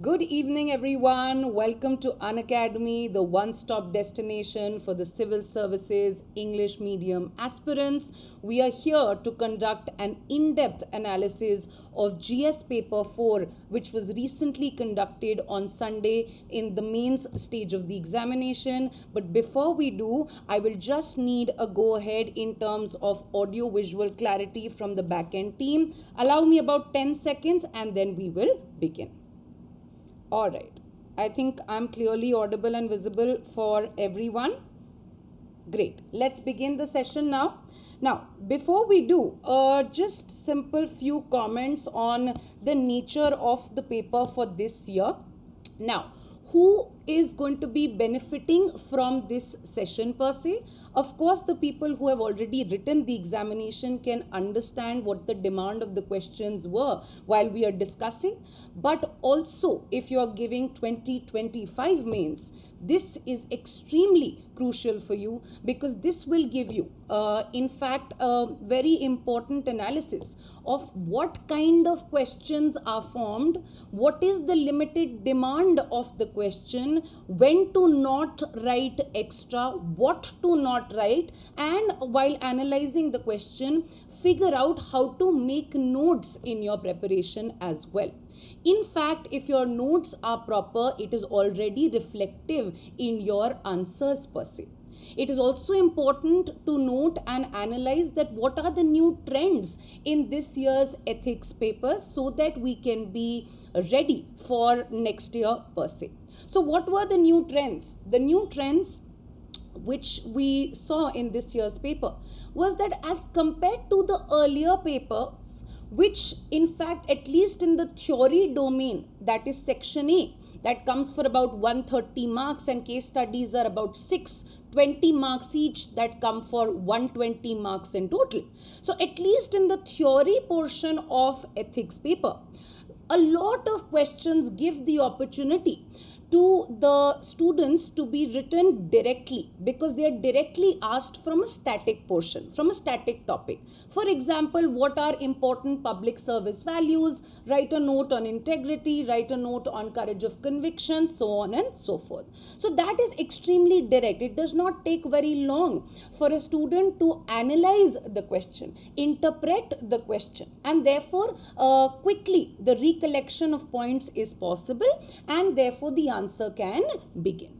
Good evening, everyone. Welcome to Unacademy, the one-stop destination for the civil services English medium aspirants. We are here to conduct an in-depth analysis of GS Paper 4, which was recently conducted on Sunday in the mains stage of the examination. But before we do, I will just need a go-ahead in terms of audio-visual clarity from the back-end team. Allow me about 10 seconds and then we will begin. All right, I think I'm clearly audible and visible for everyone. Great, let's begin the session now. Now, before we do, just simple few comments on the nature of the paper for this year. Now, who is going to be benefiting from this session per se? Of course, the people who have already written the examination can understand what the demand of the questions were while we are discussing. But also, if you are giving 2025 mains, this is extremely crucial for you because this will give you, in fact, a very important analysis of what kind of questions are formed, what is the limited demand of the question, when to not write extra, what to not write, and while analyzing the question, figure out how to make notes in your preparation as well. In fact, if your notes are proper, it is already reflective in your answers per se. It is also important to note and analyze that what are the new trends in this year's ethics paper so that we can be ready for next year per se. So what were the new trends? The new trends which we saw in this year's paper was that as compared to the earlier papers, which in fact at least in the theory domain, that is section A, that comes for about 130 marks and case studies are about 20 marks each, that come for 120 marks in total. So at least in the theory portion of ethics paper, a lot of questions give the opportunity to the students to be written directly because they are directly asked from a static portion, from a static topic. For example, what are important public service values? Write a note on integrity, write a note on courage of conviction, so on and so forth. So that is extremely direct. It does not take very long for a student to analyze the question, interpret the question, and therefore quickly the recollection of points is possible and therefore the answer can begin.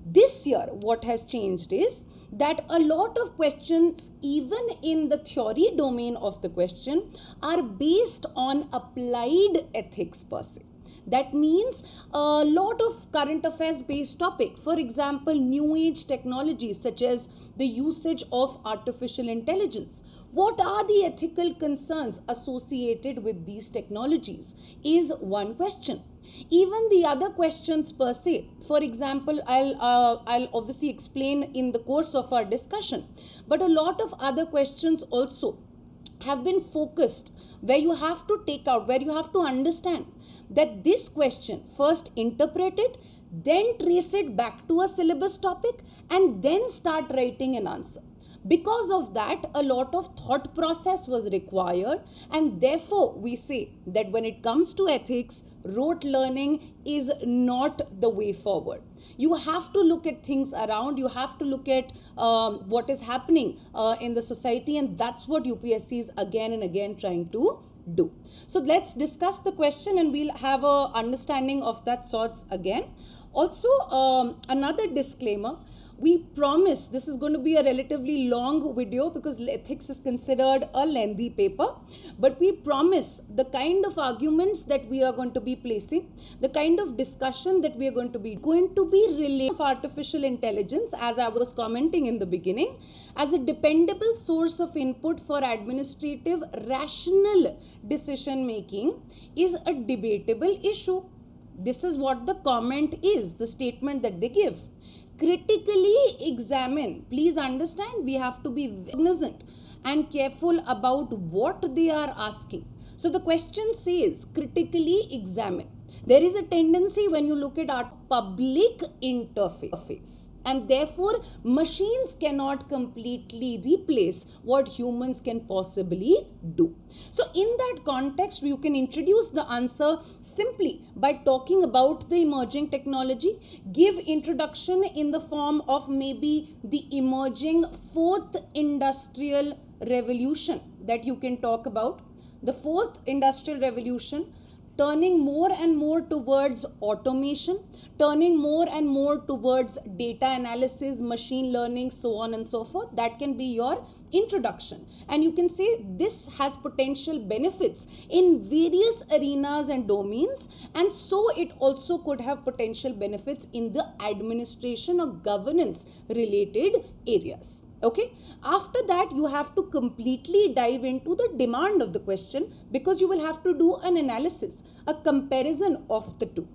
This year, what has changed is that a lot of questions, even in the theory domain of the question, are based on applied ethics per se. That means a lot of current affairs based topic. For example, new age technologies such as the usage of artificial intelligence. What are the ethical concerns associated with these technologies is one question. Even the other questions per se, for example, I'll obviously explain in the course of our discussion, but a lot of other questions also have been focused where you have to take out, where you have to understand that this question first interpret it, then trace it back to a syllabus topic and then start writing an answer. Because of that, a lot of thought process was required, and therefore we say that when it comes to ethics, rote learning is not the way forward. You have to look at things around, you have to look at what is happening in the society, and that's what UPSC is again and again trying to do. So let's discuss the question and we'll have a understanding of that sorts again. Also, another disclaimer. We promise this is going to be a relatively long video because ethics is considered a lengthy paper, but we promise the kind of arguments that we are going to be placing, the kind of discussion that we are going to be related to artificial intelligence, as I was commenting in the beginning, as a dependable source of input for administrative rational decision making is a debatable issue. This is what the comment is, the statement that they give. Critically examine. Please understand, we have to be cognizant and careful about what they are asking. So the question says critically examine. There is a tendency when you look at our public interface, and therefore machines cannot completely replace what humans can possibly do. So in that context, you can introduce the answer simply by talking about the emerging technology, give introduction in the form of maybe the emerging fourth industrial revolution that you can talk about. The fourth industrial revolution, turning more and more towards automation, turning more and more towards data analysis, machine learning, so on and so forth. That can be your introduction. And you can say this has potential benefits in various arenas and domains, and so it also could have potential benefits in the administration or governance related areas. Okay, after that you have to completely dive into the demand of the question, because you will have to do an analysis, a comparison of the two.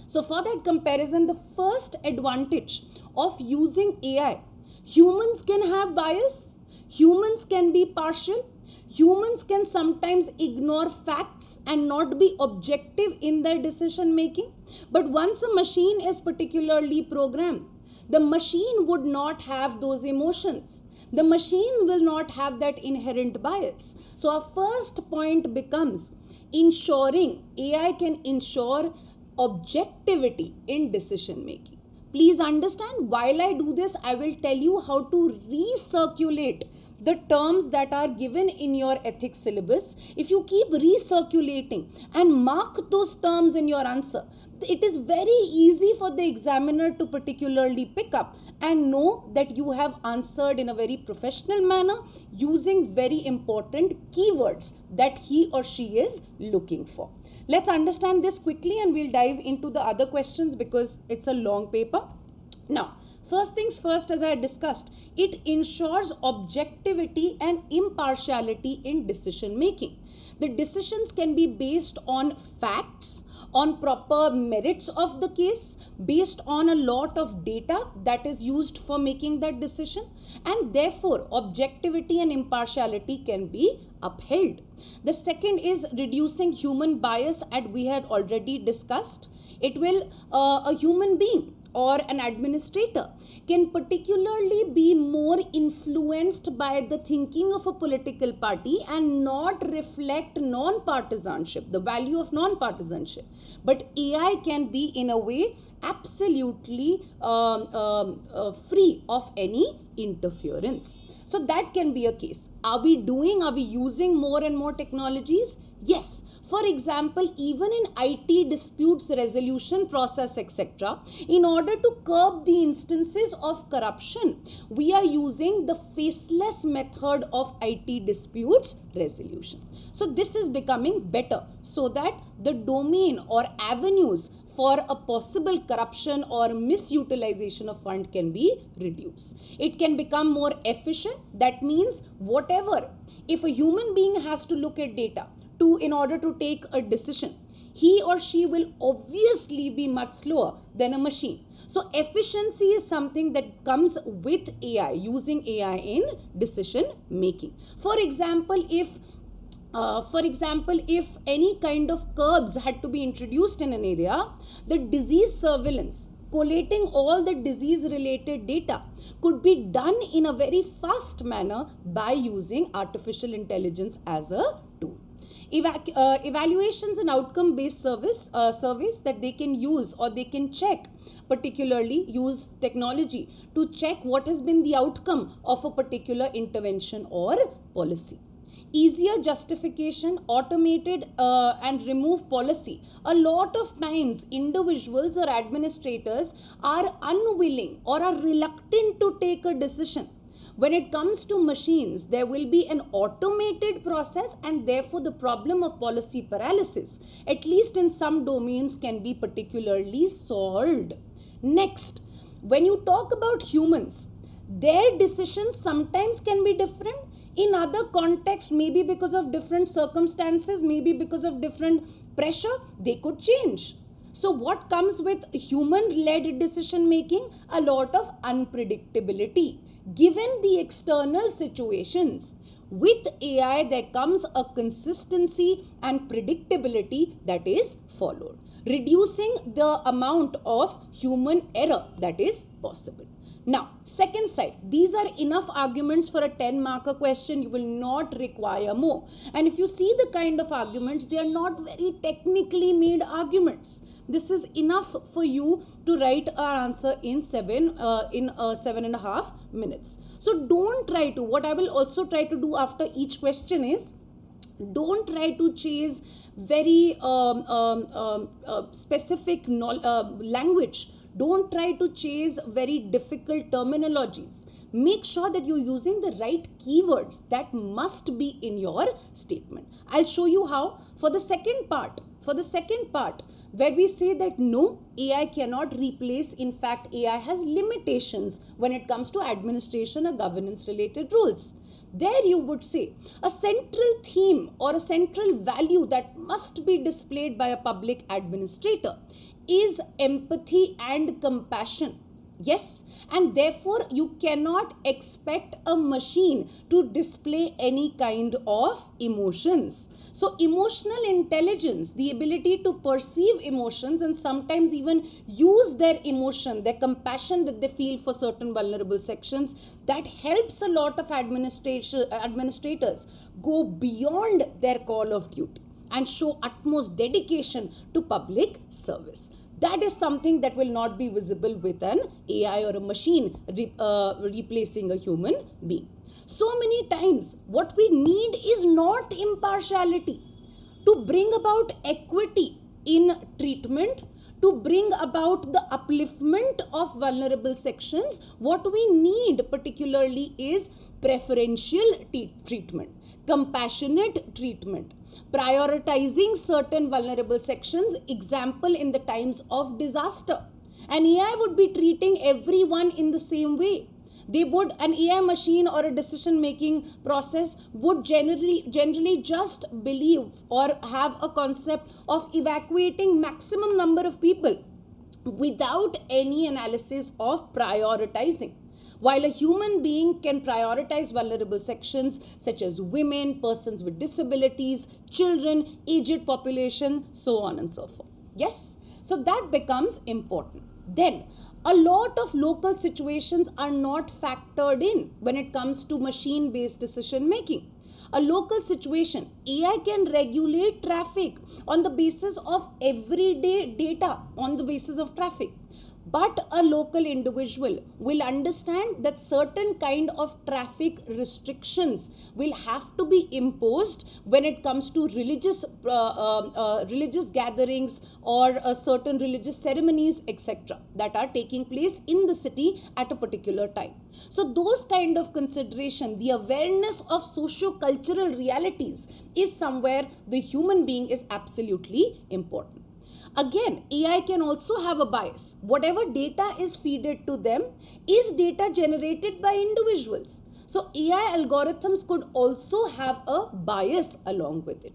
So for that comparison, the first advantage of using AI, humans can have bias, humans can be partial, humans can sometimes ignore facts and not be objective in their decision making. But once a machine is particularly programmed, the machine would not have those emotions. The machine will not have that inherent bias. So our first point becomes ensuring AI can ensure objectivity in decision making. Please understand, while I do this, I will tell you how to recirculate the terms that are given in your ethics syllabus. If you keep recirculating and mark those terms in your answer, it is very easy for the examiner to particularly pick up and know that you have answered in a very professional manner using very important keywords that he or she is looking for. Let's understand this quickly and we'll dive into the other questions because it's a long paper. Now, first things first, as I discussed, it ensures objectivity and impartiality in decision making. The decisions can be based on facts, on proper merits of the case, based on a lot of data that is used for making that decision, and therefore objectivity and impartiality can be upheld. The second is reducing human bias, and we had already discussed. It will, a human being or an administrator can particularly be more influenced by the thinking of a political party and not reflect non-partisanship, the value of non-partisanship. But AI can be in a way absolutely free of any interference. So that can be a case. Are we using more and more technologies? Yes. For example, even in IT disputes resolution process, etc., in order to curb the instances of corruption, we are using the faceless method of IT disputes resolution. So this is becoming better so that the domain or avenues for a possible corruption or misutilization of fund can be reduced. It can become more efficient. That means whatever, if a human being has to look at data in order to take a decision, he or she will obviously be much slower than a machine. So efficiency is something that comes with AI, using AI in decision making. For example, if any kind of curbs had to be introduced in an area, the disease surveillance, collating all the disease related data could be done in a very fast manner by using artificial intelligence as a tool. Evaluations and outcome based surveys that they can use, or they can check, particularly use technology to check what has been the outcome of a particular intervention or policy. Easier justification, automated and remove policy. A lot of times individuals or administrators are unwilling or are reluctant to take a decision. When it comes to machines, there will be an automated process, and therefore the problem of policy paralysis, at least in some domains, can be particularly solved. Next, when you talk about humans, their decisions sometimes can be different. In other contexts, maybe because of different circumstances, maybe because of different pressure, they could change. So what comes with human-led decision making? A lot of unpredictability. Given the external situations, With AI, there comes a consistency and predictability that is followed, reducing the amount of human error that is possible. Now, second side, these are enough arguments for a 10-marker question. You will not require more. And if you see the kind of arguments, they are not very technically made arguments. This is enough for you to write our answer in 7.5 minutes. So don't try to, what I will also try to do after each question is, don't try to chase very specific language. Don't try to chase very difficult terminologies. Make sure that you're using the right keywords that must be in your statement. I'll show you how. For the second part, where we say that no, AI cannot replace, in fact, AI has limitations when it comes to administration or governance related rules. There you would say a central theme or a central value that must be displayed by a public administrator is empathy and compassion. Yes, and therefore you cannot expect a machine to display any kind of emotions. So emotional intelligence, the ability to perceive emotions and sometimes even use their emotion, their compassion that they feel for certain vulnerable sections, that helps a lot of administrators go beyond their call of duty and show utmost dedication to public service. That is something that will not be visible with an AI or a machine replacing a human being. So many times, what we need is not impartiality. To bring about equity in treatment, to bring about the upliftment of vulnerable sections, what we need particularly is preferential treatment, compassionate treatment, prioritizing certain vulnerable sections, example in the times of disaster. An AI would be treating everyone in the same way. An AI machine or a decision making process would generally just believe or have a concept of evacuating maximum number of people without any analysis of prioritizing. While a human being can prioritize vulnerable sections such as women, persons with disabilities, children, aged population, so on and so forth. Yes, so that becomes important. Then, a lot of local situations are not factored in when it comes to machine-based decision making. A local situation, AI can regulate traffic on the basis of everyday data, on the basis of traffic. But a local individual will understand that certain kind of traffic restrictions will have to be imposed when it comes to religious gatherings or certain religious ceremonies, etc., that are taking place in the city at a particular time. So those kind of consideration, the awareness of socio-cultural realities is somewhere the human being is absolutely important. Again, AI can also have a bias. Whatever data is fed to them is data generated by individuals. So AI algorithms could also have a bias along with it.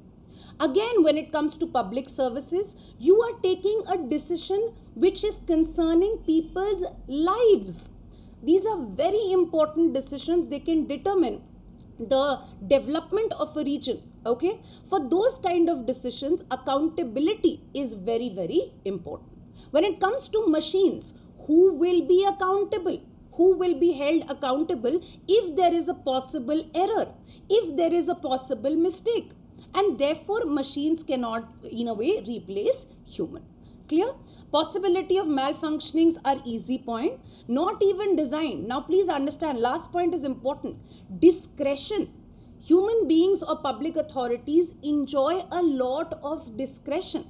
Again, when it comes to public services, you are taking a decision which is concerning people's lives. These are very important decisions. They can determine the development of a region. Okay, for those kind of decisions, accountability is very, very important. When it comes to machines, who will be accountable? Who will be held accountable if there is a possible error, if there is a possible mistake? And therefore, machines cannot, in a way, replace human. Clear? Possibility of malfunctionings are easy point, not even design. Now, please understand, last point is important. Discretion. Human beings or public authorities enjoy a lot of discretion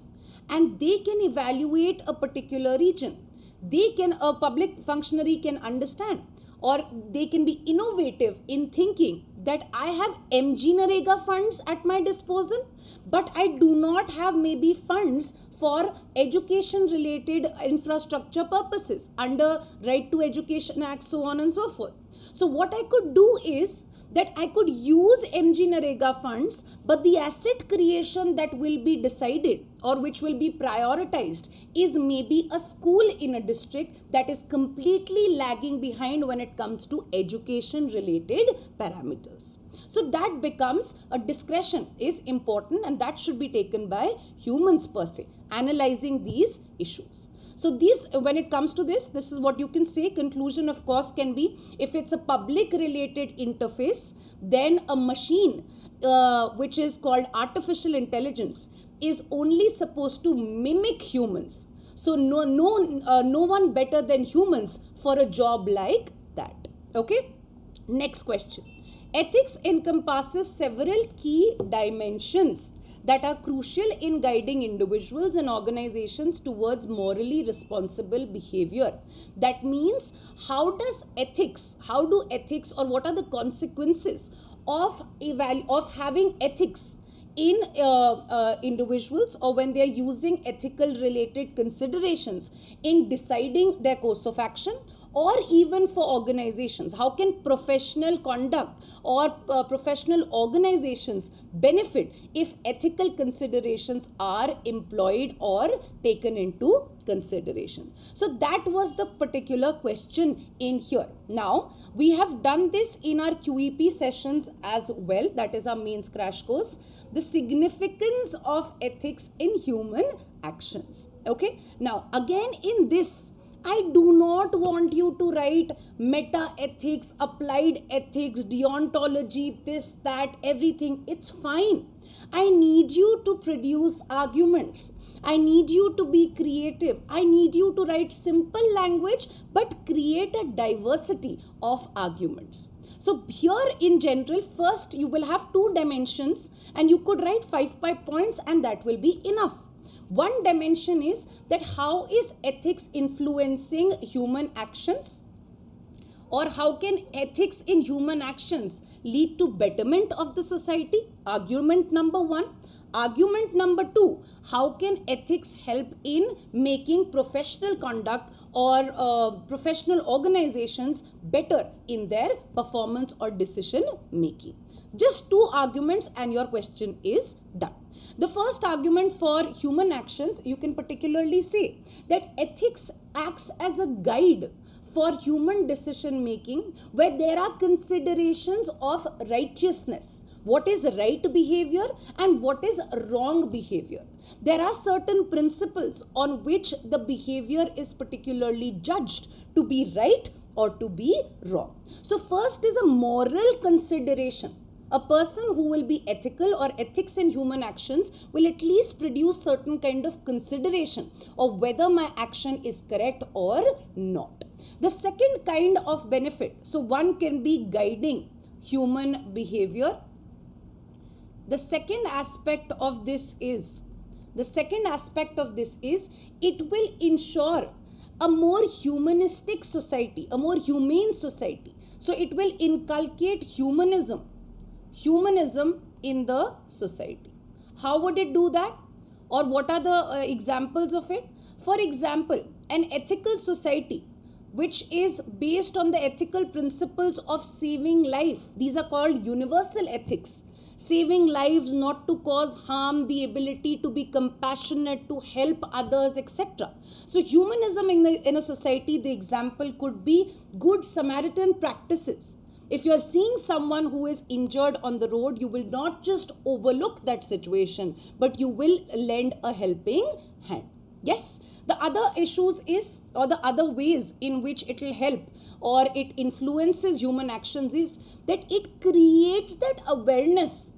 and they can evaluate a particular region. A public functionary can understand, or they can be innovative in thinking that I have MG-Narega funds at my disposal, but I do not have maybe funds for education related infrastructure purposes under Right to Education Act, so on and so forth. So what I could do is that I could use MG-Narega funds, but the asset creation that will be decided or which will be prioritized is maybe a school in a district that is completely lagging behind when it comes to education related parameters. So that becomes a discretion is important, and that should be taken by humans per se, analyzing these issues. So these, when it comes to this is what you can say. Conclusion, of course, can be, if it's a public related interface, then a machine which is called artificial intelligence is only supposed to mimic humans. So no one better than humans for a job like that. Okay. Next question. Ethics encompasses several key dimensions that are crucial in guiding individuals and organizations towards morally responsible behavior. That means, how do ethics, or what are the consequences of having ethics in individuals, or when they are using ethical related considerations in deciding their course of action, or even for organizations? How can professional conduct or professional organizations benefit if ethical considerations are employed or taken into consideration? So that was the particular question in here. Now, we have done this in our QEP sessions as well, that is our mains crash course, the significance of ethics in human actions. Okay. Now, again in this, I do not want you to write meta ethics, applied ethics, deontology, this, that, everything. It's fine. I need you to produce arguments. I need you to be creative. I need you to write simple language, but create a diversity of arguments. So here in general, first you will have 2 dimensions, and you could write 5 points, and that will be enough. One dimension is that how is ethics influencing human actions, or how can ethics in human actions lead to betterment of the society? Argument number 1. Argument number 2, how can ethics help in making professional conduct or professional organizations better in their performance or decision making? Just 2 arguments and your question is done. The first argument for human actions, you can particularly say that ethics acts as a guide for human decision making, where there are considerations of righteousness. What is right behavior and what is wrong behavior? There are certain principles on which the behavior is particularly judged to be right or to be wrong. So first is a moral consideration. A person who will be ethical or ethics in human actions will at least produce certain kind of consideration of whether my action is correct or not. The second kind of benefit, so one can be guiding human behavior. The second aspect of this is, it will ensure a more humanistic society, a more humane society. So it will inculcate humanism in the society. How would it do that? Or what are the examples of it? For example, an ethical society which is based on the ethical principles of saving life. These are called universal ethics. Saving lives, not to cause harm, the ability to be compassionate, to help others, etc. So humanism in a society, the example could be good Samaritan practices. If you're seeing someone who is injured on the road, you will not just overlook that situation, but you will lend a helping hand. Yes, the other issues is, or the other ways in which it will help or it influences human actions is that it creates that awareness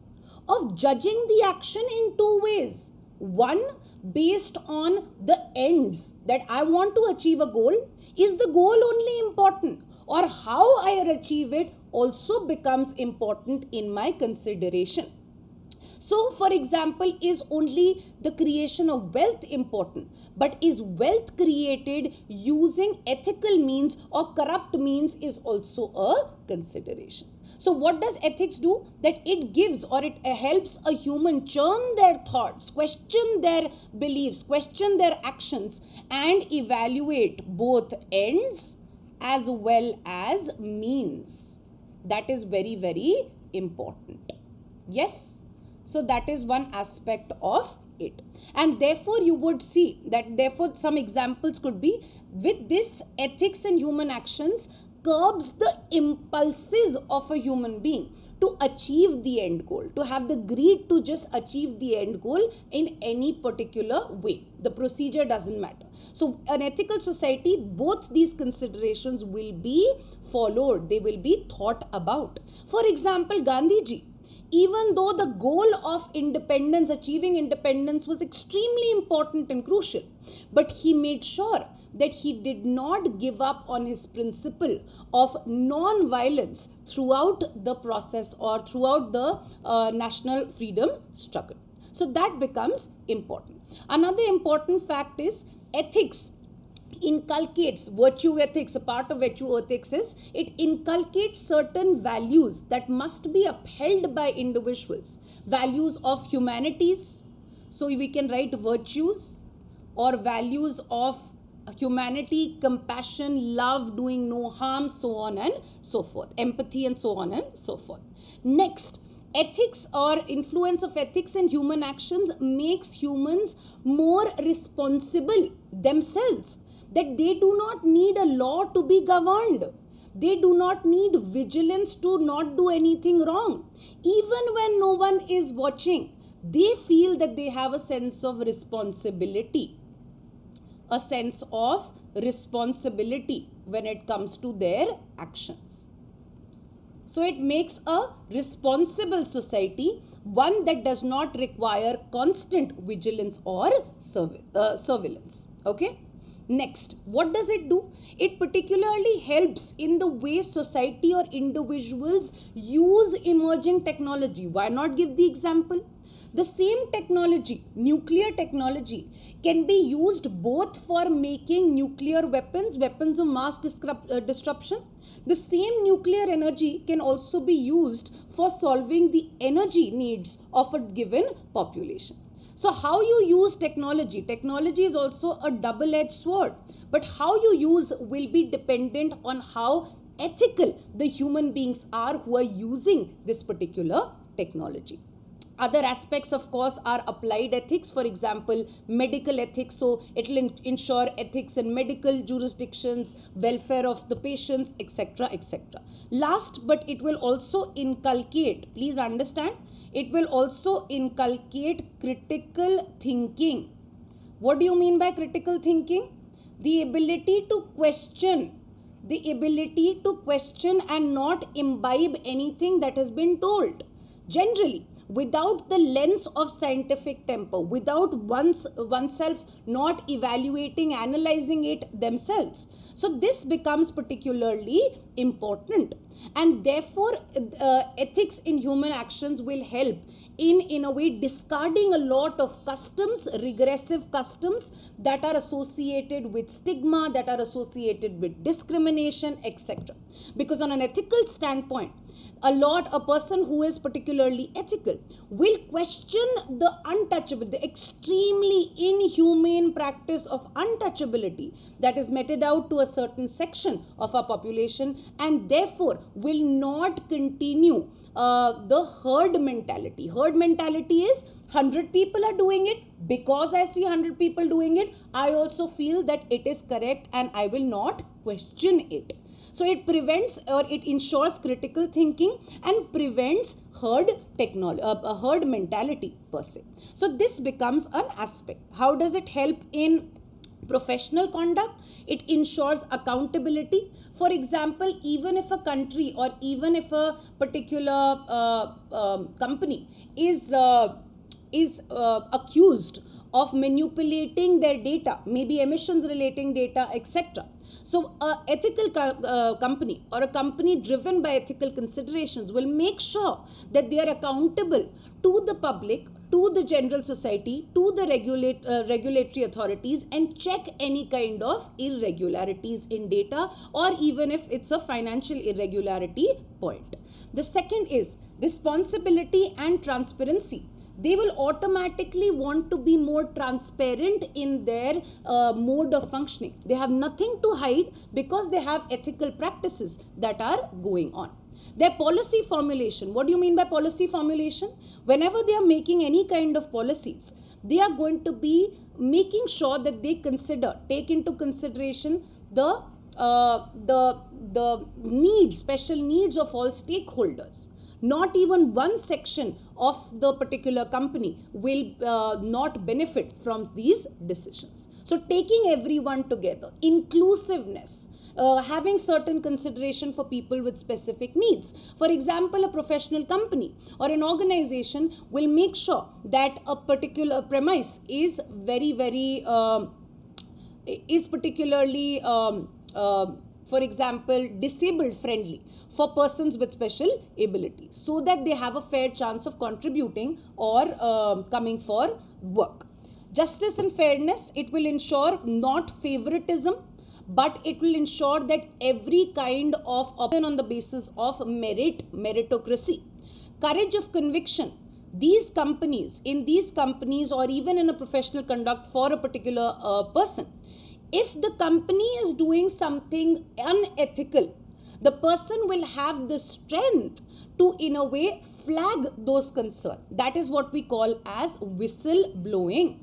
of judging the action in 2 ways. One, based on the ends, that I want to achieve a goal. Is the goal only important, or how I achieve it also becomes important in my consideration? So, for example, is only the creation of wealth important, but is wealth created using ethical means or corrupt means is also a consideration. So what does ethics do? That it gives or it helps a human churn their thoughts, question their beliefs, question their actions, and evaluate both ends as well as means. That is very, very important. Yes. So that is one aspect of it. And therefore you would see that therefore some examples could be, with this ethics in human actions curbs the impulses of a human being to achieve the end goal, to have the greed to just achieve the end goal in any particular way. The procedure doesn't matter. So an ethical society, both these considerations will be followed, they will be thought about. For example, Gandhiji, even though the goal of independence, achieving independence, was extremely important and crucial, but he made sure that he did not give up on his principle of non-violence throughout the process or throughout the national freedom struggle. So that becomes important. Another important fact is ethics inculcates virtue ethics. A part of virtue ethics is it inculcates certain values that must be upheld by individuals. Values of humanities. So we can write virtues or values of humanity, compassion, love, doing no harm, so on and so forth. Empathy and so on and so forth. Next, ethics or influence of ethics in human actions makes humans more responsible themselves, that they do not need a law to be governed. They do not need vigilance to not do anything wrong. Even when no one is watching, they feel that they have a sense of responsibility. A sense of responsibility when it comes to their actions. So it makes a responsible society, one that does not require constant vigilance or surveillance. Okay. Next, what does it do? It particularly helps in the way society or individuals use emerging technology. Why not give the example? The same technology, nuclear technology, can be used both for making nuclear weapons, weapons of mass destruction. The same nuclear energy can also be used for solving the energy needs of a given population. So how you use technology, technology is also a double-edged sword, but how you use will be dependent on how ethical the human beings are who are using this particular technology. Other aspects, of course, are applied ethics, for example, medical ethics. So it will ensure ethics in medical jurisdictions, welfare of the patients, etc., etc. Last, but it will also inculcate, please understand, it will also inculcate critical thinking. What do you mean by critical thinking? The ability to question, and not imbibe anything that has been told. Generally, without the lens of scientific temper, without oneself not evaluating, analyzing it themselves. So this becomes particularly important, and therefore ethics in human actions will help in a way discarding a lot of customs, regressive customs that are associated with stigma, that are associated with discrimination, etc. Because on an ethical standpoint, a person who is particularly ethical will question the untouchable, the extremely inhumane practice of untouchability that is meted out to a certain section of our population, and therefore will not continue the herd mentality. Herd mentality is 100 people are doing it, because I see 100 people doing it, I also feel that it is correct and I will not question it. So it prevents or it ensures critical thinking and prevents herd mentality per se. So this becomes an aspect. How does it help in professional conduct? It ensures accountability. For example, even if a country or even if a particular company is accused of manipulating their data, maybe emissions relating data, etc. So a ethical company or a company driven by ethical considerations will make sure that they are accountable to the public, to the general society, to the regulatory authorities, and check any kind of irregularities in data, or even if it's a financial irregularity point. The second is responsibility and transparency. They will automatically want to be more transparent in their mode of functioning. They have nothing to hide because they have ethical practices that are going on. Their policy formulation. What do you mean by policy formulation? Whenever they are making any kind of policies, they are going to be making sure that they take into consideration the the needs, special needs of all stakeholders. Not even one section of the particular company will not benefit from these decisions. So taking everyone together, inclusiveness, having certain consideration for people with specific needs. For example, a professional company or an organization will make sure that a particular premise is is particularly for example, disabled friendly for persons with special abilities, so that they have a fair chance of contributing or coming for work. Justice and fairness, it will ensure not favoritism, but it will ensure that every kind of option on the basis of meritocracy. Courage of conviction. These companies, or even in a professional conduct for a particular person, if the company is doing something unethical, the person will have the strength to, in a way, flag those concerns. That is what we call as whistleblowing.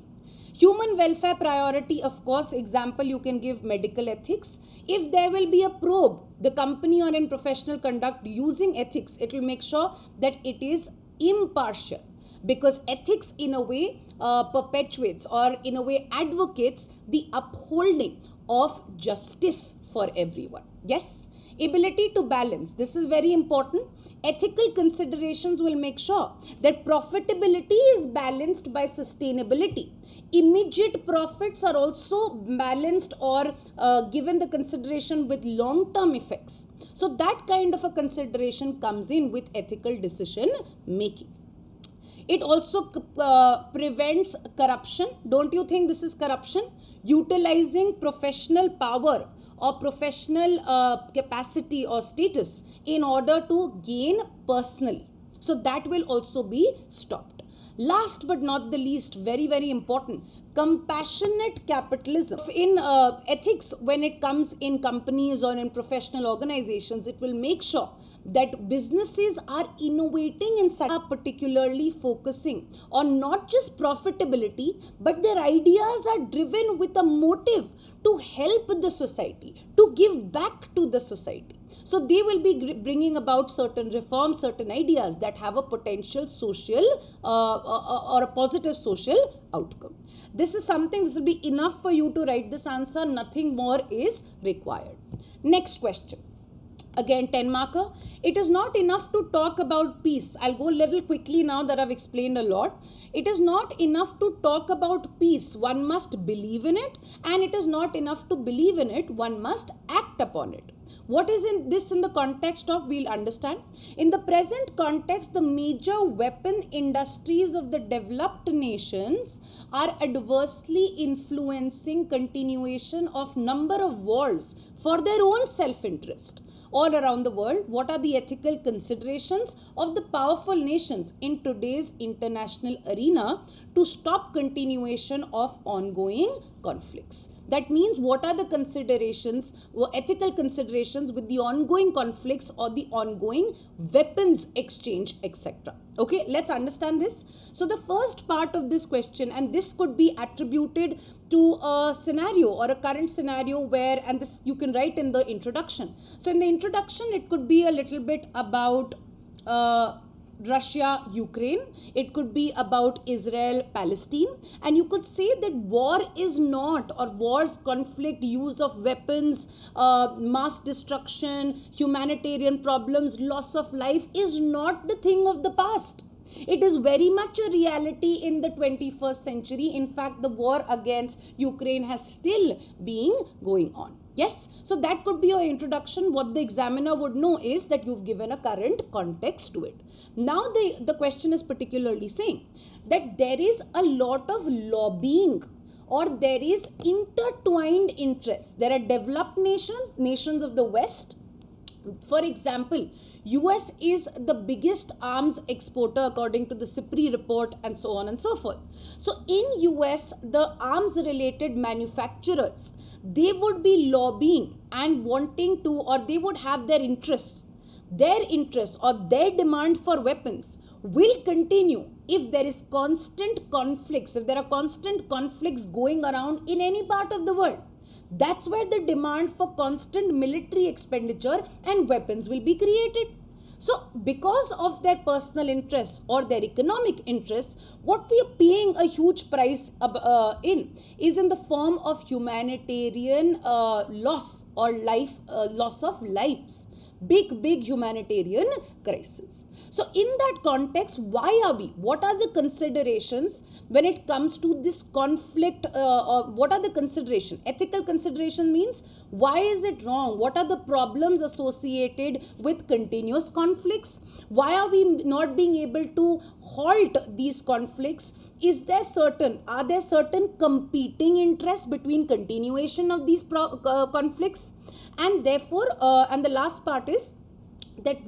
Human welfare priority, of course, example, you can give medical ethics. If there will be a probe, the company or in professional conduct using ethics, it will make sure that it is impartial, because ethics in a way perpetuates or in a way advocates the upholding of justice for everyone. Yes, ability to balance, this is very important. Ethical considerations will make sure that profitability is balanced by sustainability. Immediate profits are also balanced or given the consideration with long-term effects. So that kind of a consideration comes in with ethical decision making. It also prevents corruption. Don't you think this is corruption? Utilizing professional power or professional capacity or status in order to gain personally. So that will also be stopped. Last but not the least, very important, compassionate capitalism. In ethics, when it comes in companies or in professional organizations, it will make sure that businesses are innovating in such, particularly focusing on not just profitability, but their ideas are driven with a motive to help the society, to give back to the society. So they will be bringing about certain reforms, certain ideas that have a potential social or a positive social outcome. This is something, this will be enough for you to write this answer. Nothing more is required. Next question. Again, 10 marker. It is not enough to talk about peace. I'll go a little quickly now that I've explained a lot. It is not enough to talk about peace. One must believe in it, and it is not enough to believe in it. One must act upon it. What is in this in the context of, we'll understand. In the present context, the major weapon industries of the developed nations are adversely influencing continuation of number of wars for their own self-interest. All around the world, what are the ethical considerations of the powerful nations in today's international arena to stop continuation of ongoing conflicts? That means, what are the considerations, or ethical considerations with the ongoing conflicts or the ongoing weapons exchange, etc. Okay, let's understand this. So the first part of this question, and this could be attributed to a scenario or a current scenario where, and this you can write in the introduction. So in the introduction, it could be a little bit about Russia, Ukraine. It could be about Israel, Palestine. And you could say that war is not, or war's conflict, use of weapons, mass destruction, humanitarian problems, loss of life is not the thing of the past. It is very much a reality in the 21st century. In fact, the war against Ukraine has still been going on. Yes, so that could be your introduction. What the examiner would know is that you've given a current context to it. Now the question is particularly saying that there is a lot of lobbying, or there is intertwined interests. There are developed nations, nations of the West. For example, US is the biggest arms exporter according to the CIPRI report, and so on and so forth. So in US, the arms related manufacturers, they would be lobbying and wanting to, or they would have their interests or their demand for weapons will continue if there is constant conflicts, if there are constant conflicts going around in any part of the world. That's where the demand for constant military expenditure and weapons will be created. So, because of their personal interests or their economic interests, what we are paying a huge price in is in the form of humanitarian loss or loss of lives. Big humanitarian crisis. So in that context, what are the considerations when it comes to this conflict? What are the consideration? Ethical consideration means, why is it wrong? What are the problems associated with continuous conflicts? Why are we not being able to halt these conflicts? Are there certain competing interests between continuation of these conflicts? And therefore, and the last part is that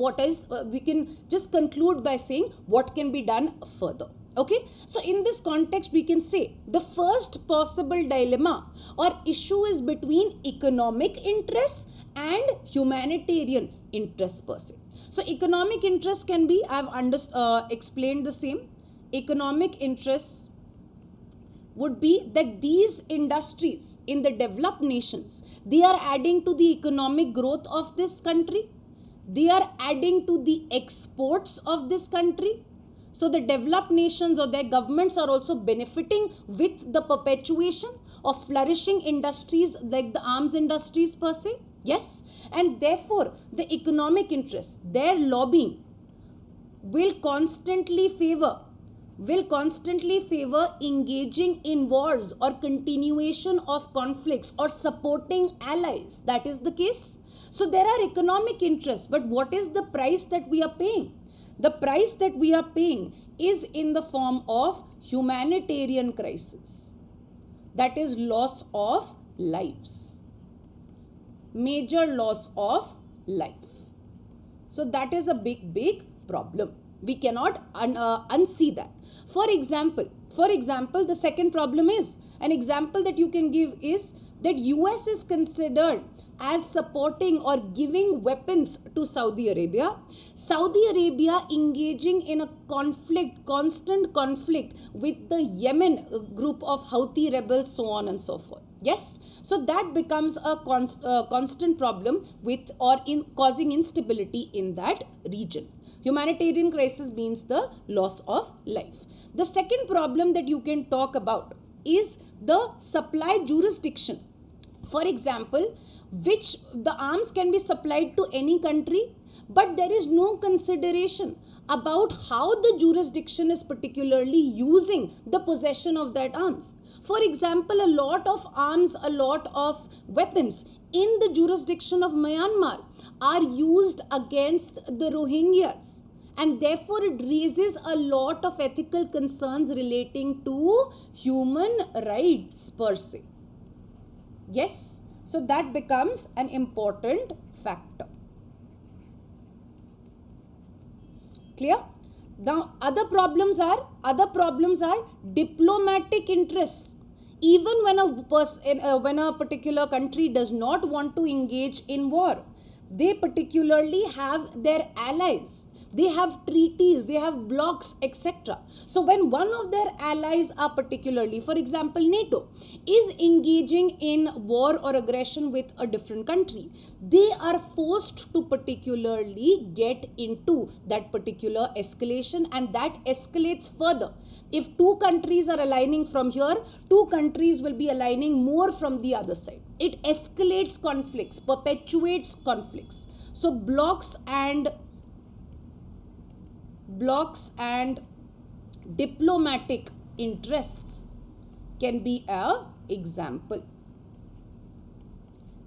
we can just conclude by saying what can be done further. Okay, so in this context, we can say the first possible dilemma or issue is between economic interests and humanitarian interests per se. So economic interests can be, I've explained the same. Economic interests would be that these industries in the developed nations, they are adding to the economic growth of this country. They are adding to the exports of this country. So the developed nations or their governments are also benefiting with the perpetuation of flourishing industries like the arms industries per se. Yes. And therefore, the economic interests, their lobbying will constantly favor engaging in wars or continuation of conflicts or supporting allies. That is the case. So there are economic interests, but what is the price that we are paying? The price that we are paying is in the form of humanitarian crisis. That is loss of lives. Major loss of life. So that is a big problem. We cannot unsee that. For example, the second problem is, an example that you can give is that US is considered as supporting or giving weapons to Saudi Arabia. Saudi Arabia engaging in a constant conflict with the Yemen group of Houthi rebels, so on and so forth. Yes, so that becomes a constant problem with causing instability in that region. Humanitarian crisis means the loss of life. The second problem that you can talk about is the supply jurisdiction. For example, which the arms can be supplied to any country, but there is no consideration about how the jurisdiction is particularly using the possession of that arms. For example, a lot of arms, a lot of weapons in the jurisdiction of Myanmar are used against the Rohingyas, and therefore it raises a lot of ethical concerns relating to human rights per se. Yes, so that becomes an important factor. Clear? Now other problems are diplomatic interests. Even when a particular country does not want to engage in war, they particularly have their allies. They have treaties, they have blocks, etc. So when one of their allies are particularly, for example, NATO, is engaging in war or aggression with a different country, they are forced to particularly get into that particular escalation, and that escalates further. If two countries are aligning from here, two countries will be aligning more from the other side. It escalates conflicts, perpetuates conflicts. So blocks and diplomatic interests can be an example.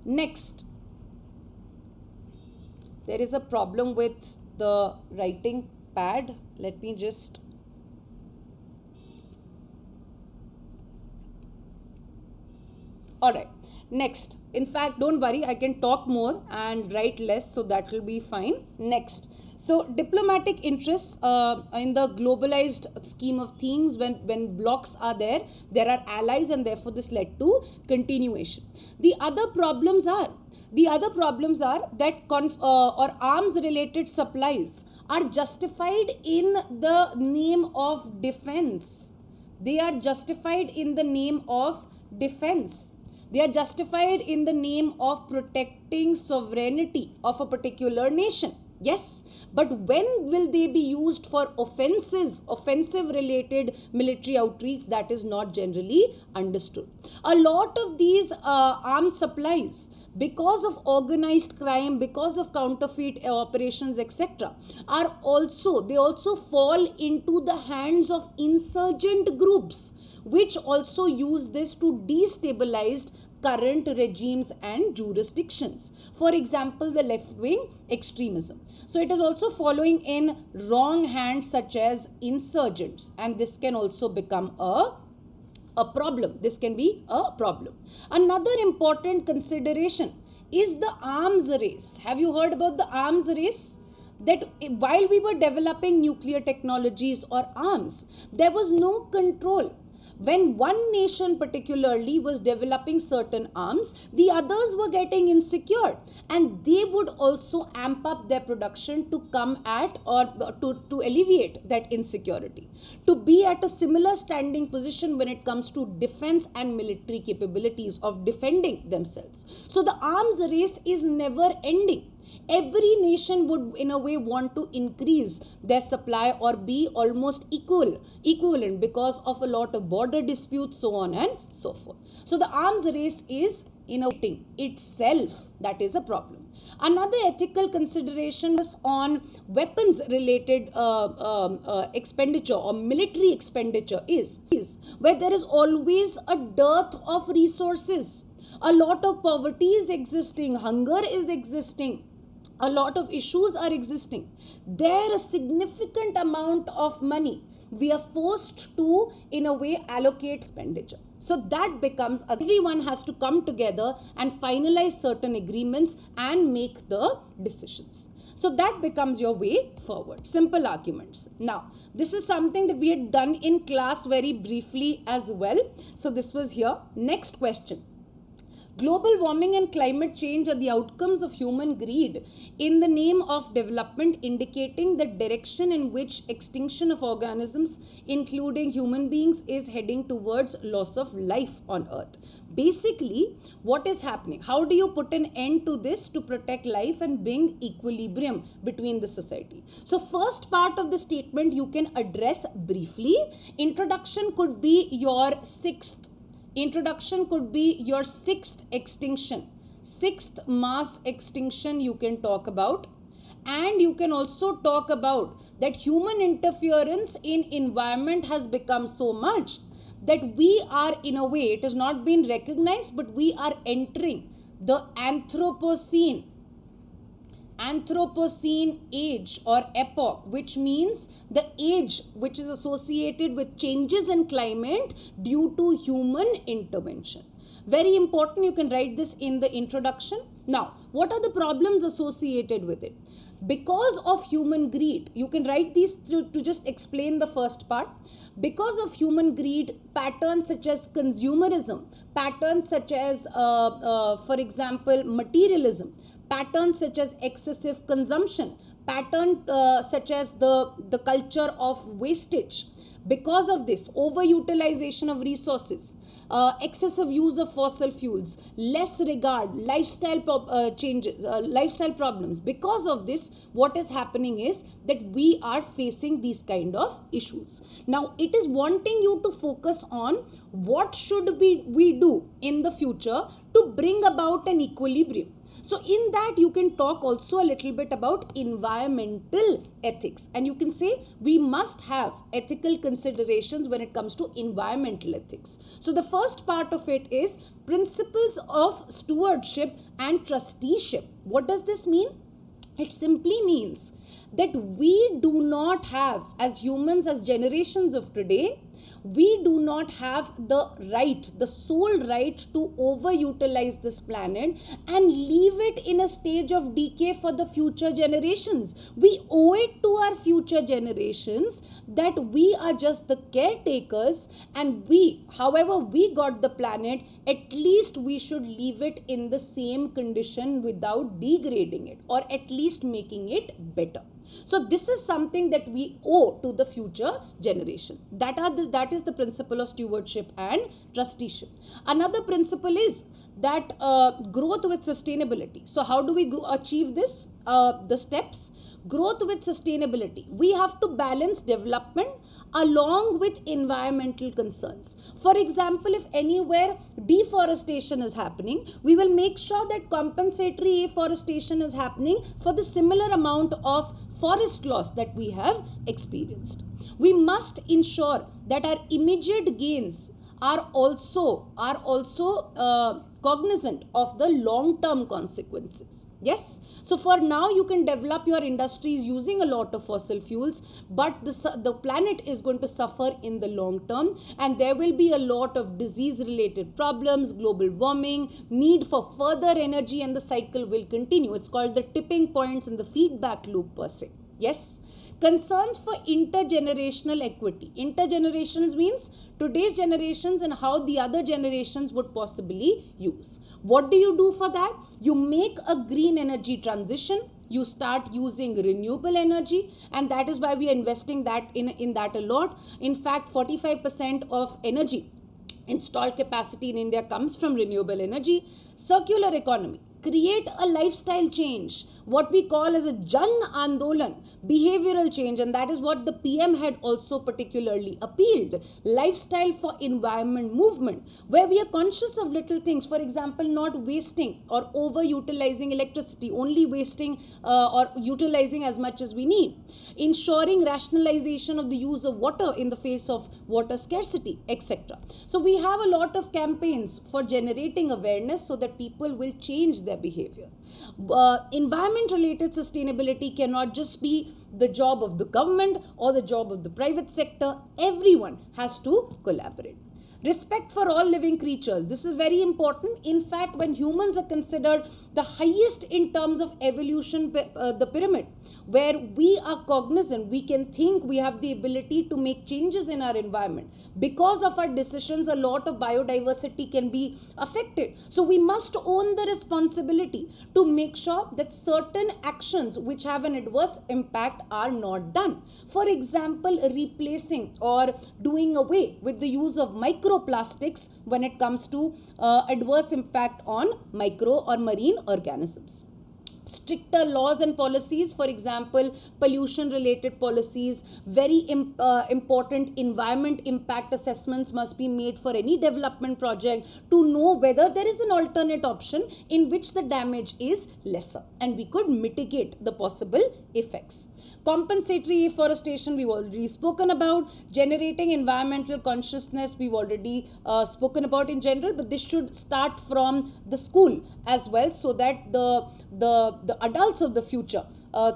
Next, there is a problem with the writing pad. Let me just alright. Next, in fact, don't worry, I can talk more and write less, so that will be fine. Next. So diplomatic interests in the globalized scheme of things, when blocks are there are allies, and therefore this led to continuation. The other problems are that arms related supplies are justified in the name of defense. They are justified in the name of defense. They are justified in the name of protecting sovereignty of a particular nation. Yes, but when will they be used for offensive related military outreach? That is not generally understood. A lot of these arms supplies, because of organized crime, because of counterfeit operations, etc., they also fall into the hands of insurgent groups, which also use this to destabilize current regimes and jurisdictions. For example, the left-wing extremism. So it is also following in wrong hands such as insurgents, and this can also become a problem. This can be a problem. Another important consideration is the arms race. Have you heard about the arms race? That while we were developing nuclear technologies or arms, there was no control. When one nation particularly was developing certain arms, the others were getting insecure, and they would also amp up their production to come at or to alleviate that insecurity, to be at a similar standing position when it comes to defense and military capabilities of defending themselves. So the arms race is never ending. Every nation would in a way want to increase their supply or be almost equivalent because of a lot of border disputes, so on and so forth. So the arms race is innovating itself. That is a problem. Another ethical consideration is on weapons related expenditure or military expenditure is where there is always a dearth of resources. A lot of poverty is existing, hunger is existing. A lot of issues are existing. There a significant amount of money we are forced to, in a way, allocate expenditure. So that becomes, everyone has to come together and finalize certain agreements and make the decisions. So that becomes your way forward. Simple arguments. Now, this is something that we had done in class very briefly as well. So this was here. Next question. Global warming and climate change are the outcomes of human greed in the name of development, indicating the direction in which extinction of organisms, including human beings, is heading towards loss of life on Earth. Basically, what is happening? How do you put an end to this to protect life and bring equilibrium between the society? So first part of the statement you can address briefly. Introduction could be your sixth extinction, sixth mass extinction you can talk about. And you can also talk about that human interference in environment has become so much that we are, in a way, it has not been recognized, but we are entering the Anthropocene age or epoch, which means the age which is associated with changes in climate due to human intervention. Very important, you can write this in the introduction. Now, what are the problems associated with it? Because of human greed, you can write these to just explain the first part. Because of human greed, patterns such as consumerism, patterns such as, for example, materialism, patterns such as excessive consumption, pattern such as the culture of wastage. Because of this, overutilization of resources, excessive use of fossil fuels, less regard, lifestyle changes, lifestyle problems. Because of this, what is happening is that we are facing these kind of issues. Now, it is wanting you to focus on what should we do in the future to bring about an equilibrium. So in that you can talk also a little bit about environmental ethics, and you can say we must have ethical considerations when it comes to environmental ethics. So the first part of it is principles of stewardship and trusteeship. What does this mean? It simply means that we do not have, as humans, as generations of today, we do not have the sole right to overutilize this planet and leave it in a stage of decay for the future generations. We owe it to our future generations that we are just the caretakers, and however we got the planet, at least we should leave it in the same condition without degrading it, or at least making it better. So this is something that we owe to the future generation. That is the principle of stewardship and trusteeship. Another principle is that growth with sustainability. So how do we achieve this? The steps. Growth with sustainability. We have to balance development along with environmental concerns. For example, if anywhere deforestation is happening, we will make sure that compensatory afforestation is happening for the similar amount of forest loss that we have experienced. We must ensure that our immediate gains are also cognizant of the long-term consequences. Yes, so for now you can develop your industries using a lot of fossil fuels, but the planet is going to suffer in the long term, and there will be a lot of disease-related problems, global warming, need for further energy, and the cycle will continue. It's called the tipping points and the feedback loop per se. Yes. Concerns for intergenerational equity. Intergenerations means today's generations and how the other generations would possibly use. What do you do for that? You make a green energy transition. You start using renewable energy, and that is why we are investing that in that a lot. In fact, 45% of energy installed capacity in India comes from renewable energy. Circular economy. Create a lifestyle change, what we call as a Jan Andolan, behavioral change, and that is what the PM had also particularly appealed. Lifestyle for environment movement, where we are conscious of little things, for example, not wasting or over-utilizing electricity, only wasting or utilizing as much as we need. Ensuring rationalization of the use of water in the face of water scarcity, etc. So we have a lot of campaigns for generating awareness so that people will change their behavior. Environment-related sustainability cannot just be the job of the government or the job of the private sector. Everyone has to collaborate. Respect for all living creatures. This is very important. In fact, when humans are considered the highest in terms of evolution, the pyramid, where we are cognizant, we can think, we have the ability to make changes in our environment. Because of our decisions, a lot of biodiversity can be affected. So we must own the responsibility to make sure that certain actions which have an adverse impact are not done. For example, replacing or doing away with the use of microplastics when it comes to adverse impact on micro or marine organisms. Stricter laws and policies, for example, pollution related policies, very important environment impact assessments must be made for any development project to know whether there is an alternate option in which the damage is lesser and we could mitigate the possible effects. Compensatory afforestation, we've already spoken about. Generating environmental consciousness, we've already spoken about in general, but this should start from the school as well, so that the adults of the future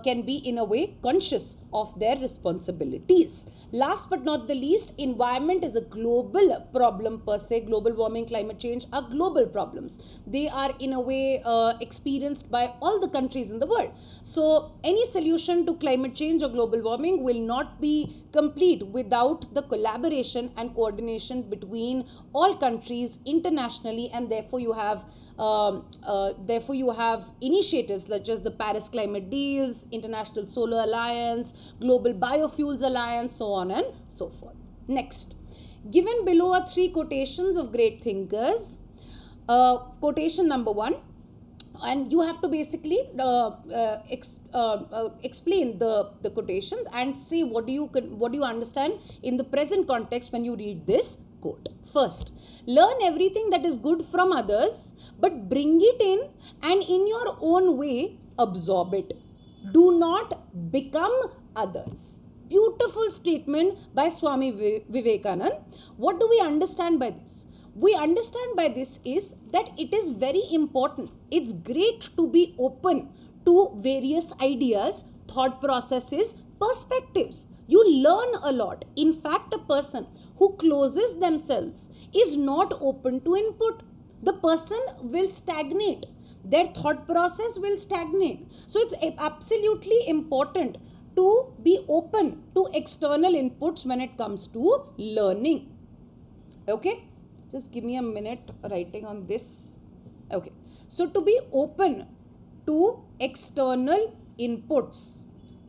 can be in a way conscious of their responsibilities. Last but not the least, environment is a global problem per se. Global warming, climate change are global problems. They are in a way experienced by all the countries in the world. So any solution to climate change or global warming will not be complete without the collaboration and coordination between all countries internationally, and therefore you have initiatives such as the Paris Climate Deals, International Solar Alliance, Global Biofuels Alliance, so on and so forth. Next, given below are three quotations of great thinkers. Quotation number 1, and you have to basically explain the quotations and say what do you understand in the present context when you read this quote. First, learn everything that is good from others, but bring it in and in your own way absorb it. Do not become others. Beautiful statement by Swami Vivekananda. What do we understand by this? We understand by this is that it is very important. It's great to be open to various ideas, thought processes, perspectives. You learn a lot. In fact, a person who closes themselves is not open to input. The person will stagnate. Their thought process will stagnate. So it's absolutely important to be open to external inputs when it comes to learning. Okay, just give me a minute writing on this. Okay, so to be open to external inputs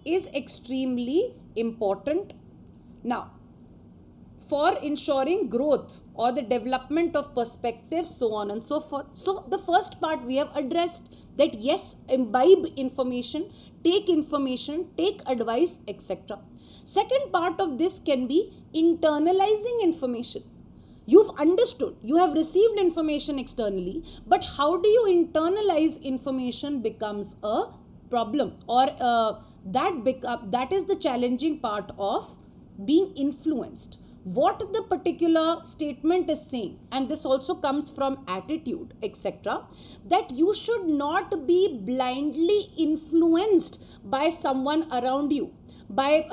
is extremely important. Now, for ensuring growth or the development of perspectives, so on and so forth. So the first part we have addressed, that yes, imbibe information, take advice, etc. Second part of this can be internalizing information. You've understood, you have received information externally, but how do you internalize information becomes a problem, or that is the challenging part of being influenced. What the particular statement is saying, and this also comes from attitude, etc., that you should not be blindly influenced by someone around you, by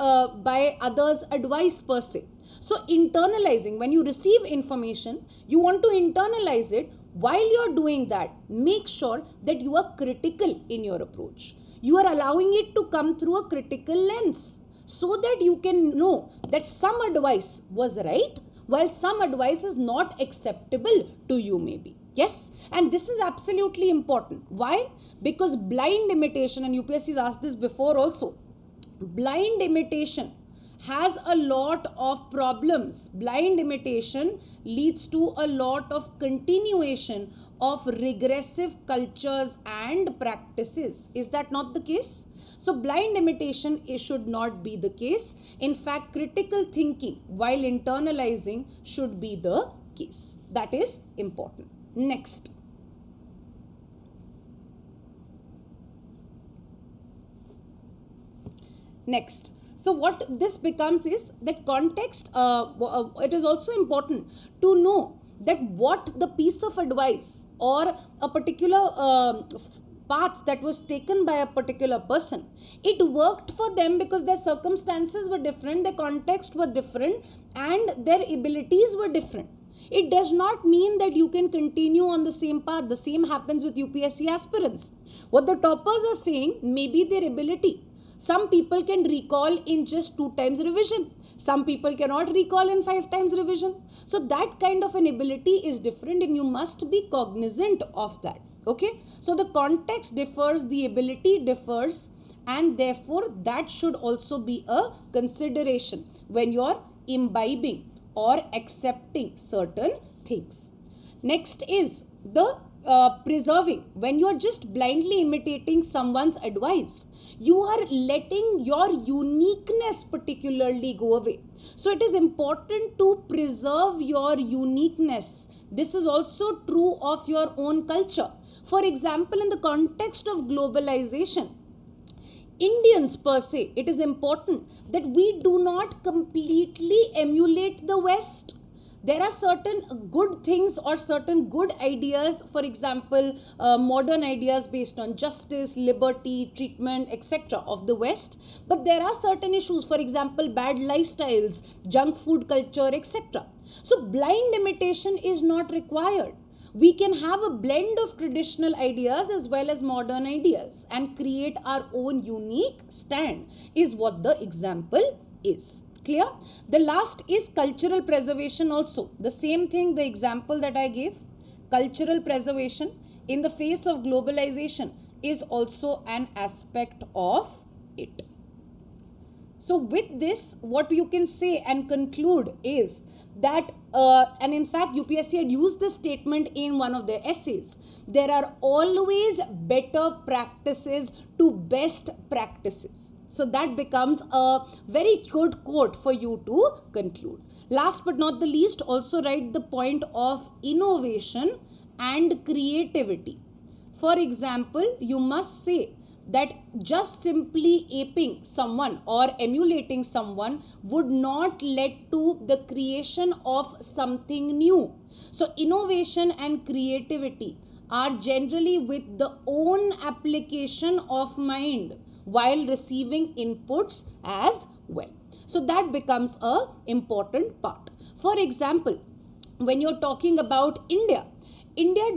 others' advice per se. So internalizing, when you receive information, you want to internalize it. While you're doing that, make sure that you are critical in your approach. You are allowing it to come through a critical lens, so that you can know that some advice was right, while some advice is not acceptable to you maybe. Yes, and this is absolutely important. Why? Because blind imitation, and UPSC has asked this before also, blind imitation has a lot of problems. Blind imitation leads to a lot of continuation of regressive cultures and practices. Is that not the case? So blind imitation should not be the case. In fact, critical thinking while internalizing should be the case. That is important. Next. So what this becomes is that context, it is also important to know that what the piece of advice or a particular path that was taken by a particular person, it worked for them because their circumstances were different, their context were different, and their abilities were different. It does not mean that you can continue on the same path. The same happens with UPSC aspirants. What the toppers are saying may be their ability. Some people can recall in just 2 times revision. Some people cannot recall in 5 times revision. So that kind of an ability is different, and you must be cognizant of that. Okay, so the context differs, the ability differs, and therefore that should also be a consideration when you're imbibing or accepting certain things. Next is the preserving. When you're just blindly imitating someone's advice, you are letting your uniqueness particularly go away. So it is important to preserve your uniqueness. This is also true of your own culture. For example, in the context of globalization, Indians per se, it is important that we do not completely emulate the West. There are certain good things or certain good ideas, for example, modern ideas based on justice, liberty, treatment, etc. of the West. But there are certain issues, for example, bad lifestyles, junk food culture, etc. So blind imitation is not required. We can have a blend of traditional ideas as well as modern ideas and create our own unique stand, is what the example is. Clear? The last is cultural preservation also. The same thing, the example that I gave, cultural preservation in the face of globalization is also an aspect of it. So with this, what you can say and conclude is that, and in fact UPSC had used this statement in one of their essays, there are always better practices to best practices. So that becomes a very good quote for you to conclude. Last but not the least, also write the point of innovation and creativity. For example, you must say that just simply aping someone or emulating someone would not lead to the creation of something new. So innovation and creativity are generally with the own application of mind while receiving inputs as well. So that becomes a important part. For example, when you're talking about India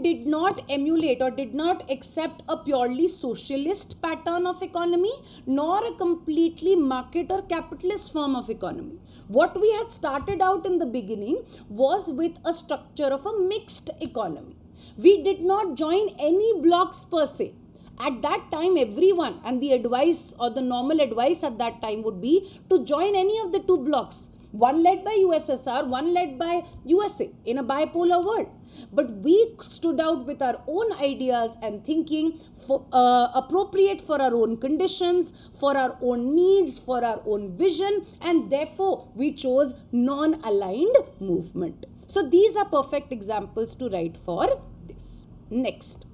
did not emulate or did not accept a purely socialist pattern of economy, nor a completely market or capitalist form of economy. What we had started out in the beginning was with a structure of a mixed economy. We did not join any blocks per se. At that time, everyone, and the advice or the normal advice at that time would be to join any of the two blocks, one led by USSR, one led by USA, in a bipolar world. But we stood out with our own ideas and thinking, appropriate for our own conditions, for our own needs, for our own vision, and therefore we chose non-aligned movement. So these are perfect examples to write for this. Next,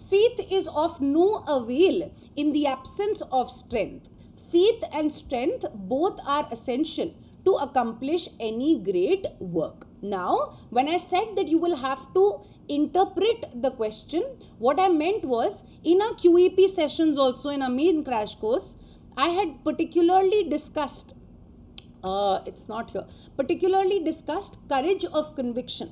faith is of no avail in the absence of strength. Faith and strength both are essential to accomplish any great work. Now, when I said that you will have to interpret the question, what I meant was, in our QEP sessions also, in our main crash course, I had particularly discussed, particularly discussed courage of conviction.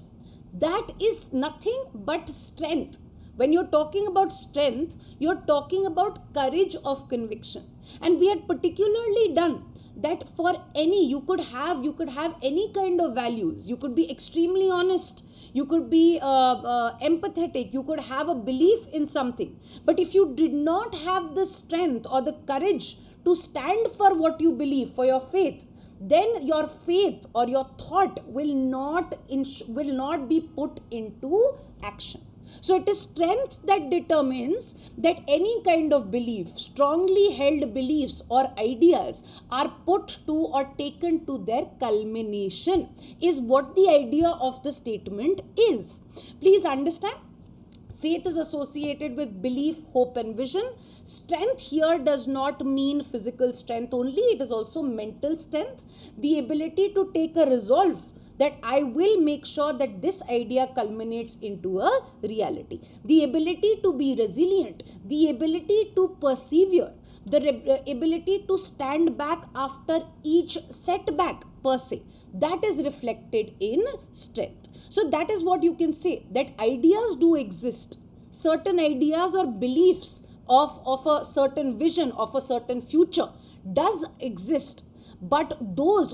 That is nothing but strength. When you're talking about strength, you're talking about courage of conviction. And we had particularly done that for any, you could have any kind of values. You could be extremely honest, you could be empathetic, you could have a belief in something. But if you did not have the strength or the courage to stand for what you believe, for your faith, then your faith or your thought will not be put into action. So it is strength that determines that any kind of belief, strongly held beliefs or ideas are put to or taken to their culmination, is what the idea of the statement is. Please understand, faith is associated with belief, hope and vision. Strength here does not mean physical strength only, it is also mental strength, the ability to take a resolve that I will make sure that this idea culminates into a reality. The ability to be resilient, the ability to persevere, the ability to stand back after each setback per se, that is reflected in strength. So that is what you can say, that ideas do exist. Certain ideas or beliefs of a certain vision, of a certain future does exist. But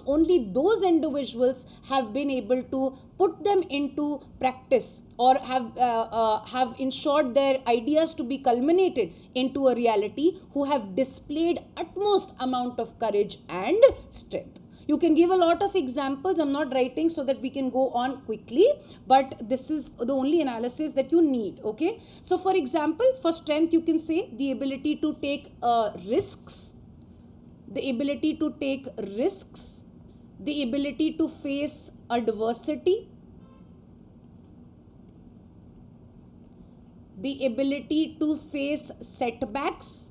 only those individuals have been able to put them into practice or have ensured their ideas to be culminated into a reality, who have displayed utmost amount of courage and strength. You can give a lot of examples. I'm not writing so that we can go on quickly, but this is the only analysis that you need. Okay. So for example, for strength, you can say the ability to take risks, the ability to take risks, the ability to face adversity, the ability to face setbacks,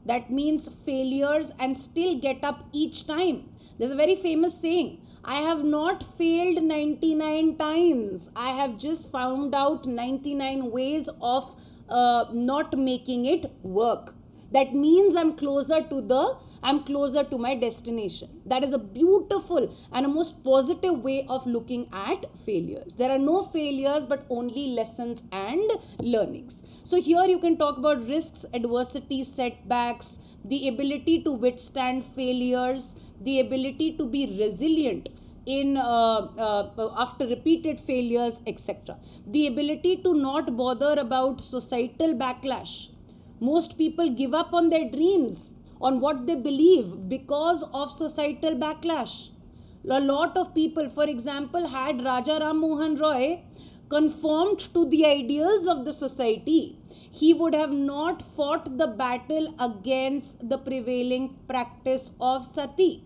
that means failures, and still get up each time. There's a very famous saying, I have not failed 99 times. I have just found out 99 ways of not making it work. That means I'm closer to my destination. That is a beautiful and a most positive way of looking at failures. There are no failures, but only lessons and learnings. So here you can talk about risks, adversity, setbacks, the ability to withstand failures, the ability to be resilient in after repeated failures, etc. The ability to not bother about societal backlash. Most people give up on their dreams, on what they believe, because of societal backlash. A lot of people, for example, had Raja Ram Mohan Roy conformed to the ideals of the society, he would have not fought the battle against the prevailing practice of sati.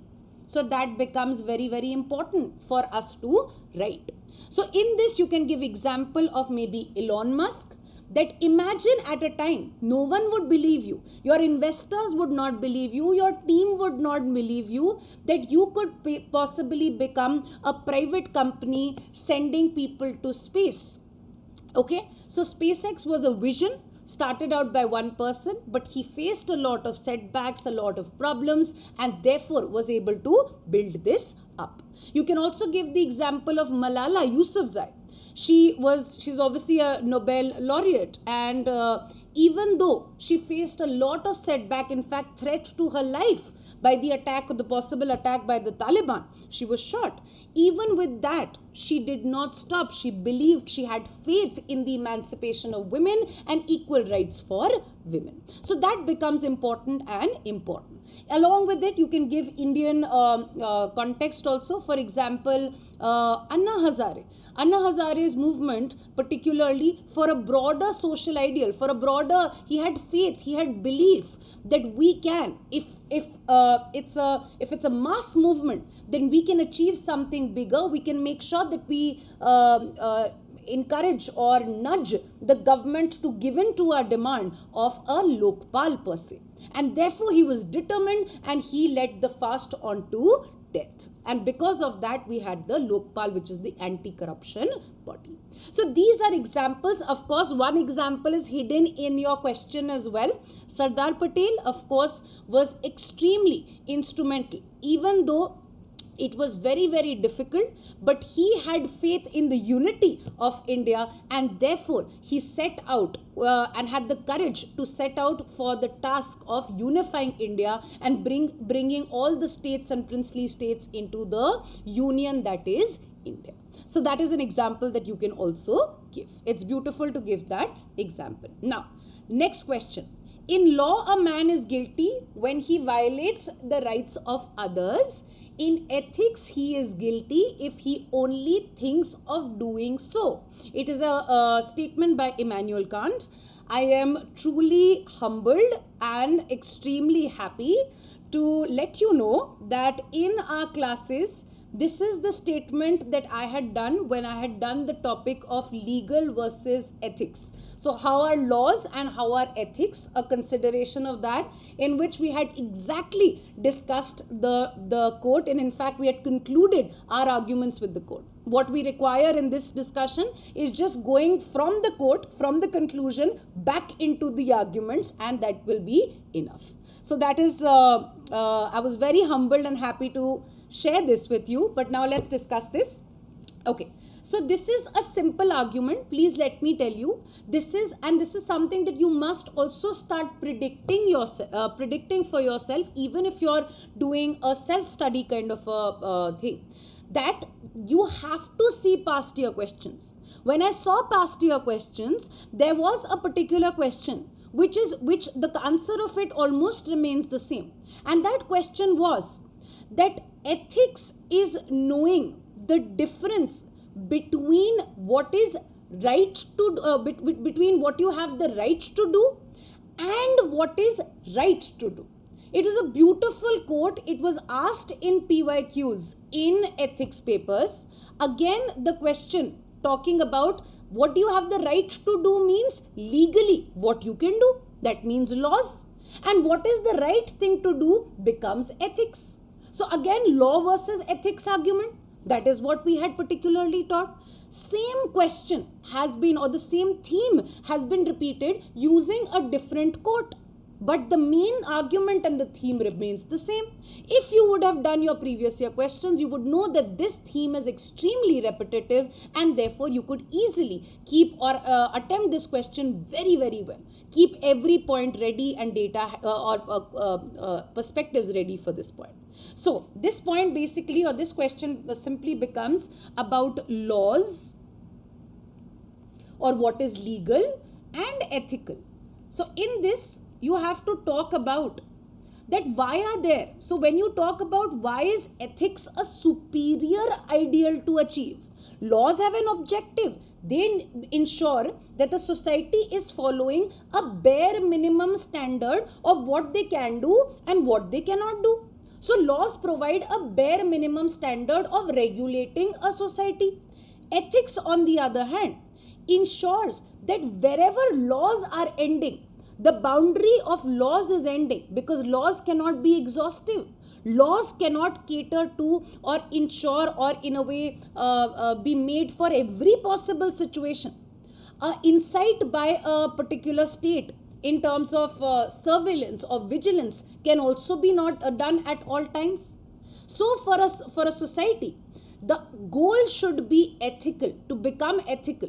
So that becomes very, very important for us to write. So in this, you can give example of maybe Elon Musk, that imagine at a time, no one would believe you. Your investors would not believe you. Your team would not believe you that you could possibly become a private company sending people to space. Okay, so SpaceX was a vision started out by one person, but he faced a lot of setbacks, a lot of problems, and therefore was able to build this up. You can also give the example of Malala Yousafzai. She's obviously a Nobel laureate, and even though she faced a lot of setback, in fact threat to her life by the attack or the possible attack by the Taliban, she was shot. Even with that, she did not stop. She believed, she had faith in the emancipation of women and equal rights for women. So that becomes important and important. Along with it, you can give Indian context also. For example, Anna Hazare. Anna Hazare's movement, particularly for a broader social ideal, for a broader, he had faith, he had belief that we can, if it's a mass movement, then we can achieve something bigger. We can make sure that we encourage or nudge the government to give in to our demand of a Lokpal per se. And therefore, he was determined and he led the fast on to death. And because of that, we had the Lokpal, which is the anti-corruption body. So these are examples. Of course, one example is hidden in your question as well. Sardar Patel, of course, was extremely instrumental, even though it was very, very difficult, but he had faith in the unity of India, and therefore he set out and had the courage to set out for the task of unifying India and bringing all the states and princely states into the union that is India. So that is an example that you can also give. It's beautiful to give that example. Now, next question. In law, a man is guilty when he violates the rights of others. In ethics, he is guilty if he only thinks of doing so. It is a statement by Immanuel Kant. I am truly humbled and extremely happy to let you know that in our classes, this is the statement that I had done when I had done the topic of legal versus ethics. So how are laws and how are ethics, a consideration of that, in which we had exactly discussed the quote, and in fact we had concluded our arguments with the quote. What we require in this discussion is just going from the quote, from the conclusion, back into the arguments, and that will be enough. So that is, I was very humbled and happy to share this with you, but now let's discuss this. Okay. So this is a simple argument. Please let me tell you, this is something that you must also start predicting for yourself, even if you're doing a self-study kind of a thing, that you have to see past year questions. When I saw past year questions, there was a particular question which the answer of it almost remains the same. And that question was that ethics is knowing the difference between what is right to between what you have the right to do and what is right to do. It was a beautiful quote. It was asked in PYQs in ethics papers. Again, the question talking about what do you have the right to do means legally what you can do. That means laws. And what is the right thing to do becomes ethics. So again, law versus ethics argument. That is what we had particularly taught. Same question has been, or the same theme has been repeated using a different quote. But the main argument and the theme remains the same. If you would have done your previous year questions, you would know that this theme is extremely repetitive, and therefore you could easily keep or attempt this question very, very well. Keep every point ready and data or perspectives ready for this point. So this point basically, or this question simply becomes about laws, or what is legal and ethical. So in this, you have to talk about that why are there. So when you talk about why is ethics a superior ideal to achieve, laws have an objective. They ensure that the society is following a bare minimum standard of what they can do and what they cannot do. So laws provide a bare minimum standard of regulating a society. Ethics, on the other hand, ensures that wherever laws are ending, the boundary of laws is ending, because laws cannot be exhaustive. Laws cannot cater to or ensure or in a way be made for every possible situation. Insight by a particular state in terms of surveillance or vigilance can also be not done at all times. So for a society, the goal should be ethical, to become ethical.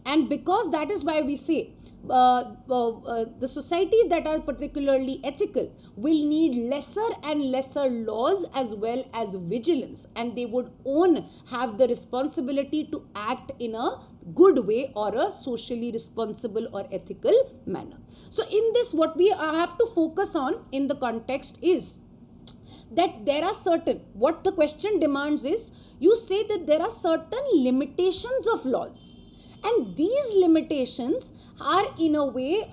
And because that is why we say the societies that are particularly ethical will need lesser and lesser laws as well as vigilance, and they would have the responsibility to act in a good way or a socially responsible or ethical manner. So in this, what we have to focus on in the context is that there are certain, what the question demands is, you say that there are certain limitations of laws, and these limitations are in a way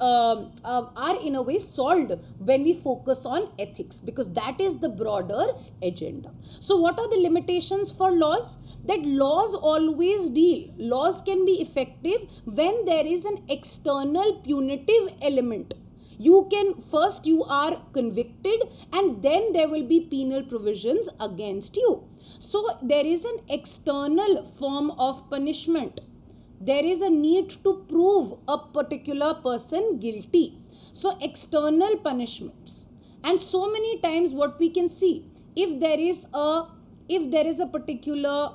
solved when we focus on ethics, because that is the broader agenda. So what are the limitations for laws? That laws always laws can be effective when there is an external punitive element. You are convicted, and then there will be penal provisions against you. So there is an external form of punishment. There is a need to prove a particular person guilty. So external punishments. And so many times what we can see, if there is a particular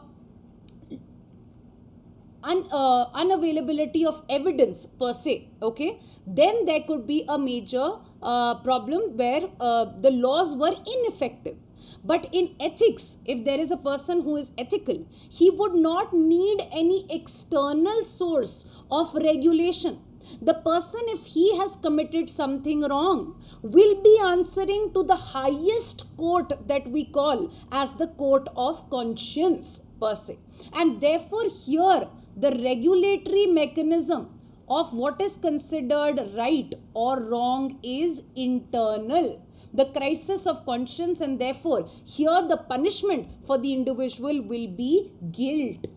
unavailability of evidence per se, okay, then there could be a major problem where the laws were ineffective. But in ethics, if there is a person who is ethical, he would not need any external source of regulation. The person, if he has committed something wrong, will be answering to the highest court that we call as the court of conscience per se. And therefore here, the regulatory mechanism of what is considered right or wrong is internal. The crisis of conscience, and therefore here the punishment for the individual will be guilt,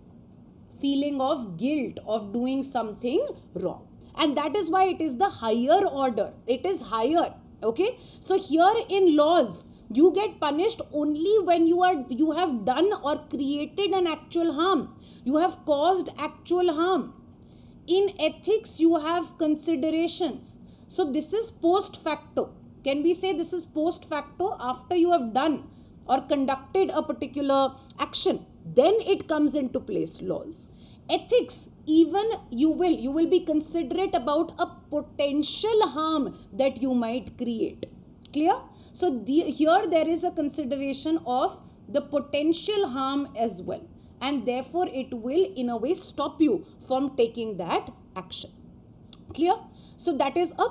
feeling of guilt of doing something wrong. And that is why it is the higher order. It is higher. Okay. So here in laws, you get punished only when you have done or created an actual harm. You have caused actual harm. In ethics, you have considerations. So this is post facto. Can we say this is post facto? After you have done or conducted a particular action, then it comes into place, laws. Ethics, even you will be considerate about a potential harm that you might create. Clear? So here there is a consideration of the potential harm as well, and therefore it will in a way stop you from taking that action. Clear? So that is a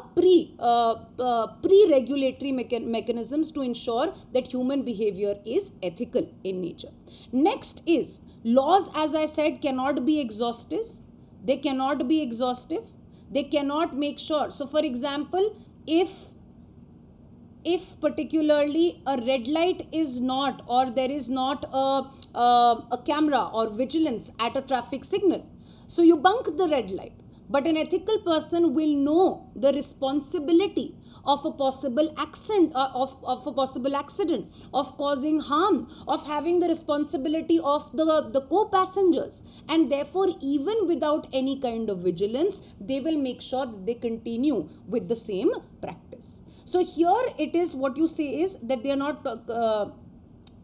pre-regulatory mechanisms to ensure that human behavior is ethical in nature. Next is laws, as I said, cannot be exhaustive. They cannot be exhaustive. They cannot make sure. So for example, if particularly a red light is not, or there is not a camera or vigilance at a traffic signal, so you bunk the red light. But an ethical person will know the responsibility of a possible accident, of causing harm, of having the responsibility of the co-passengers. And therefore, even without any kind of vigilance, they will make sure that they continue with the same practice. So here it is, what you say is that they are not,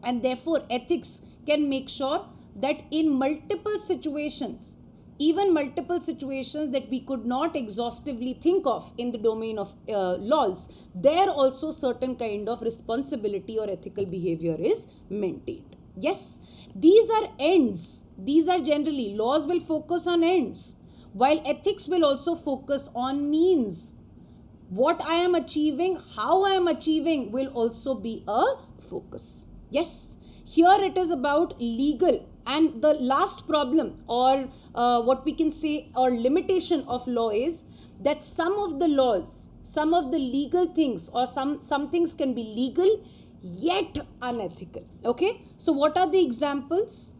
and therefore ethics can make sure that in multiple situations, even multiple situations that we could not exhaustively think of in the domain of laws, there also certain kind of responsibility or ethical behavior is maintained. Yes, these are ends. These are generally, laws will focus on ends, while ethics will also focus on means. What I am achieving, how I am achieving will also be a focus. Yes, here it is about legal. And the last problem, or what we can say, or limitation of law is that some of the laws, some of the legal things, or some things can be legal yet unethical. Okay, so what are the examples?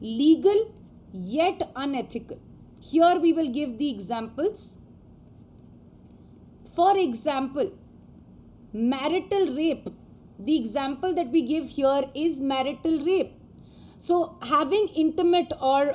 Legal yet unethical. Here we will give the examples. For example, marital rape. The example that we give here is marital rape. So having intimate or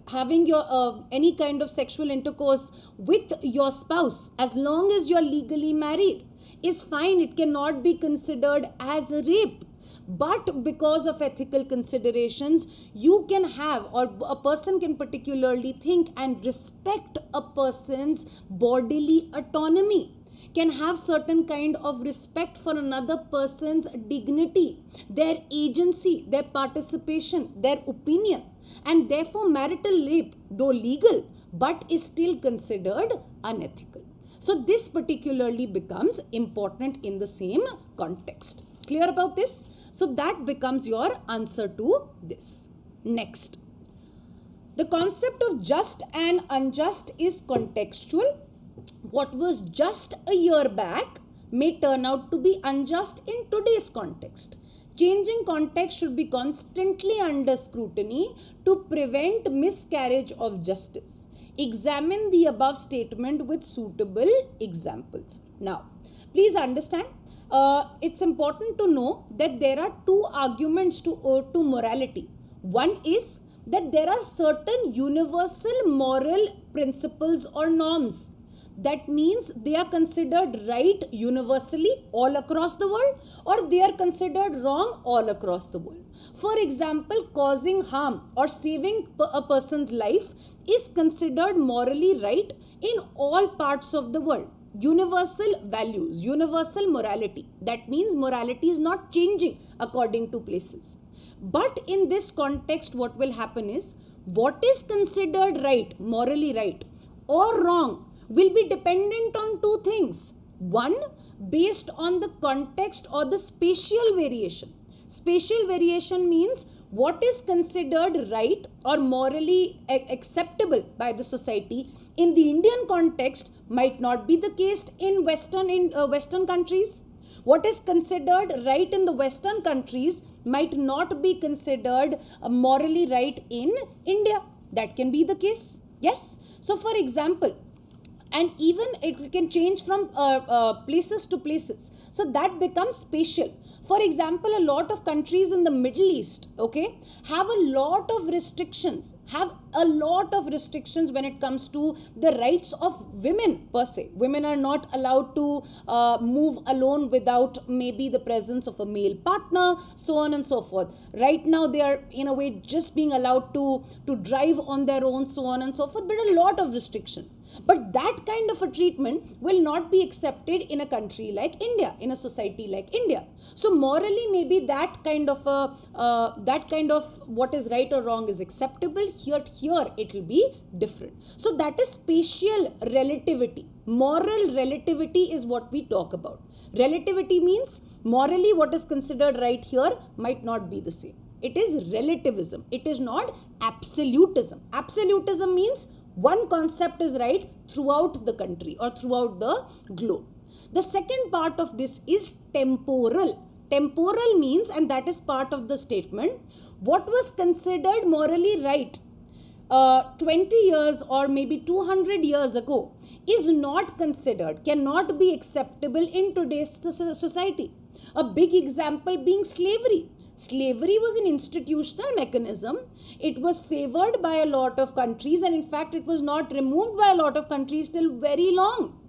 having your any kind of sexual intercourse with your spouse, as long as you are legally married, is fine. It cannot be considered as a rape. but because of ethical considerations, you can have, or a person can particularly think and respect a person's bodily autonomy, can have certain kind of respect for another person's dignity, their agency, their participation, their opinion. And therefore marital rape, though legal, but is still considered unethical. So this particularly becomes important in the same context. Clear about this? So that becomes your answer to this. Next, the concept of just and unjust is contextual. What was just a year back may turn out to be unjust in today's context. Changing context should be constantly under scrutiny to prevent miscarriage of justice. Examine the above statement with suitable examples. Now, please understand, it's important to know that there are two arguments to morality. One is that there are certain universal moral principles or norms. That means they are considered right universally all across the world, or they are considered wrong all across the world. For example, causing harm or saving a person's life is considered morally right in all parts of the world. Universal values, universal morality. That means morality is not changing according to places. But in this context, what will happen is, what is considered right, morally right, or wrong will be dependent on two things. One, based on the context or the spatial variation. Spatial variation means what is considered right or morally acceptable by the society in the Indian context might not be the case in Western countries. What is considered right in the Western countries might not be considered morally right in India. That can be the case. Yes. So for example, and even it can change from places to places. So that becomes spatial. For example, a lot of countries in the Middle East, okay, have a lot of restrictions, when it comes to the rights of women per se. Women are not allowed to move alone without maybe the presence of a male partner, so on and so forth. Right now, they are in a way just being allowed to drive on their own, so on and so forth, but a lot of restriction. But that kind of a treatment will not be accepted in a country like India, in a society like India. So morally, maybe that kind of what is right or wrong is acceptable. Here it will be different. So that is spatial relativity. Moral relativity is what we talk about. Relativity means morally what is considered right here might not be the same. It is relativism. It is not absolutism. Absolutism means one concept is right throughout the country or throughout the globe. The second part of this is temporal. Temporal means, and that is part of the statement, what was considered morally right 20 years or maybe 200 years ago is not considered, cannot be acceptable in today's society. A big example being slavery. Slavery was an institutional mechanism. It was favored by a lot of countries, and in fact it was not removed by a lot of countries till very long.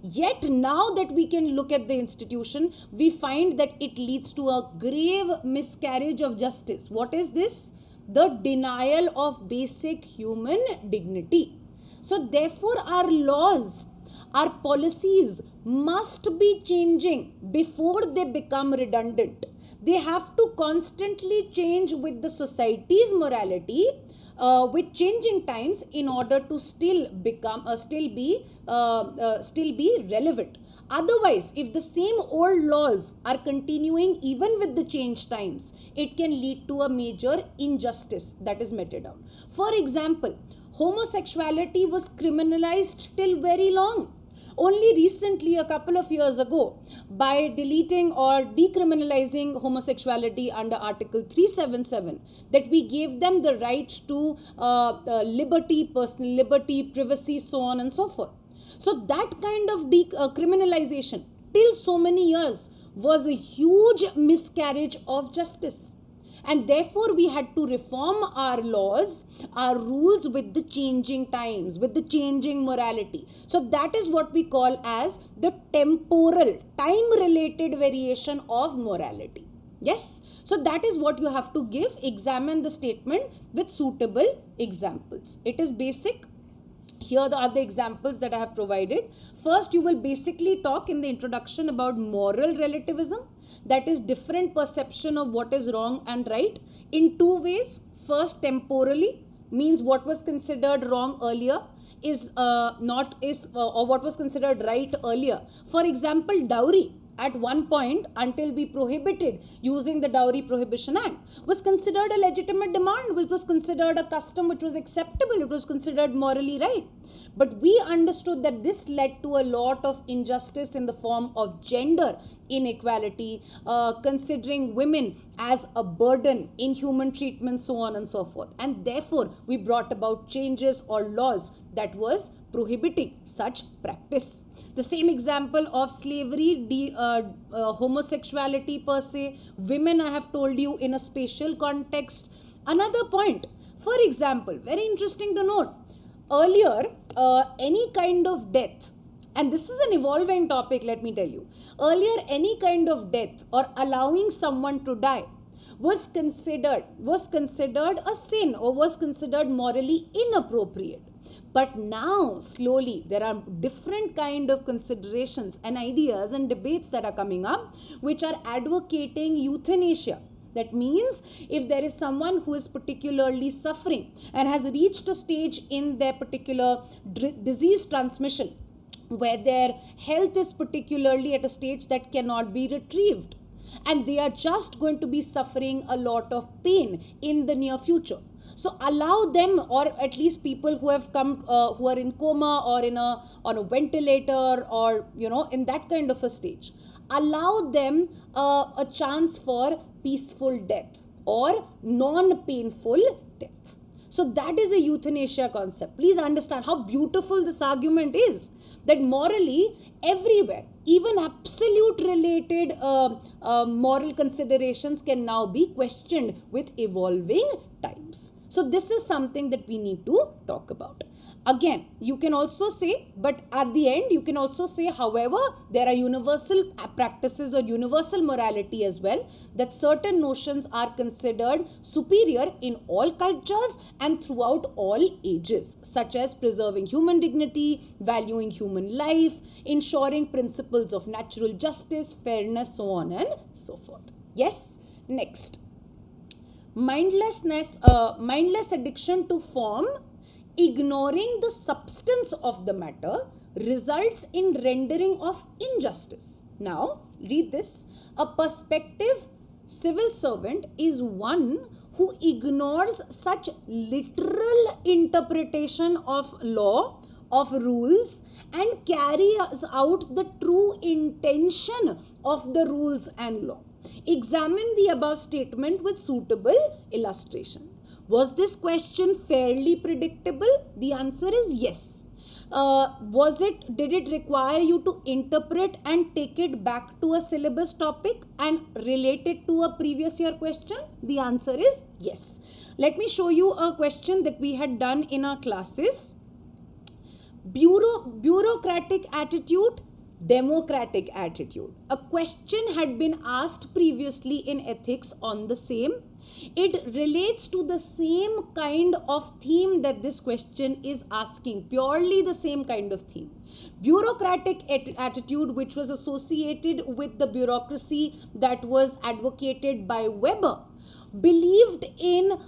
Yet now that we can look at the institution, we find that it leads to a grave miscarriage of justice. What is this? The denial of basic human dignity. So therefore our laws, our policies must be changing before they become redundant. They have to constantly change with the society's morality, with changing times, in order to still be relevant. Otherwise, if the same old laws are continuing even with the change times, it can lead to a major injustice that is meted out. For example, homosexuality was criminalized till very long. Only recently, a couple of years ago, by deleting or decriminalizing homosexuality under Article 377, that we gave them the right to liberty, personal liberty, privacy, so on and so forth. So that kind of decriminalization till so many years was a huge miscarriage of justice. And therefore, we had to reform our laws, our rules with the changing times, with the changing morality. So that is what we call as the temporal, time-related variation of morality. Yes. So that is what you have to give. Examine the statement with suitable examples. It is basic. Here are the examples that I have provided. First, you will basically talk in the introduction about moral relativism. That is different perception of what is wrong and right in two ways. First, temporally, means what was considered wrong earlier is or what was considered right earlier. For example, dowry at one point, until we prohibited using the Dowry Prohibition Act, was considered a legitimate demand, which was considered a custom which was acceptable, it was considered morally right. But we understood that this led to a lot of injustice in the form of gender inequality, considering women as a burden, inhuman treatment, so on and so forth. And therefore, we brought about changes or laws that was prohibiting such practice. The same example of slavery, homosexuality per se, women, I have told you, in a spatial context. Another point, for example, very interesting to note, earlier, any kind of death, and this is an evolving topic, let me tell you. Earlier, any kind of death or allowing someone to die was considered a sin or was considered morally inappropriate. But now, slowly, there are different kind of considerations and ideas and debates that are coming up, which are advocating euthanasia. That means if there is someone who is particularly suffering and has reached a stage in their particular disease transmission, where their health is particularly at a stage that cannot be retrieved, and they are just going to be suffering a lot of pain in the near future. So allow them, or at least people who have come, who are in coma or on a ventilator, or in that kind of a stage, allow them a chance for peaceful death or non-painful death. So that is a euthanasia concept. Please understand how beautiful this argument is, that morally everywhere, even absolute related moral considerations can now be questioned with evolving times. So this is something that we need to talk about. Again, you can also say, but at the end, you can also say, however, there are universal practices or universal morality as well, that certain notions are considered superior in all cultures and throughout all ages, such as preserving human dignity, valuing human life, ensuring principles of natural justice, fairness, so on and so forth. Yes, next. Mindless addiction to form, ignoring the substance of the matter, results in rendering of injustice. Now, read this. A prospective civil servant is one who ignores such literal interpretation of law, of rules, and carries out the true intention of the rules and law. Examine the above statement with suitable illustration. Was this question fairly predictable? The answer is yes. Did it require you to interpret and take it back to a syllabus topic and relate it to a previous year question? The answer is yes. Let me show you a question that we had done in our classes. Bureaucratic attitude, democratic attitude. A question had been asked previously in ethics on the same. It relates to the same kind of theme that this question is asking, purely the same kind of theme. Bureaucratic attitude, which was associated with the bureaucracy that was advocated by Weber, believed in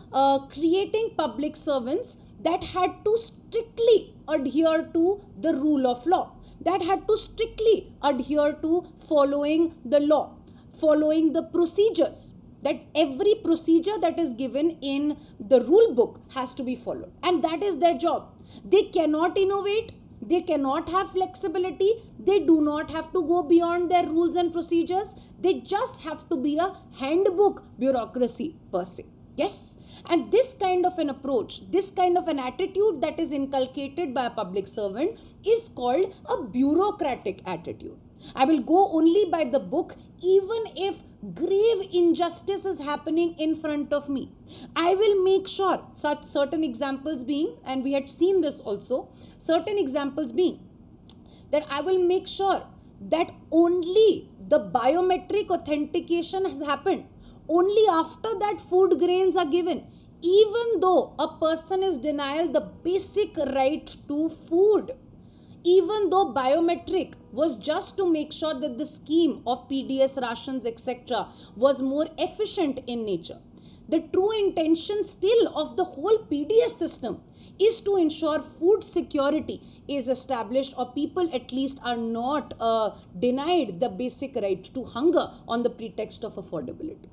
creating public servants that had to strictly adhere to the rule of law, that had to strictly adhere to following the law, following the procedures, that every procedure that is given in the rule book has to be followed, and that is their job. They cannot innovate, they cannot have flexibility, they do not have to go beyond their rules and procedures, they just have to be a handbook bureaucracy per se. Yes, and this kind of an approach, this kind of an attitude that is inculcated by a public servant is called a bureaucratic attitude. I will go only by the book even if grave injustice is happening in front of me. I will make sure, such certain examples being, and we had seen this also, certain examples being that I will make sure that only the biometric authentication has happened, Only after that food grains are given, even though a person is denied the basic right to food. Even though biometric was just to make sure that the scheme of PDS rations etc. was more efficient in nature. The true intention still of the whole PDS system is to ensure food security is established, or people at least are not denied the basic right to hunger on the pretext of affordability.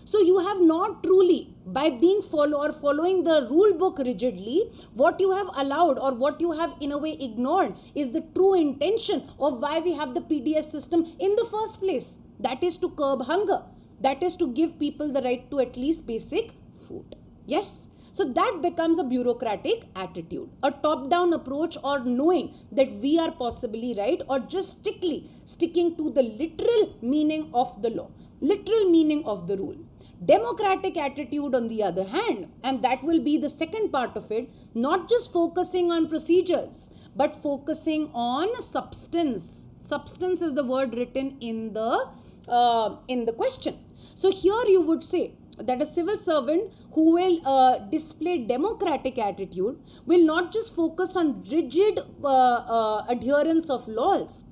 So you have not truly, by being following the rule book rigidly, what you have allowed or what you have in a way ignored is the true intention of why we have the PDS system in the first place. That is to curb hunger. That is to give people the right to at least basic food. Yes? So that becomes a bureaucratic attitude, a top-down approach, or knowing that we are possibly right, or just strictly sticking to the literal meaning of the law, literal meaning of the rule. Democratic attitude on the other hand, and that will be the second part of it, not just focusing on procedures, but focusing on substance. Substance is the word written in the question. So here you would say that a civil servant who will display democratic attitude will not just focus on rigid adherence of laws,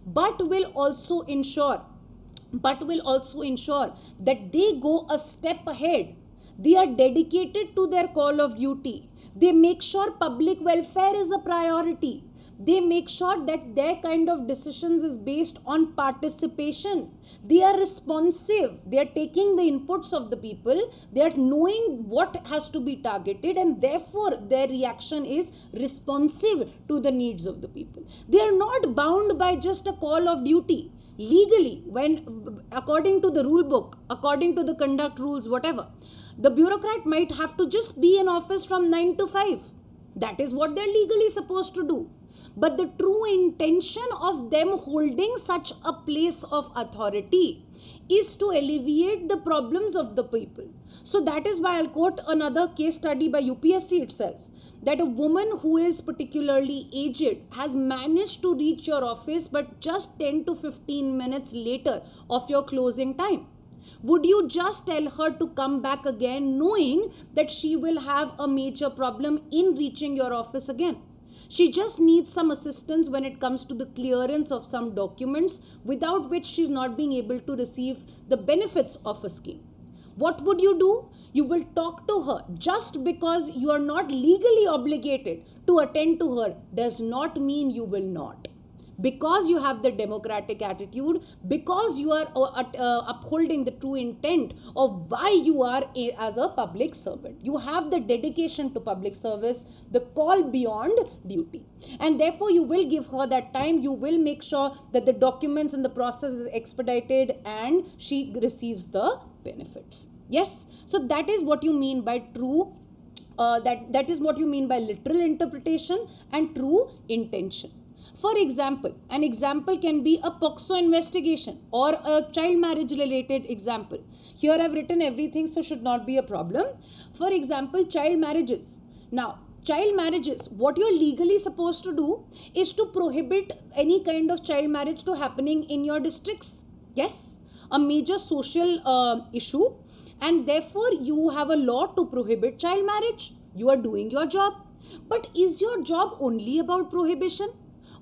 but will also ensure that they go a step ahead. They are dedicated to their call of duty. They make sure public welfare is a priority. They make sure that their kind of decisions is based on participation. They are responsive. They are taking the inputs of the people. They are knowing what has to be targeted, and therefore their reaction is responsive to the needs of the people. They are not bound by just a call of duty. Legally, when according to the rule book, according to the conduct rules, whatever, the bureaucrat might have to just be in office from 9 to 5. That is what they're legally supposed to do. But the true intention of them holding such a place of authority is to alleviate the problems of the people. So that is why I'll quote another case study by UPSC itself, that a woman who is particularly aged has managed to reach your office but just 10 to 15 minutes later of your closing time. Would you just tell her to come back again, knowing that she will have a major problem in reaching your office again? She just needs some assistance when it comes to the clearance of some documents, without which she's not being able to receive the benefits of a scheme. What would you do? You will talk to her. Just because you are not legally obligated to attend to her does not mean you will not. Because you have the democratic attitude, because you are upholding the true intent of why you are as a public servant. You have the dedication to public service, the call beyond duty. And therefore you will give her that time. You will make sure that the documents and the process is expedited and she receives the benefits. Yes, so that is what you mean by true, that is what you mean by literal interpretation and true intention. For example, an example can be a POCSO investigation or a child marriage related example. Here I've written everything, so should not be a problem. For example, child marriages. Now, child marriages, what you're legally supposed to do is to prohibit any kind of child marriage to happening in your districts. Yes, a major social issue, and therefore you have a law to prohibit child marriage. You are doing your job. But is your job only about prohibition?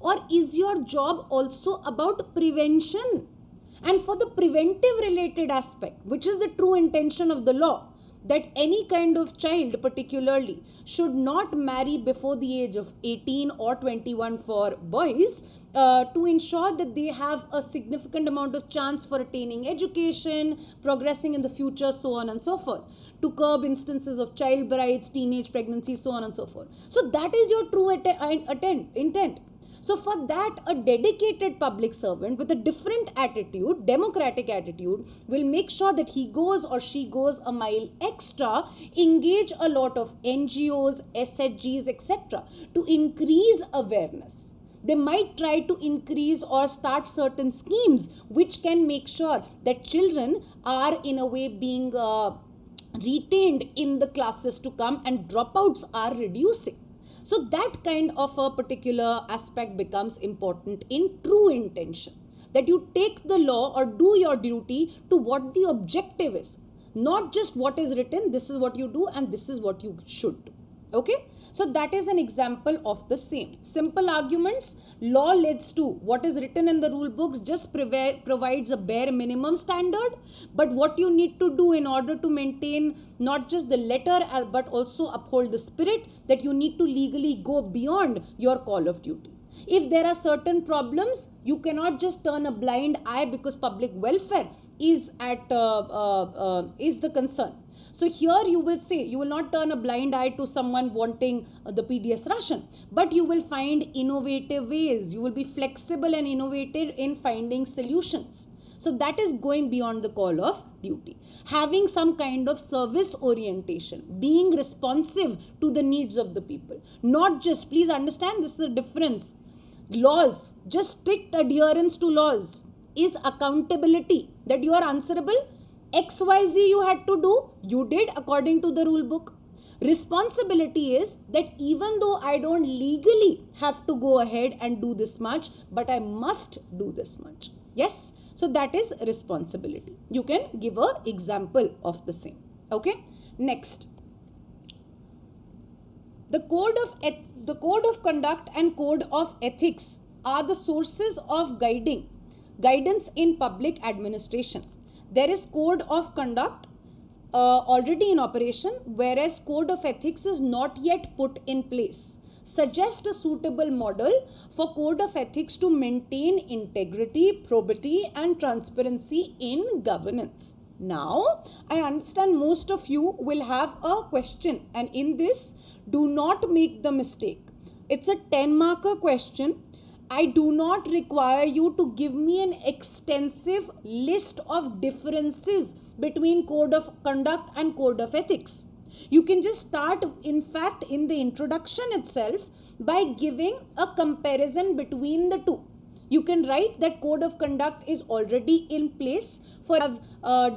Or is your job also about prevention? And for the preventive related aspect, which is the true intention of the law, that any kind of child particularly should not marry before the age of 18 or 21 for boys, to ensure that they have a significant amount of chance for attaining education, progressing in the future, so on and so forth, to curb instances of child brides, teenage pregnancy, so on and so forth. So that is your true intent. So for that, a dedicated public servant with a different attitude, democratic attitude, will make sure that he goes or she goes a mile extra, engage a lot of NGOs, SHGs, etc. to increase awareness. They might try to increase or start certain schemes which can make sure that children are in a way being retained in the classes to come and dropouts are reducing. So that kind of a particular aspect becomes important in true intention, that you take the law or do your duty to what the objective is. Not just what is written, this is what you do and this is what you should do. Okay, so that is an example of the same. Simple arguments. Law leads to what is written in the rule books just provides a bare minimum standard, but what you need to do in order to maintain not just the letter but also uphold the spirit, that you need to legally go beyond your call of duty. If there are certain problems, you cannot just turn a blind eye because public welfare is the concern. So here you will say, you will not turn a blind eye to someone wanting the PDS ration, but you will find innovative ways. You will be flexible and innovative in finding solutions. So that is going beyond the call of duty. Having some kind of service orientation, being responsive to the needs of the people. Not just, please understand, this is a difference. Laws, just strict adherence to laws is accountability, that you are answerable. XYZ you had to do, you did according to the rule book. Responsibility is that even though I don't legally have to go ahead and do this much, but I must do this much. Yes, so that is responsibility. You can give an example of the same. Okay, next. The code of conduct and code of ethics are the sources of guidance in public administration. There is code of conduct already in operation, whereas code of ethics is not yet put in place. Suggest a suitable model for code of ethics to maintain integrity, probity and transparency in governance. Now, I understand most of you will have a question, and in this, do not make the mistake. It's a 10-marker question. I do not require you to give me an extensive list of differences between code of conduct and code of ethics. You can just start, in fact, in the introduction itself by giving a comparison between the two. You can write that code of conduct is already in place for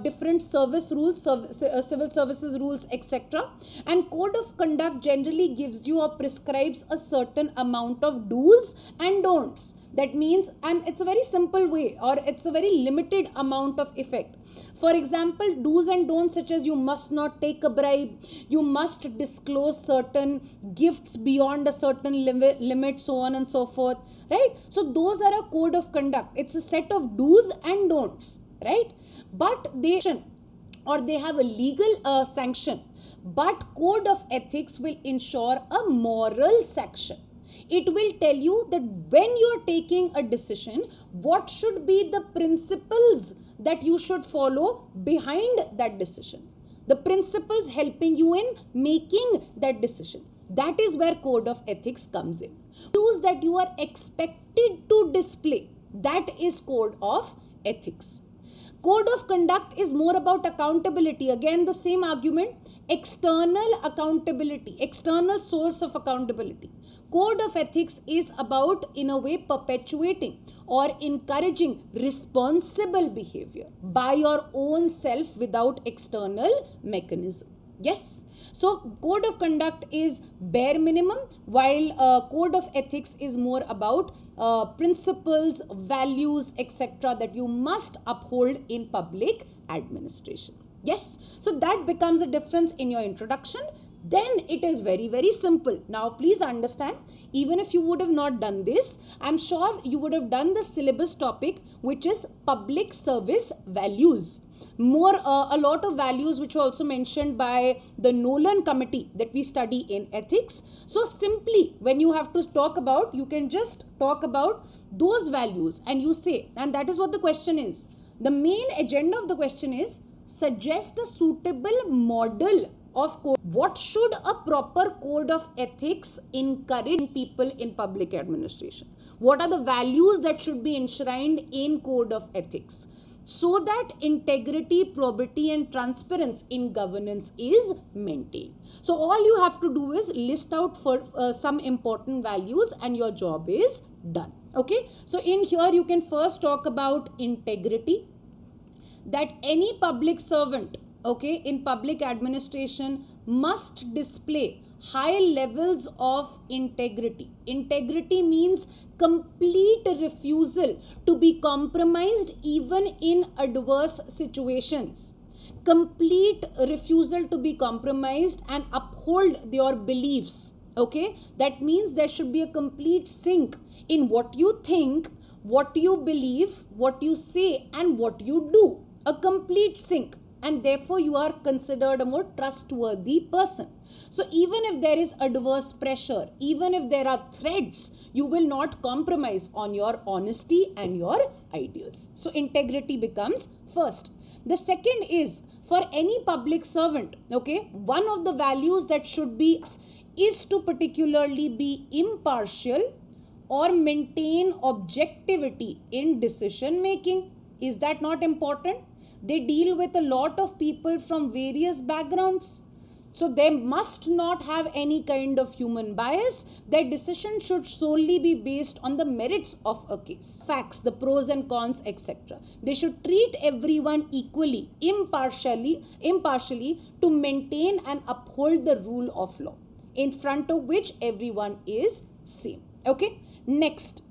different service rules, civil services rules, etc. And code of conduct generally gives you or prescribes a certain amount of do's and don'ts. That means, and it's a very simple way, or it's a very limited amount of effect. For example, do's and don'ts such as you must not take a bribe, you must disclose certain gifts beyond a certain limit, so on and so forth, right? So those are a code of conduct. It's a set of do's and don'ts, right? But they have a legal sanction. But code of ethics will ensure a moral sanction. It will tell you that when you are taking a decision, what should be the principles that you should follow behind that decision. The principles helping you in making that decision. That is where code of ethics comes in. Values that you are expected to display. That is code of ethics. Code of conduct is more about accountability. Again, the same argument. External accountability, external source of accountability. Code of ethics is about, in a way, perpetuating or encouraging responsible behavior by your own self without external mechanism. Yes. So code of conduct is bare minimum, while code of ethics is more about principles, values, etc. that you must uphold in public administration. Yes. So that becomes a difference in your introduction. Then it is very, very simple. Now, please understand, even if you would have not done this, I'm sure you would have done the syllabus topic, which is public service values. A lot of values which were also mentioned by the Nolan committee that we study in ethics. So simply, when you have to talk about, you can just talk about those values and you say, and that is what the question is. The main agenda of the question is, suggest a suitable model of code. What should a proper code of ethics encourage people in public administration? What are the values that should be enshrined in code of ethics, so that integrity, probity and transparency in governance is maintained? So all you have to do is list out for some important values and your job is done. Okay. So in here you can first talk about integrity, that any public servant, okay, in public administration must display high levels of integrity. Integrity means complete refusal to be compromised even in adverse situations. complete refusal to be compromised and uphold your beliefs. Okay, that means there should be a complete sync in what you think, what you believe, what you say, and what you do. A complete sync, and therefore you are considered a more trustworthy person. So even if there is adverse pressure, even if there are threats, you will not compromise on your honesty and your ideals. So integrity becomes first. The second is, for any public servant, okay, one of the values that should be is to particularly be impartial or maintain objectivity in decision making. Is that not important? They deal with a lot of people from various backgrounds. So they must not have any kind of human bias. Their decision should solely be based on the merits of a case. Facts, the pros and cons, etc. They should treat everyone equally, impartially to maintain and uphold the rule of law, in front of which everyone is same. Okay. Next,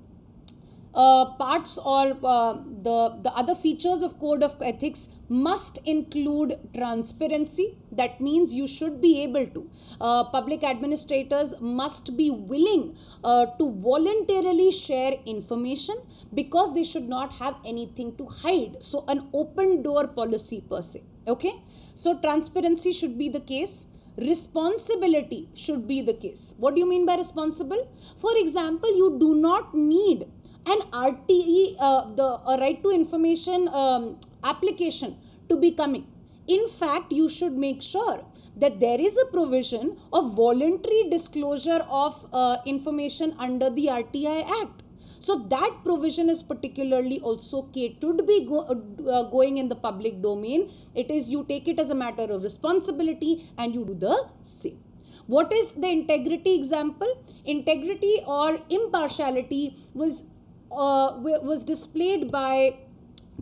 parts or the other features of code of ethics must include transparency. That means you should be able to, public administrators must be willing to voluntarily share information, because they should not have anything to hide. So an open door policy per se. Okay, so transparency should be the case. Responsibility should be the case. What do you mean by responsible? For example, you do not need an RTE, a right to information application to be coming. In fact, you should make sure that there is a provision of voluntary disclosure of information under the RTI Act. So that provision is particularly also catered to be going in the public domain. It is, you take it as a matter of responsibility and you do the same. What is the integrity example? Integrity or impartiality was displayed by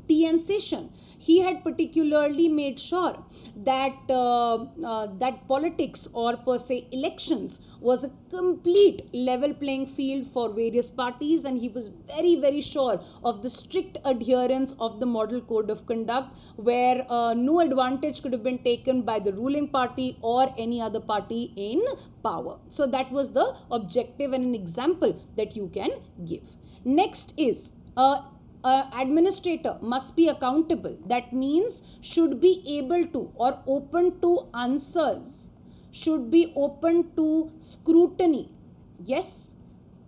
T.N. Seshan. He had particularly made sure that that politics, or per se elections, was a complete level playing field for various parties, and he was very, very sure of the strict adherence of the model code of conduct, where no advantage could have been taken by the ruling party or any other party in power. So that was the objective and an example that you can give. Next is administrator must be accountable. That means should be able to, or open to answers, should be open to scrutiny. Yes,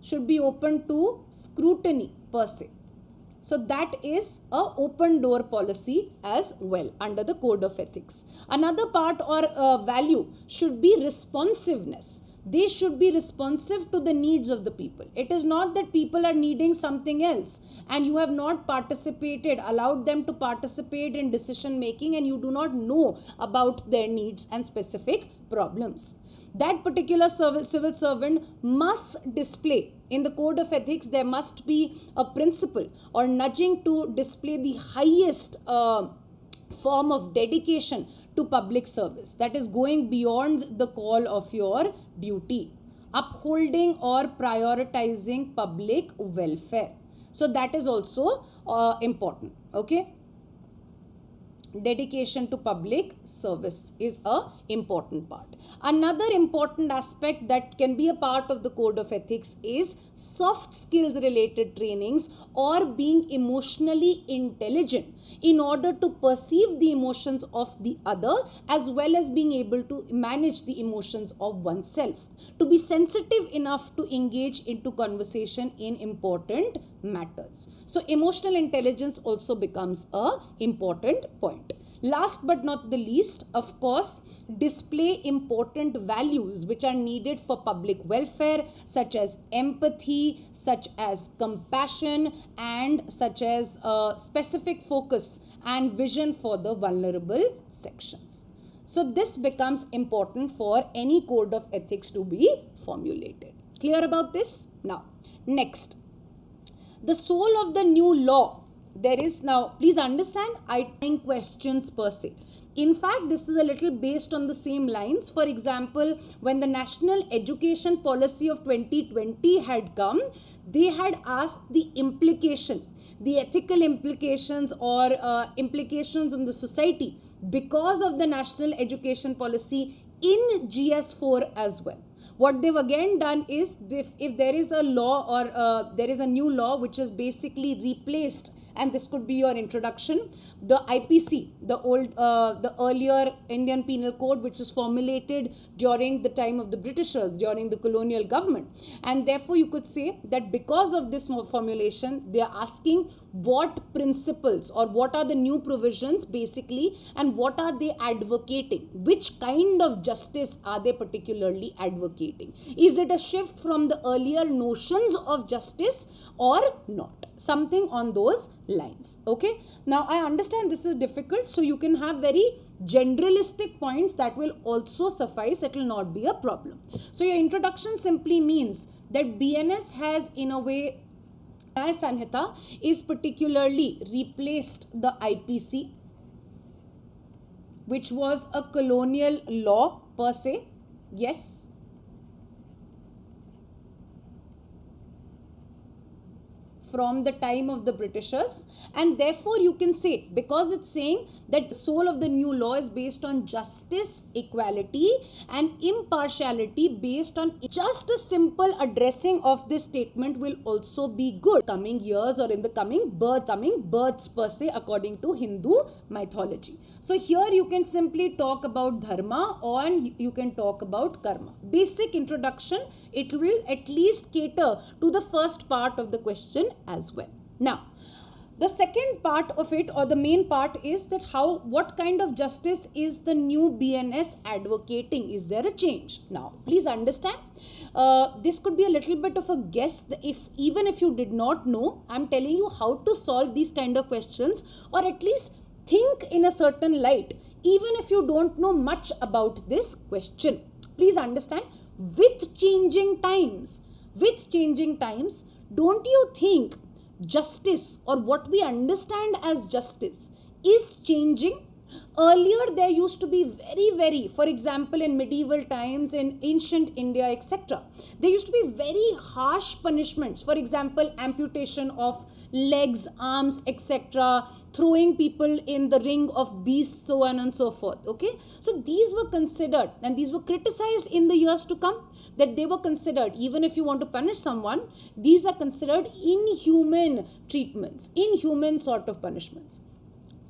should be open to scrutiny per se. So that is a open door policy as well under the code of ethics. Another part or value should be responsiveness. They should be responsive to the needs of the people. It is not that people are needing something else and you have not participated, allowed them to participate in decision making, and you do not know about their needs and specific problems. That particular civil servant must display, in the code of ethics, there must be a principle or nudging to display the highest form of dedication to public service, that is going beyond the call of your duty, upholding or prioritizing public welfare. So that is also important. Okay, dedication to public service is a important part. Another important aspect that can be a part of the code of ethics is soft skills related trainings, or being emotionally intelligent in order to perceive the emotions of the other, as well as being able to manage the emotions of oneself, to be sensitive enough to engage into conversation in important matters. So emotional intelligence also becomes a important point. Last but not the least, of course, display important values which are needed for public welfare, such as empathy, such as compassion, and such as specific focus and vision for the vulnerable sections. So this becomes important for any code of ethics to be formulated. Clear about this? Now, next, the soul of the new law. There is now, please understand, I think questions per se. In fact, this is a little based on the same lines. For example, when the National Education Policy of 2020 had come, they had asked the implication, the ethical implications or implications on the society because of the national education policy in GS4 as well. What they've again done is, if there is a law or there is a new law which is basically replaced, and this could be your introduction, the IPC, the earlier Indian Penal Code, which was formulated during the time of the Britishers, during the colonial government. And therefore you could say that because of this formulation, they are asking what principles or what are the new provisions basically, and what are they advocating? Which kind of justice are they particularly advocating? Is it a shift from the earlier notions of justice or not? Something on those lines. Okay. Now I understand this is difficult, so you can have very generalistic points that will also suffice. It will not be a problem. So your introduction simply means that BNS has, in a way, Sanhita is particularly replaced the IPC, which was a colonial law per se. Yes. From the time of the Britishers, and therefore you can say, because it's saying that the soul of the new law is based on justice, equality and impartiality, based on just a simple addressing of this statement will also be good coming years or in the coming births per se, according to Hindu mythology. So here you can simply talk about dharma, or you can talk about karma. Basic introduction, it will at least cater to the first part of the question as well. Now, the second part of it, or the main part, is that what kind of justice is the new BNS advocating? Is there a change? Now, please understand, this could be a little bit of a guess. Even if you did not know, I'm telling you how to solve these kind of questions, or at least think in a certain light, even if you don't know much about this question. Please understand, with changing times, don't you think justice, or what we understand as justice, is changing? Earlier there used to be very, for example, in medieval times, in ancient India, etc., there used to be very harsh punishments. For example, amputation of legs, arms, etc., throwing people in the ring of beasts, so on and so forth. Okay, so these were considered, and these were criticized in the years to come, that they were considered, even if you want to punish someone, these are considered inhuman treatments, inhuman sort of punishments.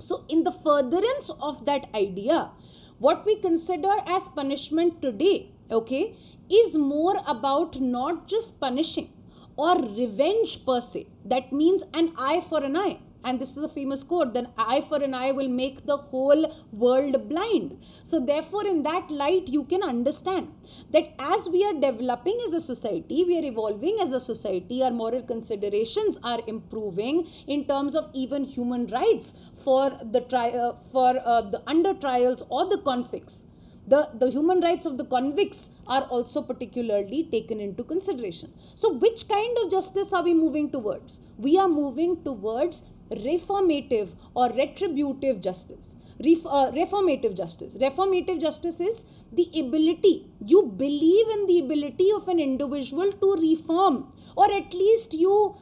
So in the furtherance of that idea, what we consider as punishment today, okay, is more about not just punishing or revenge per se. That means an eye for an eye. And this is a famous quote, then eye for an eye will make the whole world blind. So therefore, in that light, you can understand that as we are developing as a society, we are evolving as a society, our moral considerations are improving in terms of even human rights for the under trials or the convicts. The human rights of the convicts are also particularly taken into consideration. So which kind of justice are we moving towards? We are moving towards reformative or retributive justice. Reformative justice. Reformative justice is the ability, you believe in the ability of an individual to reform, or at least you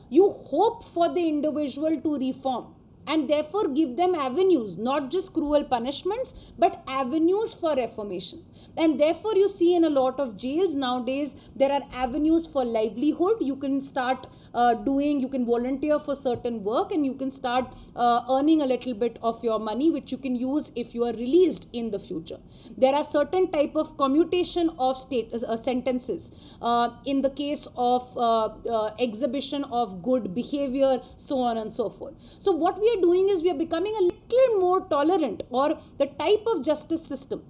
hope for the individual to reform, and therefore give them avenues, not just cruel punishments, but avenues for reformation. And therefore you see in a lot of jails nowadays, there are avenues for livelihood. You can start you can volunteer for certain work, and you can start earning a little bit of your money, which you can use if you are released in the future. There are certain type of commutation of sentences in the case of exhibition of good behavior, so on and so forth. So what we are doing is we are becoming a little more tolerant, or the type of justice system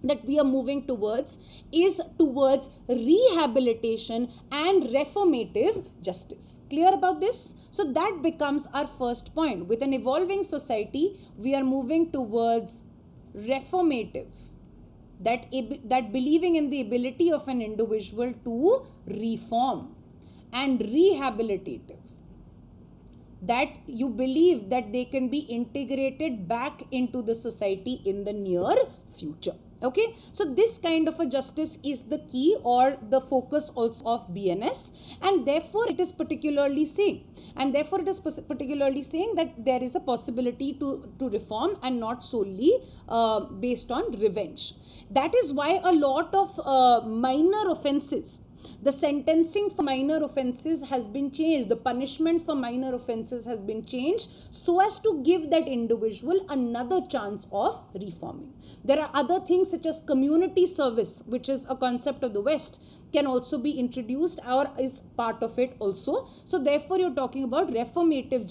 that we are moving towards is towards rehabilitation and reformative justice. Clear about this? So that becomes our first point. With an evolving society, we are moving towards reformative, that believing in the ability of an individual to reform, and rehabilitative, that you believe that they can be integrated back into the society in the near future. Okay, so this kind of a justice is the key or the focus also of BNS, and therefore it is particularly saying that there is a possibility to reform and not solely based on revenge. That is why a lot of minor offenses, the sentencing for minor offenses has been changed, the punishment for minor offenses has been changed so as to give that individual another chance of reforming. There are other things such as community service, which is a concept of the West, can also be introduced or is part of it also. So therefore you're talking about reformative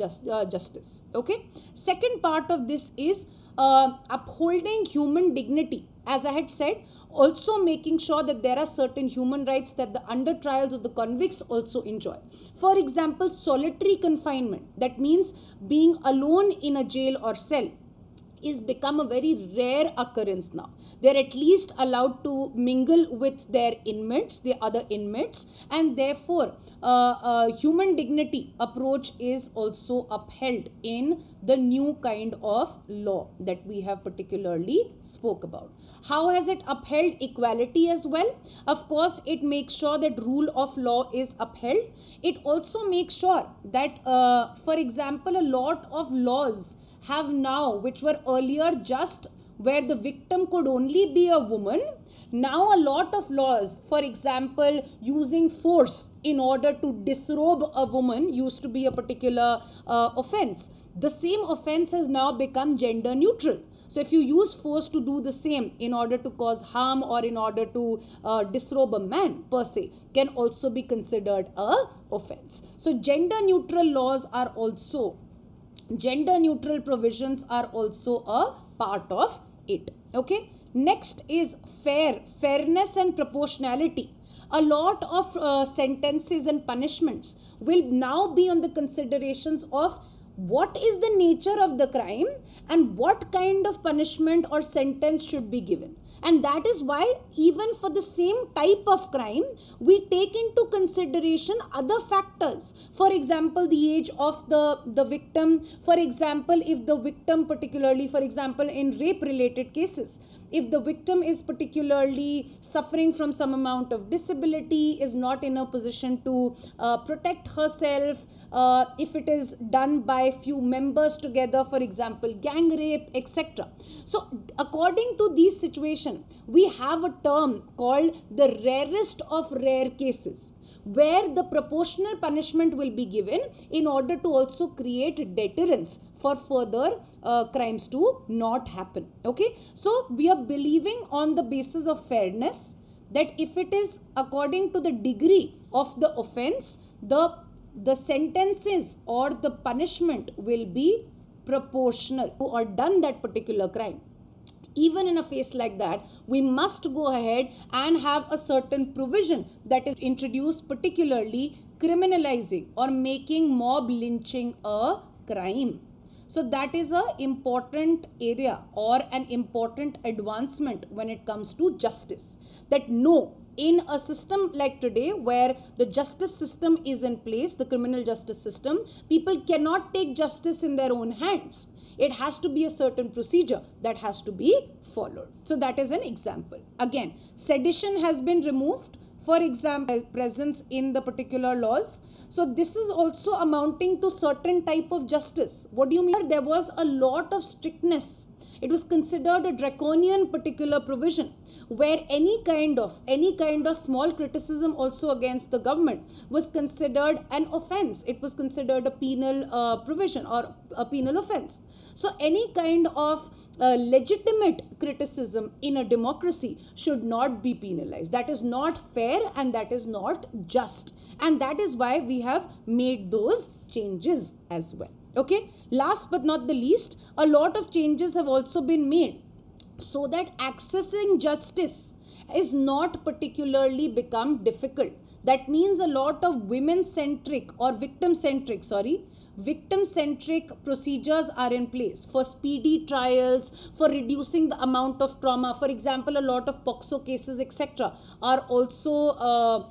justice. Okay. Second part of this is upholding human dignity. As I had said, also making sure that there are certain human rights that the under trials of the convicts also enjoy. For example, solitary confinement, that means being alone in a jail or cell, is become a very rare occurrence now. They're at least allowed to mingle with their inmates, the other inmates, and therefore human dignity approach is also upheld in the new kind of law that we have particularly spoke about. How has it upheld equality as well? Of course, it makes sure that rule of law is upheld. It also makes sure that, for example, a lot of laws have now, which were earlier just where the victim could only be a woman, now a lot of laws, for example, using force in order to disrobe a woman used to be a particular offense. The same offense has now become gender neutral. So if you use force to do the same in order to cause harm or in order to disrobe a man per se, can also be considered a offense. So gender neutral laws are also, gender neutral provisions are also a part of it. Okay. Next is fairness and proportionality. A lot of sentences and punishments will now be on the considerations of what is the nature of the crime and what kind of punishment or sentence should be given. And that is why even for the same type of crime, we take into consideration other factors. For example, the age of the victim. For example, if the victim particularly, for example, in rape related cases, if the victim is particularly suffering from some amount of disability, is not in a position to protect herself, if it is done by few members together, for example, gang rape, etc. So according to these situations, we have a term called the rarest of rare cases, where the proportional punishment will be given in order to also create deterrence for further crimes to not happen. Okay, so we are believing on the basis of fairness that if it is according to the degree of the offense, the sentences or the punishment will be proportional to or done that particular crime. Even in a case like that, we must go ahead and have a certain provision that is introduced, particularly criminalizing or making mob lynching a crime. So that is an important area or an important advancement when it comes to justice. That no, in a system like today where the justice system is in place, the criminal justice system, people cannot take justice in their own hands. It has to be a certain procedure that has to be followed. So that is an example. Again, sedition has been removed, for example, presence in the particular laws. So this is also amounting to certain type of justice. What do you mean? There was a lot of strictness. It was considered a draconian particular provision where any kind of small criticism also against the government was considered an offense. It was considered a penal provision or a penal offense. So any kind of legitimate criticism in a democracy should not be penalized. That is not fair and that is not just. And that is why we have made those changes as well. Okay. Last but not the least, a lot of changes have also been made so that accessing justice is not particularly become difficult. That means a lot of women-centric or victim-centric procedures are in place for speedy trials, for reducing the amount of trauma. For example, a lot of POXO cases, etc., are also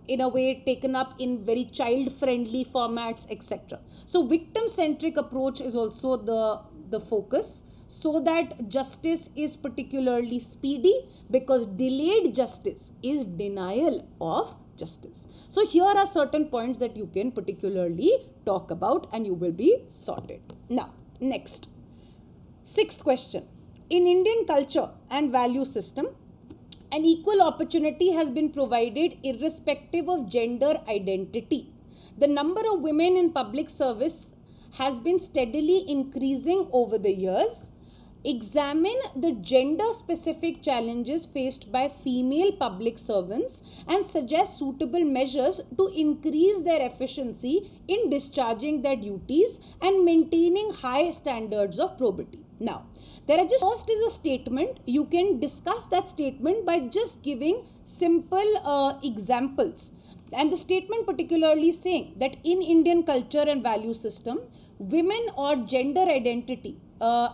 in a way taken up in very child-friendly formats, etc. So victim-centric approach is also the focus. so that justice is particularly speedy, because delayed justice is denial of justice. So here are certain points that you can particularly talk about and you will be sorted. Now, next. Sixth question. In Indian culture and value system, an equal opportunity has been provided irrespective of gender identity. The number of women in public service has been steadily increasing over the years. Examine the gender-specific challenges faced by female public servants and suggest suitable measures to increase their efficiency in discharging their duties and maintaining high standards of probity. Now, first is a statement. You can discuss that statement by just giving simple examples. And the statement particularly saying that in Indian culture and value system, women or gender identity,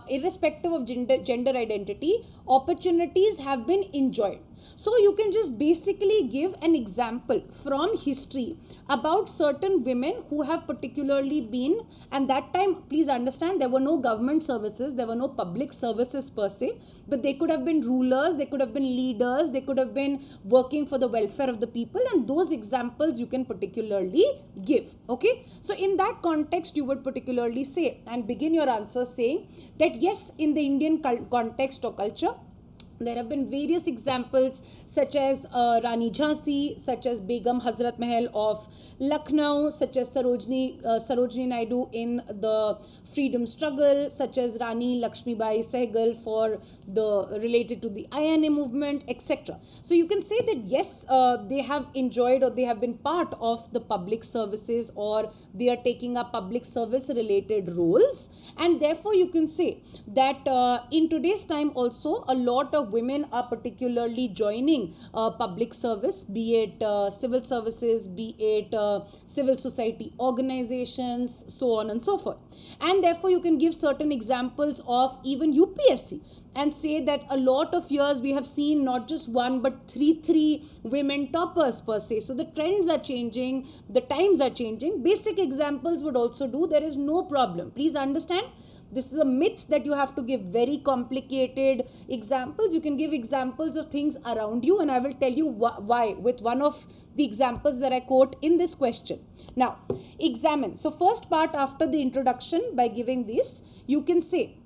irrespective of gender identity, opportunities have been enjoyed. So you can just basically give an example from history about certain women who have particularly been, and that time, please understand, there were no government services, there were no public services per se, but they could have been rulers, they could have been leaders, they could have been working for the welfare of the people, and those examples you can particularly give. Okay, so in that context, you would particularly say and begin your answer saying that yes, in the Indian context or culture, there have been various examples such as Rani Jhansi, such as Begum Hazrat Mahal of Lucknow, such as Sarojini Naidu in the freedom struggle, such as Rani Lakshmibai Sehgal for the related to the INA movement, etc. So you can say that yes, they have enjoyed or they have been part of the public services, or they are taking up public service related roles, and therefore you can say that in today's time also a lot of women are particularly joining public service, be it civil services, be it civil society organizations, so on and so forth. And therefore you can give certain examples of even UPSC and say that a lot of years we have seen not just one but three women toppers per se. So the trends are changing, the times are changing. Basic examples would also do. There is no problem. Please understand, this is a myth that you have to give very complicated examples. You can give examples of things around you, and I will tell you why with one of the examples that I quote in this question. Now, examine. So first part after the introduction, by giving this, you can say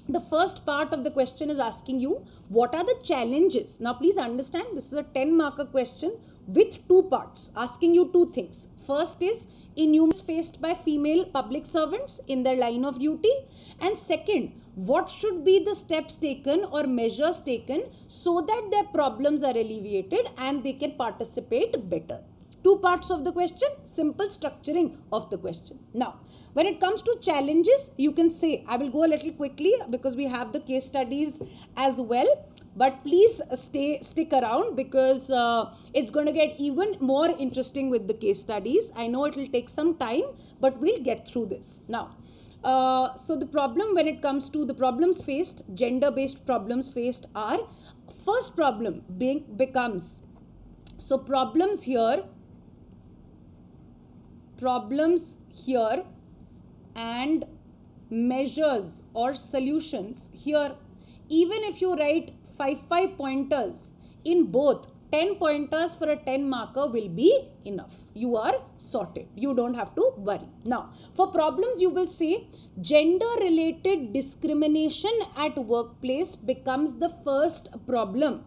the first part of the question is asking you what are the challenges. Now please understand, this is a 10-marker question with two parts, asking you two things. First is injustice faced by female public servants in their line of duty, and second, what should be the steps taken or measures taken so that their problems are alleviated and they can participate better. Two parts of the question, simple structuring of the question. Now, when it comes to challenges, you can say, I will go a little quickly because we have the case studies as well. But please stick around because it's going to get even more interesting with the case studies. I know it will take some time, but we'll get through this. Now, so the problem when it comes to the problems faced, gender-based problems faced are, first problem becomes, so problems here and measures or solutions here. Even if you write 5 pointers in both, 10 pointers for a 10 marker will be enough. You are sorted. You don't have to worry. Now, for problems, you will say gender related discrimination at workplace becomes the first problem.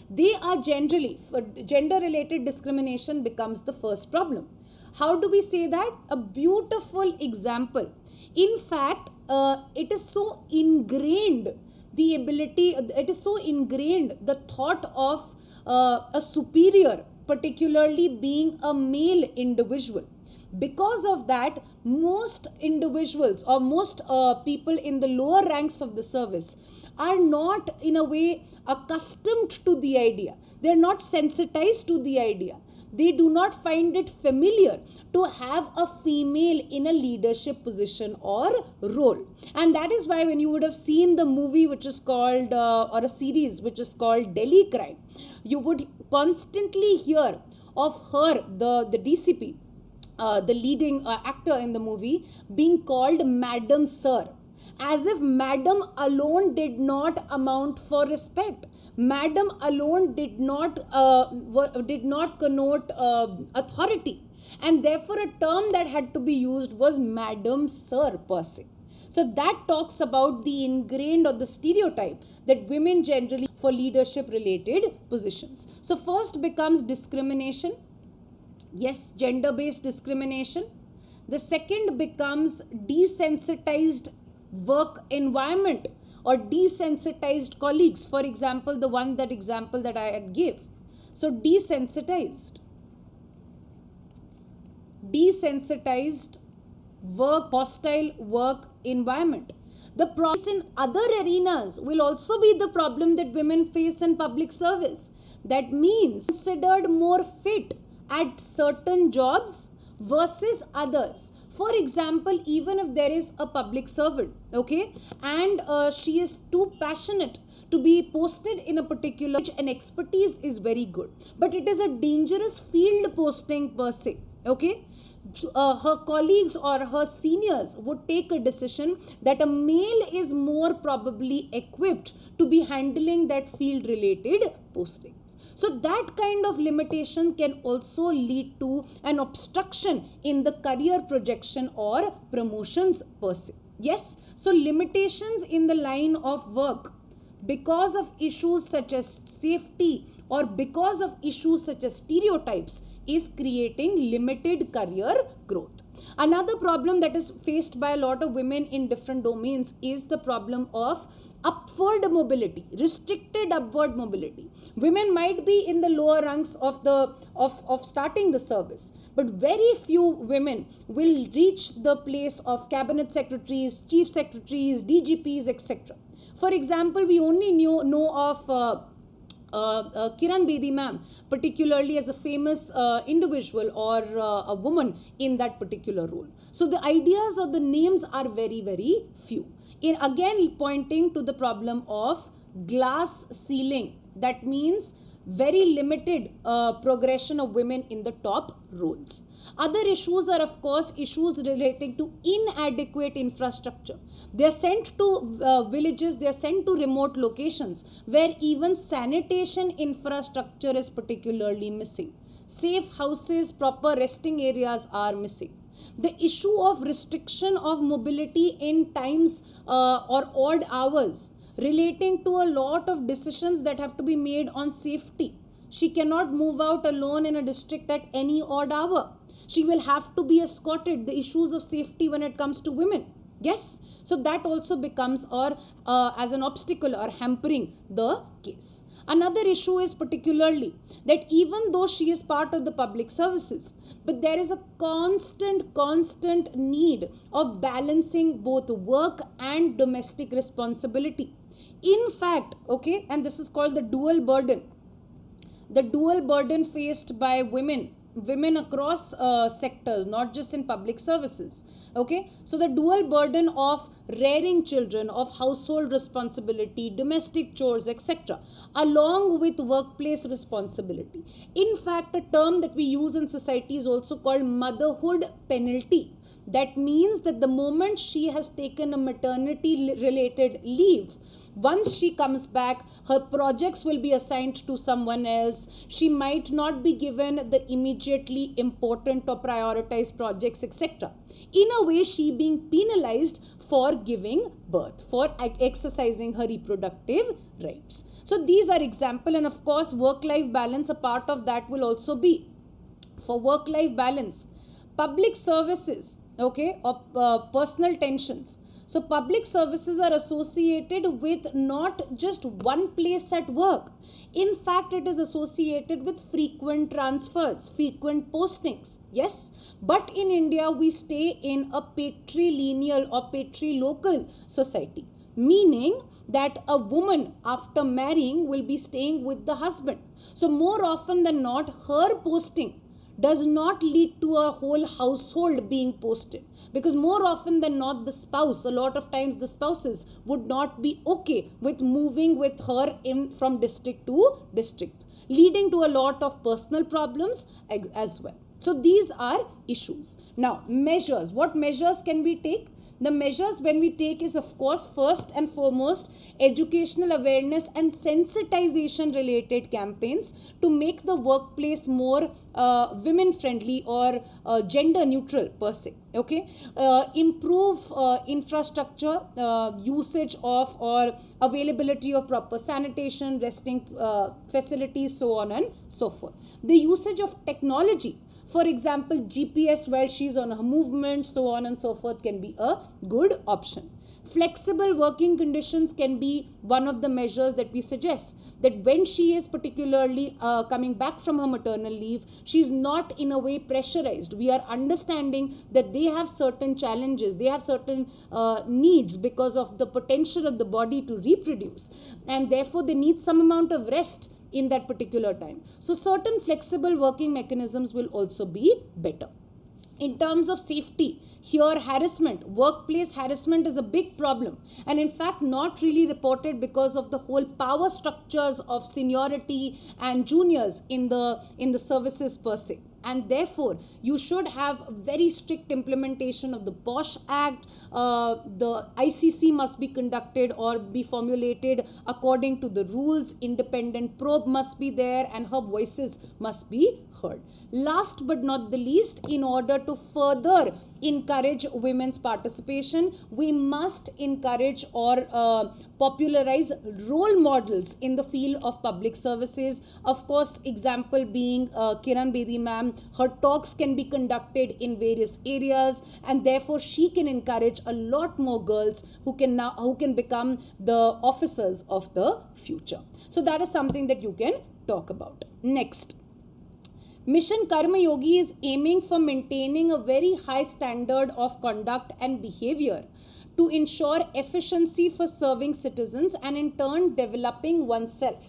They are generally, gender related discrimination becomes the first problem. How do we say that? A beautiful example. In fact, it is so ingrained, the ability, it is so ingrained, the thought of a superior, particularly being a male individual. Because of that, most individuals or most people in the lower ranks of the service are not in a way accustomed to the idea. They are not sensitized to the idea. They do not find it familiar to have a female in a leadership position or role. And that is why when you would have seen the movie which is called, or a series which is called Delhi Crime, you would constantly hear of her, the DCP, the leading actor in the movie, being called Madam Sir. as if madam alone did not amount for respect. Madam alone did not connote authority, and therefore a term that had to be used was madam sir per se. So that talks about the ingrained or the stereotype that women generally for leadership related positions. So first becomes discrimination. Yes, gender based discrimination. The second becomes desensitized work environment or desensitized colleagues. For example, the example that I had gave. So desensitized work, hostile work environment. The problems in other arenas will also be the problem that women face in public service. That means considered more fit at certain jobs versus others. For example, even if there is a public servant, okay, and she is too passionate to be posted in a particular, and expertise is very good, but it is a dangerous field posting per se, okay. Her colleagues or her seniors would take a decision that a male is more probably equipped to be handling that field related postings. So that kind of limitation can also lead to an obstruction in the career projection or promotions per se. Yes, so limitations in the line of work because of issues such as safety or because of issues such as stereotypes is creating limited career growth. Another problem that is faced by a lot of women in different domains is the problem of upward mobility, restricted upward mobility. Women might be in the lower ranks of starting the service, but very few women will reach the place of cabinet secretaries, chief secretaries, DGPs, etc. For example, we only know of Kiran Bedi ma'am, particularly as a famous individual or a woman in that particular role. So the ideas or the names are very, very few. Again, pointing to the problem of glass ceiling. That means very limited progression of women in the top roles. Other issues are, of course, issues relating to inadequate infrastructure. They are sent to villages, they are sent to remote locations where even sanitation infrastructure is particularly missing. Safe houses, proper resting areas are missing. The issue of restriction of mobility in times or odd hours relating to a lot of decisions that have to be made on safety. She cannot move out alone in a district at any odd hour. She will have to be escorted. The issues of safety when it comes to women. Yes. So that also becomes as an obstacle or hampering the case. Another issue is particularly that even though she is part of the public services, but there is a constant need of balancing both work and domestic responsibility. In fact, okay, and this is called the dual burden. The dual burden faced by women across sectors, not just in public services. Okay, so the dual burden of rearing children, of household responsibility, domestic chores, etc., along with workplace responsibility. In fact, a term that we use in society is also called motherhood penalty. That means that the moment she has taken a maternity related leave, once she comes back, her projects will be assigned to someone else. She might not be given the immediately important or prioritized projects, etc. In a way, she being penalized for giving birth, for exercising her reproductive rights. So these are examples, and of course, work-life balance, a part of that will also be. For work-life balance, public services, okay, or personal tensions. So public services are associated with not just one place at work. In fact, it is associated with frequent transfers, frequent postings. Yes, but in India, we stay in a patrilineal or patrilocal society, meaning that a woman after marrying will be staying with the husband. So more often than not, her posting does not lead to a whole household being posted, because more often than not, the spouse, a lot of times the spouses would not be okay with moving with her in from district to district, leading to a lot of personal problems as well. So these are issues. Now, measures. What measures can we take? The measures when we take is, of course, first and foremost, educational awareness and sensitization related campaigns to make the workplace more women friendly or gender neutral per se. Okay, improve infrastructure, usage of or availability of proper sanitation, resting facilities, so on and so forth. The usage of technology, for example, GPS while she's on her movement, so on and so forth, can be a good option. Flexible working conditions can be one of the measures that we suggest, that when she is particularly coming back from her maternal leave, she's not in a way pressurized. We are understanding that they have certain challenges, they have certain needs because of the potential of the body to reproduce, and therefore they need some amount of rest in that particular time. So certain flexible working mechanisms will also be better. In terms of safety, here harassment, workplace harassment is a big problem, and in fact not really reported because of the whole power structures of seniority and juniors in the services per se. And therefore, you should have very strict implementation of the POSH Act. The ICC must be conducted or be formulated according to the rules. Independent probe must be there, and her voices must be heard. Last but not the least, in order to further encourage women's participation, we must encourage or popularize role models in the field of public services. Of course, example being Kiran Bedi ma'am. Her talks can be conducted in various areas, and therefore she can encourage a lot more girls who can become the officers of the future. So that is something that you can talk about. Next, Mission Karma Yogi is aiming for maintaining a very high standard of conduct and behavior to ensure efficiency for serving citizens and in turn developing oneself.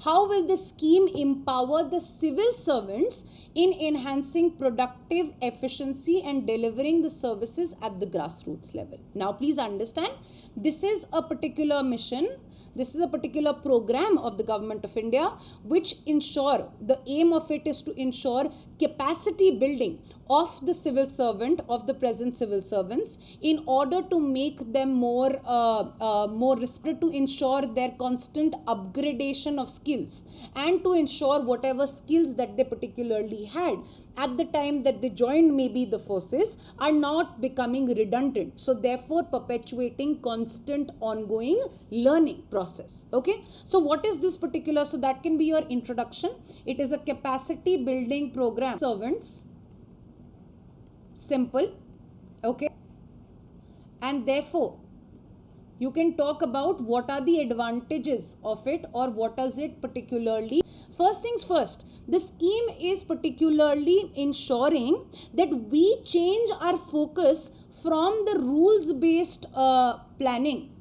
How will this scheme empower the civil servants in enhancing productive efficiency and delivering the services at the grassroots level? Now, please understand, this is a particular mission. This is a particular program of the Government of India, which the aim of it is to ensure capacity building of the civil servant, of the present civil servants, in order to make them more respected, to ensure their constant upgradation of skills, and to ensure whatever skills that they particularly had at the time that they joined maybe the forces are not becoming redundant. So therefore perpetuating constant ongoing learning process. Okay, so what is this particular? So that can be your introduction. It is a capacity building program. Servants, simple. Okay, and therefore you can talk about what are the advantages of it, or what does it particularly. First things first, the scheme is particularly ensuring that we change our focus from the rules-based planning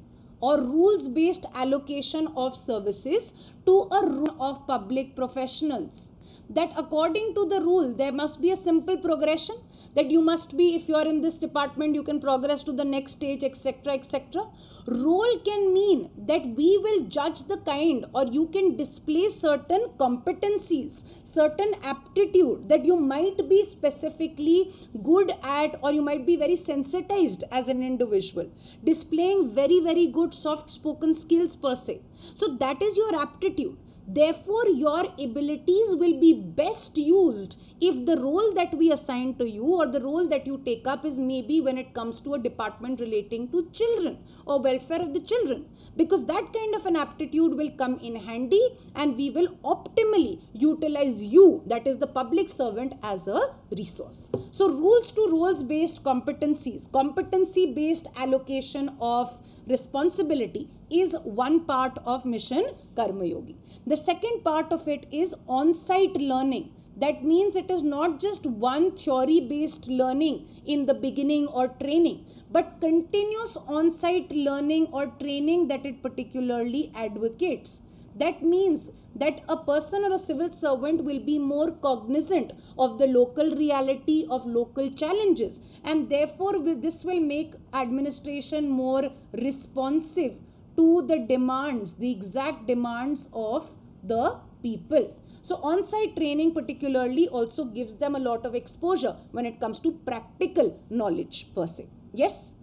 or rules-based allocation of services to a rule of public professionals. That according to the rule, there must be a simple progression, that you must be, if you are in this department, you can progress to the next stage, etc., etc. Role can mean that we will judge the kind, or you can display certain competencies, certain aptitude that you might be specifically good at, or you might be very sensitized as an individual, displaying very, very good soft spoken skills per se. So that is your aptitude. Therefore, your abilities will be best used if the role that we assign to you, or the role that you take up, is maybe when it comes to a department relating to children or welfare of the children, because that kind of an aptitude will come in handy, and we will optimally utilize you, that is the public servant, as a resource. So rules to roles based competencies, competency based allocation of responsibility is one part of Mission Karma Yogi. The second part of it is on-site learning. That means it is not just one theory-based learning in the beginning or training, but continuous on-site learning or training that it particularly advocates. That means that a person or a civil servant will be more cognizant of the local reality, of local challenges, and therefore this will make administration more responsive to the demands, the exact demands of the people. So on-site training particularly also gives them a lot of exposure when it comes to practical knowledge per se. Yes.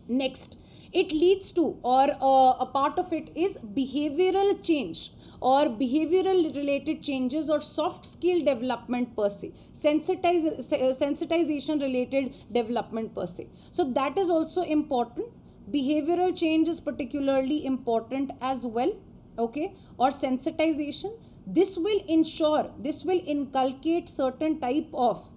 Next, it leads to, or a part of it is behavioral change or behavioral related changes or soft skill development per se, sensitization related development per se. So that is also important. Behavioral change is particularly important as well, okay, or sensitization. This will ensure, this will inculcate certain type of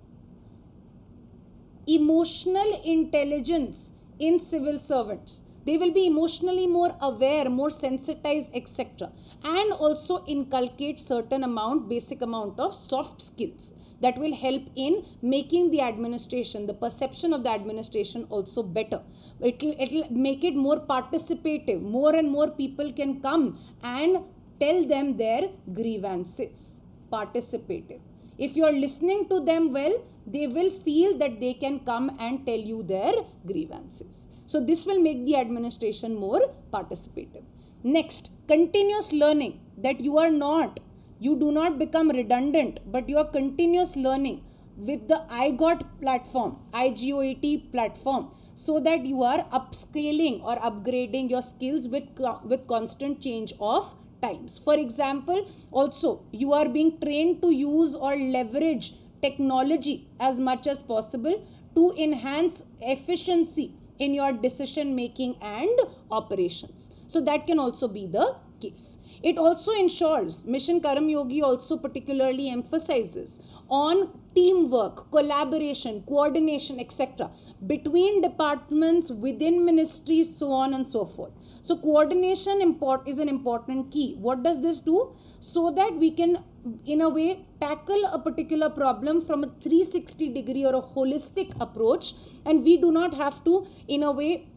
emotional intelligence in civil servants. They will be emotionally more aware, more sensitized, etc. And also inculcate certain amount, basic amount of soft skills that will help in making the administration, the perception of the administration also better. It'll make it more participative. More and more people can come and tell them their grievances. Participative. If you are listening to them well, they will feel that they can come and tell you their grievances. So this will make the administration more participative. Next, continuous learning, that you do not become redundant, but you are continuous learning with the IGOT platform, IGOT platform, so that you are upscaling or upgrading your skills with constant change of times. For example, also you are being trained to use or leverage technology as much as possible to enhance efficiency in your decision making and operations. So that can also be the case. It also ensures, Mission Karam Yogi also particularly emphasizes on teamwork, collaboration, coordination, etc. between departments, within ministries, so on and so forth. So coordination is an important key. What does this do? So that we can, in a way, tackle a particular problem from a 360-degree or a holistic approach, and we do not have to, in a way,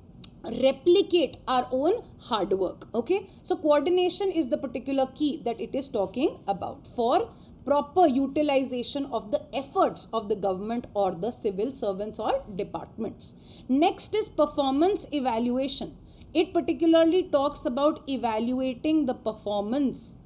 replicate our own hard work. Okay, so coordination is the particular key that it is talking about for proper utilization of the efforts of the government or the civil servants or departments. Next is performance evaluation. It particularly talks about evaluating the performance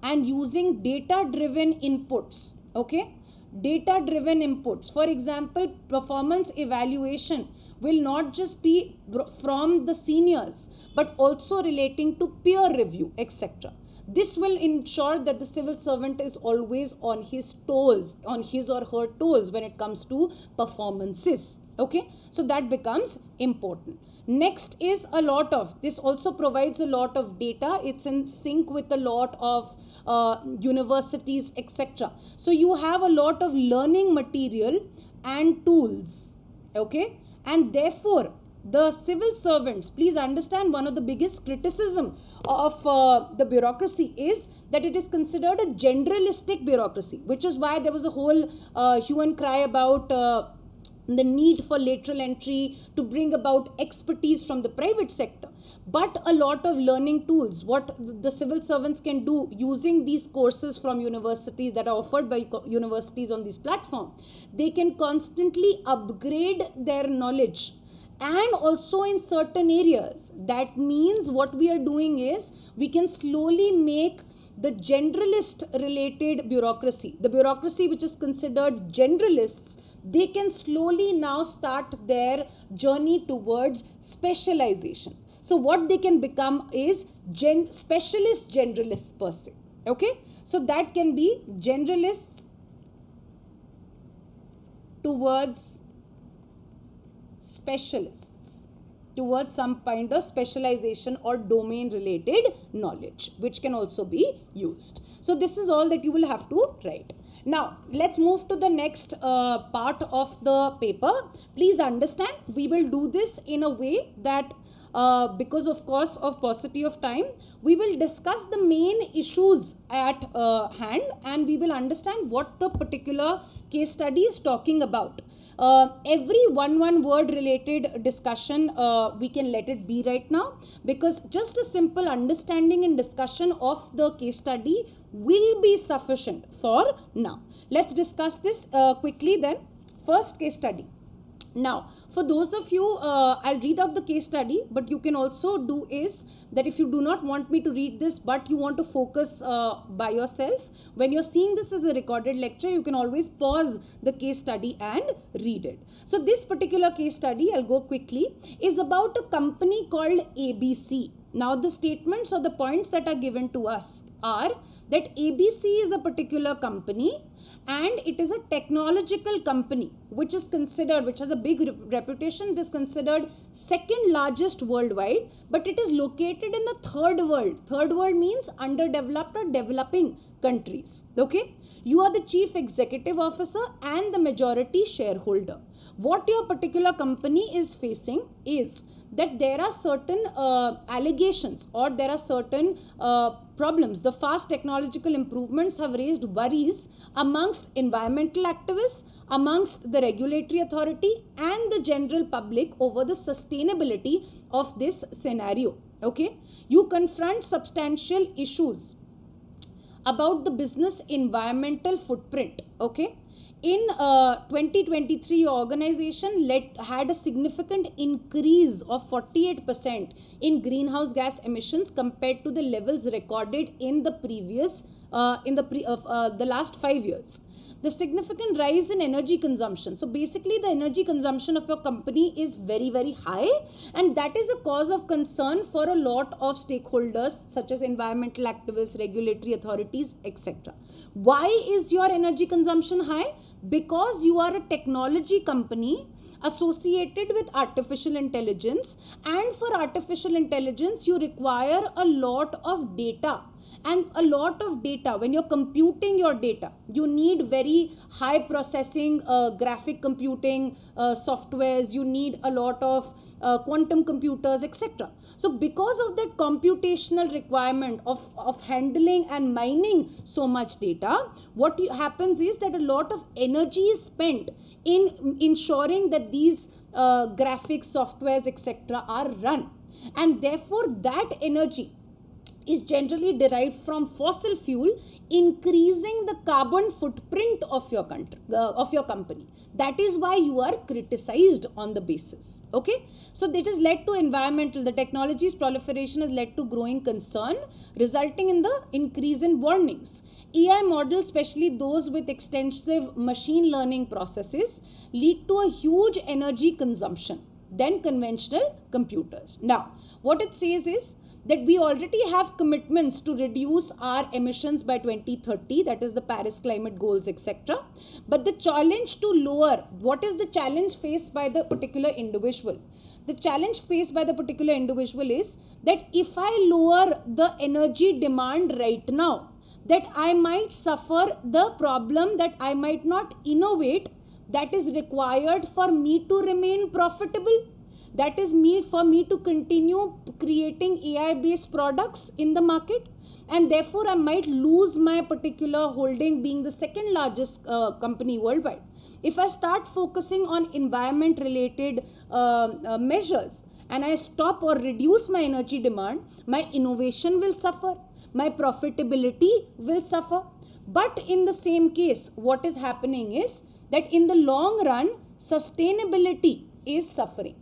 and using data-driven inputs. Okay, data-driven inputs. For example, performance evaluation will not just be from the seniors, but also relating to peer review, etc. This will ensure that the civil servant is always on his toes, on his or her toes when it comes to performances. Okay, so that becomes important. Next is a lot of, this also provides a lot of data. It's in sync with a lot of universities, etc. So you have a lot of learning material and tools. Okay, and therefore the civil servants, please understand, one of the biggest criticism of the bureaucracy is that it is considered a generalistic bureaucracy, which is why there was a whole hue and cry about the need for lateral entry to bring about expertise from the private sector. But a lot of learning tools, what the civil servants can do using these courses from universities that are offered by universities on this platform, they can constantly upgrade their knowledge. And also in certain areas, that means what we are doing is we can slowly make the generalist related bureaucracy, the bureaucracy which is considered generalists, they can slowly now start their journey towards specialization. So what they can become is specialist generalists per se. Okay, so that can be generalists towards specialists, towards some kind of specialization or domain related knowledge, which can also be used. So this is all that you will have to write. Now, let's move to the next part of the paper. Please understand, we will do this in a way that because of course of paucity of time, we will discuss the main issues at hand, and we will understand what the particular case study is talking about. Every one word related discussion, we can let it be right now, because just a simple understanding and discussion of the case study will be sufficient for now. Let's discuss this quickly then. First case study. Now, for those of you, I'll read out the case study, but you can also do is that if you do not want me to read this, but you want to focus by yourself, when you're seeing this as a recorded lecture, you can always pause the case study and read it. So this particular case study, I'll go quickly, is about a company called ABC. Now, the statements or the points that are given to us are that ABC is a particular company and it is a technological company which is considered, which has a big reputation. It is considered second largest worldwide, but it is located in the third world. Third world means underdeveloped or developing countries. Okay, you are the chief executive officer and the majority shareholder. What your particular company is facing is that there are certain allegations or there are certain problems. The fast technological improvements have raised worries amongst environmental activists, amongst the regulatory authority and the general public over the sustainability of this scenario. Okay, you confront substantial issues about the business environmental footprint. Okay, in 2023, your organization had a significant increase of 48% in greenhouse gas emissions compared to the levels recorded in the previous the last 5 years. The significant rise in energy consumption. So basically, the energy consumption of your company is very, very high, and that is a cause of concern for a lot of stakeholders such as environmental activists, regulatory authorities, etc. Why is your energy consumption high? Because you are a technology company associated with artificial intelligence, and for artificial intelligence you require a lot of data. And a lot of data, when you're computing your data, you need very high processing, graphic computing softwares, you need a lot of quantum computers, etc. So because of that computational requirement of handling and mining so much data, what happens is that a lot of energy is spent in ensuring that these graphics softwares, etc. are run. And therefore that energy is generally derived from fossil fuel, increasing the carbon footprint of your country, of your company. That is why you are criticized on the basis. Okay, so that has led to the technology's proliferation has led to growing concern, resulting in the increase in warnings. AI models, especially those with extensive machine learning processes, lead to a huge energy consumption than conventional computers. Now, what it says is that we already have commitments to reduce our emissions by 2030, that is the Paris climate goals, etc. But the challenge to lower, what is the challenge faced by the particular individual? The challenge faced by the particular individual is that if I lower the energy demand right now, that I might suffer the problem that I might not innovate that is required for me to remain profitable. That is for me to continue creating AI-based products in the market, and therefore I might lose my particular holding being the second largest company worldwide. If I start focusing on environment-related measures and I stop or reduce my energy demand, my innovation will suffer, my profitability will suffer. But in the same case, what is happening is that in the long run, sustainability is suffering.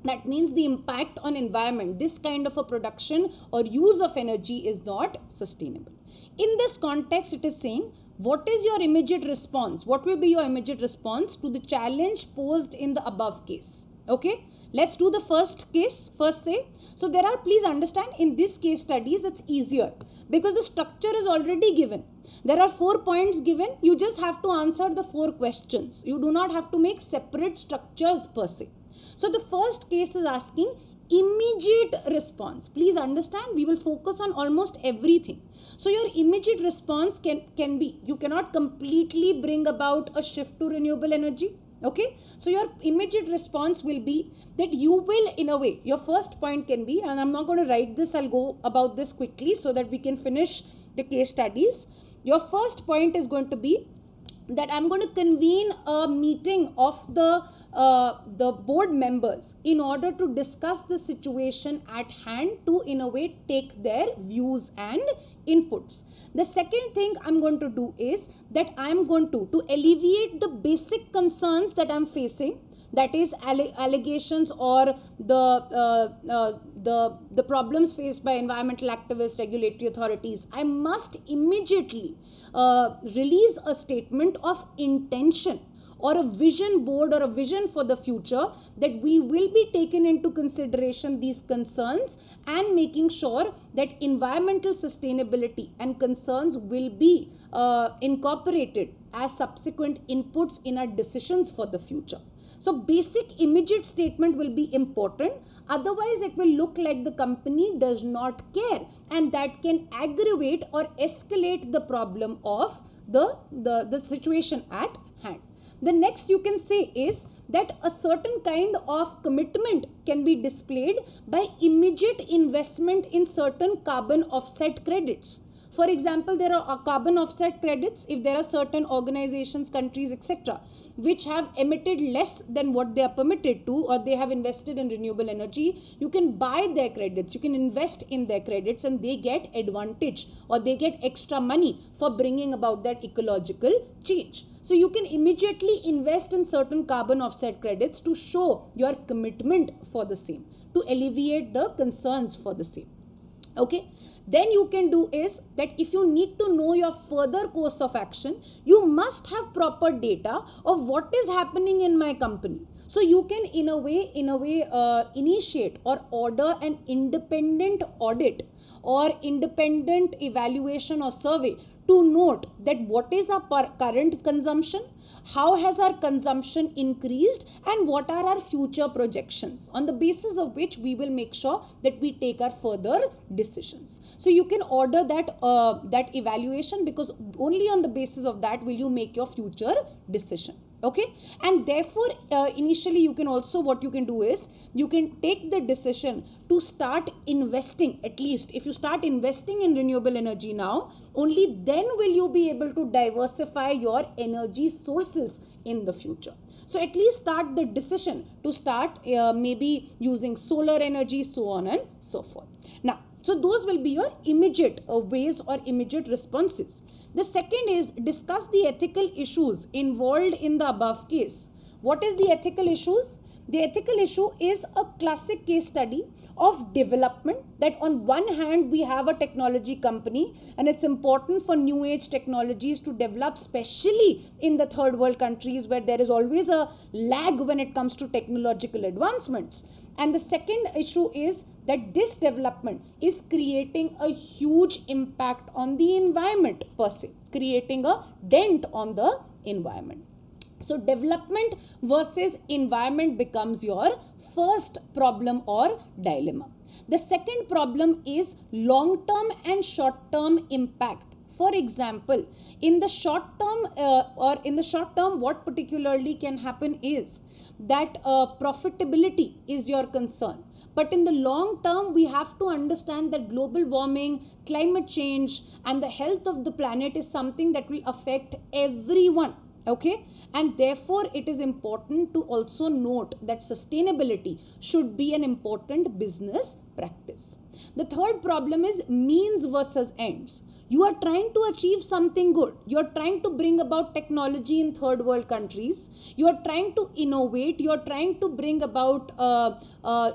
That means the impact on environment, this kind of a production or use of energy is not sustainable. In this context, it is saying, what is your immediate response? What will be your immediate response to the challenge posed in the above case? Okay, let's do the first case, first say. So there are, please understand, in this case studies, it's easier because the structure is already given. There are 4 points given. You just have to answer the 4 questions. You do not have to make separate structures per se. So the first case is asking immediate response. Please understand, we will focus on almost everything. So your immediate response can be, you cannot completely bring about a shift to renewable energy. Okay, so your immediate response will be that you will, in a way, your first point can be, and I'm not going to write this, I'll go about this quickly so that we can finish the case studies. Your first point is going to be that I'm going to convene a meeting of the board members in order to discuss the situation at hand to, in a way, take their views and inputs. The second thing I'm going to do is that I'm going to alleviate the basic concerns that I'm facing. that is allegations or the problems faced by environmental activists, regulatory authorities, I must immediately release a statement of intention or a vision board or a vision for the future that we will be taken into consideration these concerns and making sure that environmental sustainability and concerns will be incorporated as subsequent inputs in our decisions for the future. So basic immediate statement will be important. Otherwise, it will look like the company does not care, and that can aggravate or escalate the problem of the situation at hand. The next you can say is that a certain kind of commitment can be displayed by immediate investment in certain carbon offset credits. For example, there are carbon offset credits if there are certain organizations, countries, etc., which have emitted less than what they are permitted to, or they have invested in renewable energy. You can buy their credits, you can invest in their credits, and they get advantage or they get extra money for bringing about that ecological change. So you can immediately invest in certain carbon offset credits to show your commitment for the same, to alleviate the concerns for the same. Okay. Then you can do is that if you need to know your further course of action, you must have proper data of what is happening in my company. So you can in a way initiate or order an independent audit or independent evaluation or survey to note that what is our current consumption, how has our consumption increased, and what are our future projections, on the basis of which we will make sure that we take our further decisions. So you can order that evaluation, because only on the basis of that will you make your future decision. Okay, and therefore initially you can also, what you can do is you can take the decision to start investing. At least if you start investing in renewable energy now, only then will you be able to diversify your energy sources in the future. So at least start the decision to start maybe using solar energy, so on and so forth. Now, so those will be your immediate ways or immediate responses. The second is discuss the ethical issues involved in the above case. What is the ethical issues? The ethical issue is a classic case study of development, that on one hand we have a technology company and it's important for new age technologies to develop, especially in the third world countries where there is always a lag when it comes to technological advancements. And the second issue is that this development is creating a huge impact on the environment per se, creating a dent on the environment. So development versus environment becomes your first problem or dilemma. The second problem is long-term and short-term impact. For example, in the short term, what particularly can happen is that profitability is your concern. But in the long term, we have to understand that global warming, climate change, and the health of the planet is something that will affect everyone. Okay, and therefore it is important to also note that sustainability should be an important business practice. The third problem is means versus ends. You are trying to achieve something good. You are trying to bring about technology in third world countries. You are trying to innovate. You are trying to bring about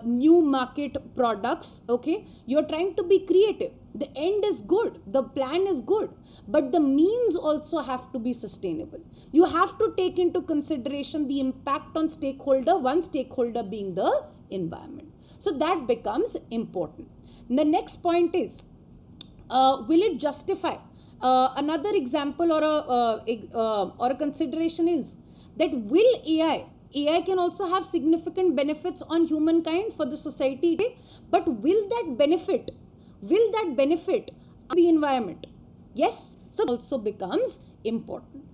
new market products. Okay, you are trying to be creative. The end is good. The plan is good. But the means also have to be sustainable. You have to take into consideration the impact on stakeholder, one stakeholder being the environment. So that becomes important. The next point is, will it justify? Another example or a consideration is that will AI can also have significant benefits on humankind for the society, but will that benefit the environment? Yes, so it also becomes important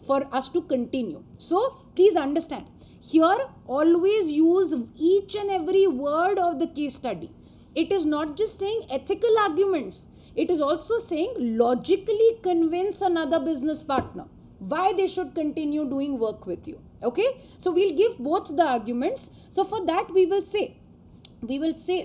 for us to continue. So please understand, here always use each and every word of the case study. It is not just saying ethical arguments. It is also saying logically convince another business partner why they should continue doing work with you. Okay, so we'll give both the arguments. So for that we will say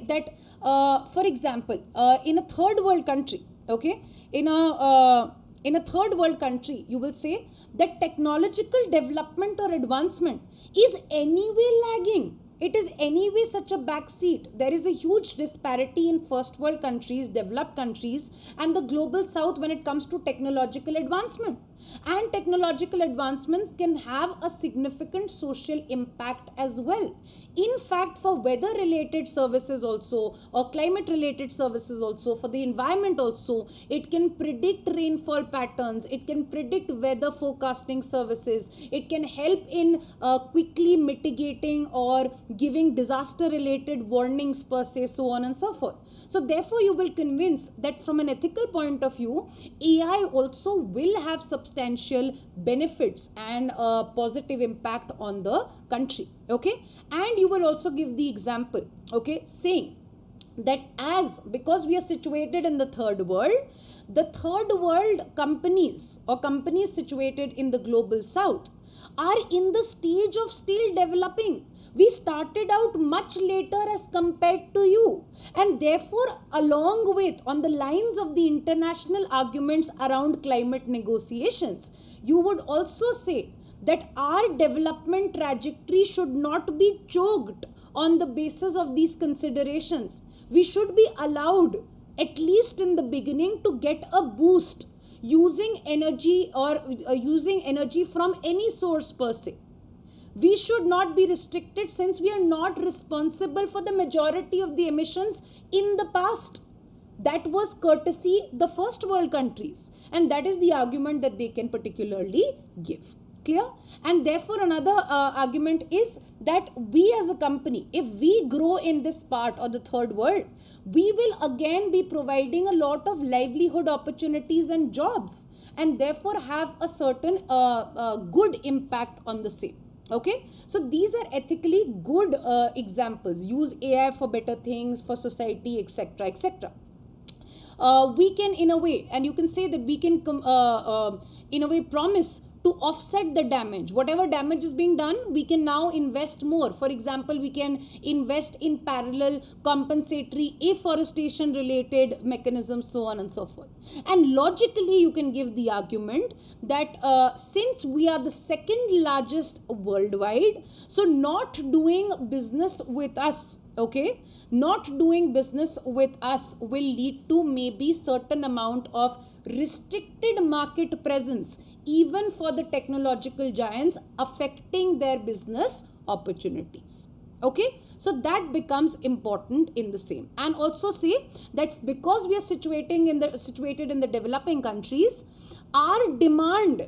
that for example, in a third world country, okay, in a in a third world country, you will say that technological development or advancement is anyway lagging. It is anyway such a backseat. There is a huge disparity in first world countries, developed countries, and the global south when it comes to technological advancement. And technological advancements can have a significant social impact as well. In fact, for weather related services also, or climate related services also, for the environment also, it can predict rainfall patterns, it can predict weather forecasting services, it can help in quickly mitigating or giving disaster related warnings per se, so on and so forth. So therefore you will convince that from an ethical point of view, AI also will have substantial benefits and positive impact on the country. Okay, and you will also give the example, okay, saying that because we are situated in the third world companies or companies situated in the global south are in the stage of still developing. We started out much later as compared to you, and therefore along with, on the lines of the international arguments around climate negotiations, you would also say that our development trajectory should not be choked on the basis of these considerations. We should be allowed, at least in the beginning, to get a boost using energy or using energy from any source per se. We should not be restricted since we are not responsible for the majority of the emissions in the past. That was courtesy the first world countries, and that is the argument that they can particularly give. Clear? And therefore another argument is that we as a company, if we grow in this part or the third world, we will again be providing a lot of livelihood opportunities and jobs, and therefore have a certain good impact on the same. Okay, so these are ethically good examples. Use AI for better things, for society, etc., etc. We can, in a way, and you can say that we can in a way promise to offset the damage. Whatever damage is being done, we can now invest more. For example, we can invest in parallel compensatory afforestation related mechanisms, so on and so forth. And logically, you can give the argument that since we are the second largest worldwide, so not doing business with us, okay, not doing business with us will lead to maybe certain amount of restricted market presence even for the technological giants, affecting their business opportunities. Okay, so that becomes important in the same. And also say that because we are situated in the developing countries, our demand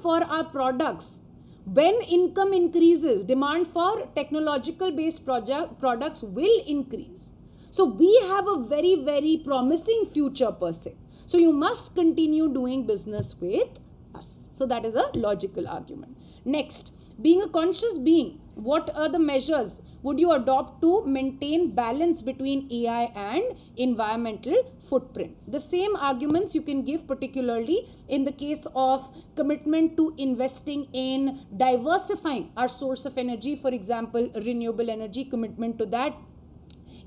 for our products, when income increases, demand for technological based products will increase. So we have a very, very promising future per se. So you must continue doing business with us. So that is a logical argument. Next, being a conscious being, what are the measures would you adopt to maintain balance between AI and environmental footprint? The same arguments you can give particularly in the case of commitment to investing in diversifying our source of energy, for example, renewable energy, commitment to that.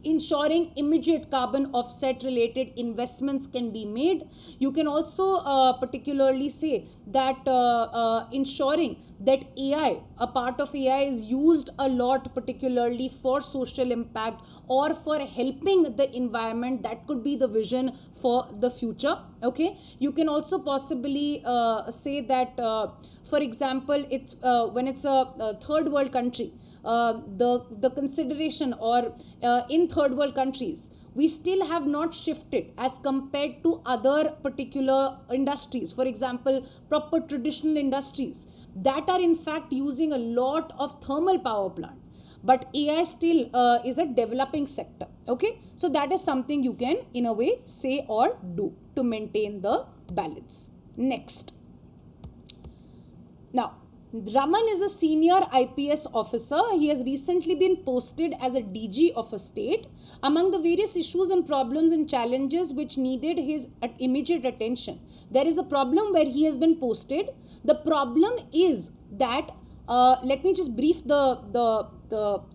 Ensuring immediate carbon offset related investments can be made. You can also particularly say that ensuring that AI, a part of AI is used a lot particularly for social impact or for helping the environment. That could be the vision for the future. Okay, you can also possibly say that for example, it's when it's a third world country, the consideration or in third world countries, we still have not shifted as compared to other particular industries, for example, proper traditional industries that are in fact using a lot of thermal power plant, but AI still is a developing sector. Okay, so that is something you can in a way say or do to maintain the balance. Next, now Raman is a senior IPS officer. He has recently been posted as a DG of a state. Among the various issues and problems and challenges which needed his immediate attention, there is a problem where he has been posted. The problem is that, let me just brief the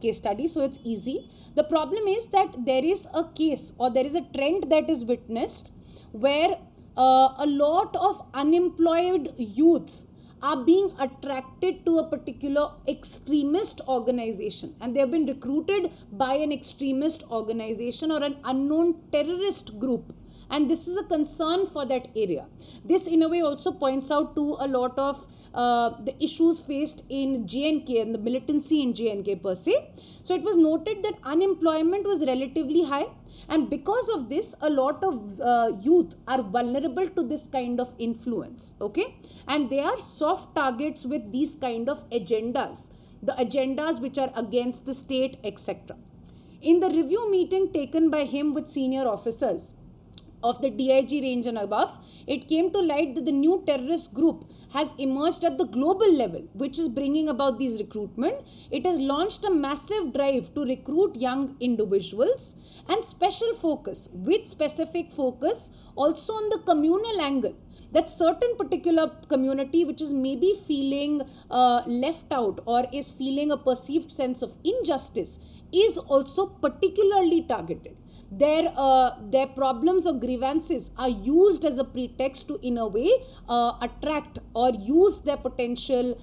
case study so it's easy. The problem is that there is a case or there is a trend that is witnessed where a lot of unemployed youth are being attracted to a particular extremist organization, and they have been recruited by an extremist organization or an unknown terrorist group, and this is a concern for that area. This in a way also points out to a lot of the issues faced in JNK and the militancy in JNK per se. So it was noted that unemployment was relatively high, and because of this a lot of youth are vulnerable to this kind of influence, okay, and they are soft targets with these kind of agendas, the agendas which are against the state, etc. In the review meeting taken by him with senior officers of the DIG range and above, it came to light that the new terrorist group has emerged at the global level, which is bringing about these recruitment. It has launched a massive drive to recruit young individuals, and with specific focus also on the communal angle, that certain particular community which is maybe feeling left out or is feeling a perceived sense of injustice is also particularly targeted. Their problems or grievances are used as a pretext to in a way attract or use their potential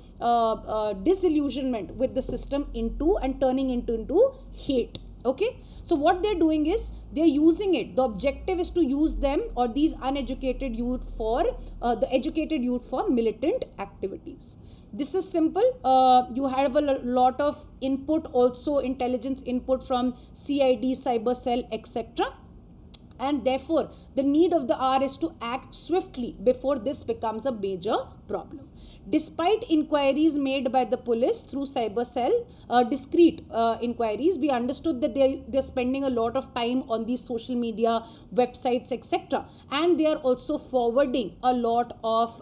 disillusionment with the system into and turning into hate. Okay, so what they're doing is they're using it. The objective is to use them or these uneducated youth for the educated youth for militant activities. This is simple. You have a lot of input, also intelligence input from CID, cyber cell, etc. And therefore, the need of the hour is to act swiftly before this becomes a major problem. Despite inquiries made by the police through cyber cell, discreet inquiries, we understood that they're spending a lot of time on these social media websites, etc. And they are also forwarding a lot of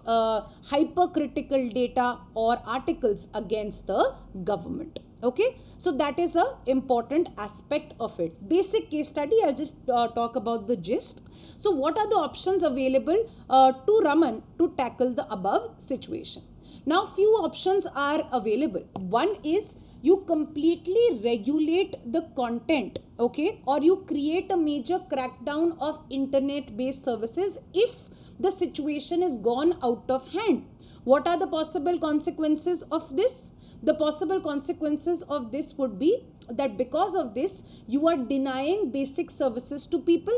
hypercritical data or articles against the government. Okay, so that is a important aspect of it. Basic case study, I'll just talk about the gist. So what are the options available to Raman to tackle the above situation? Now few options are available. One is you completely regulate the content, okay, or you create a major crackdown of internet based services if the situation is gone out of hand. What are the possible consequences of this? The possible consequences of this would be that because of this, you are denying basic services to people.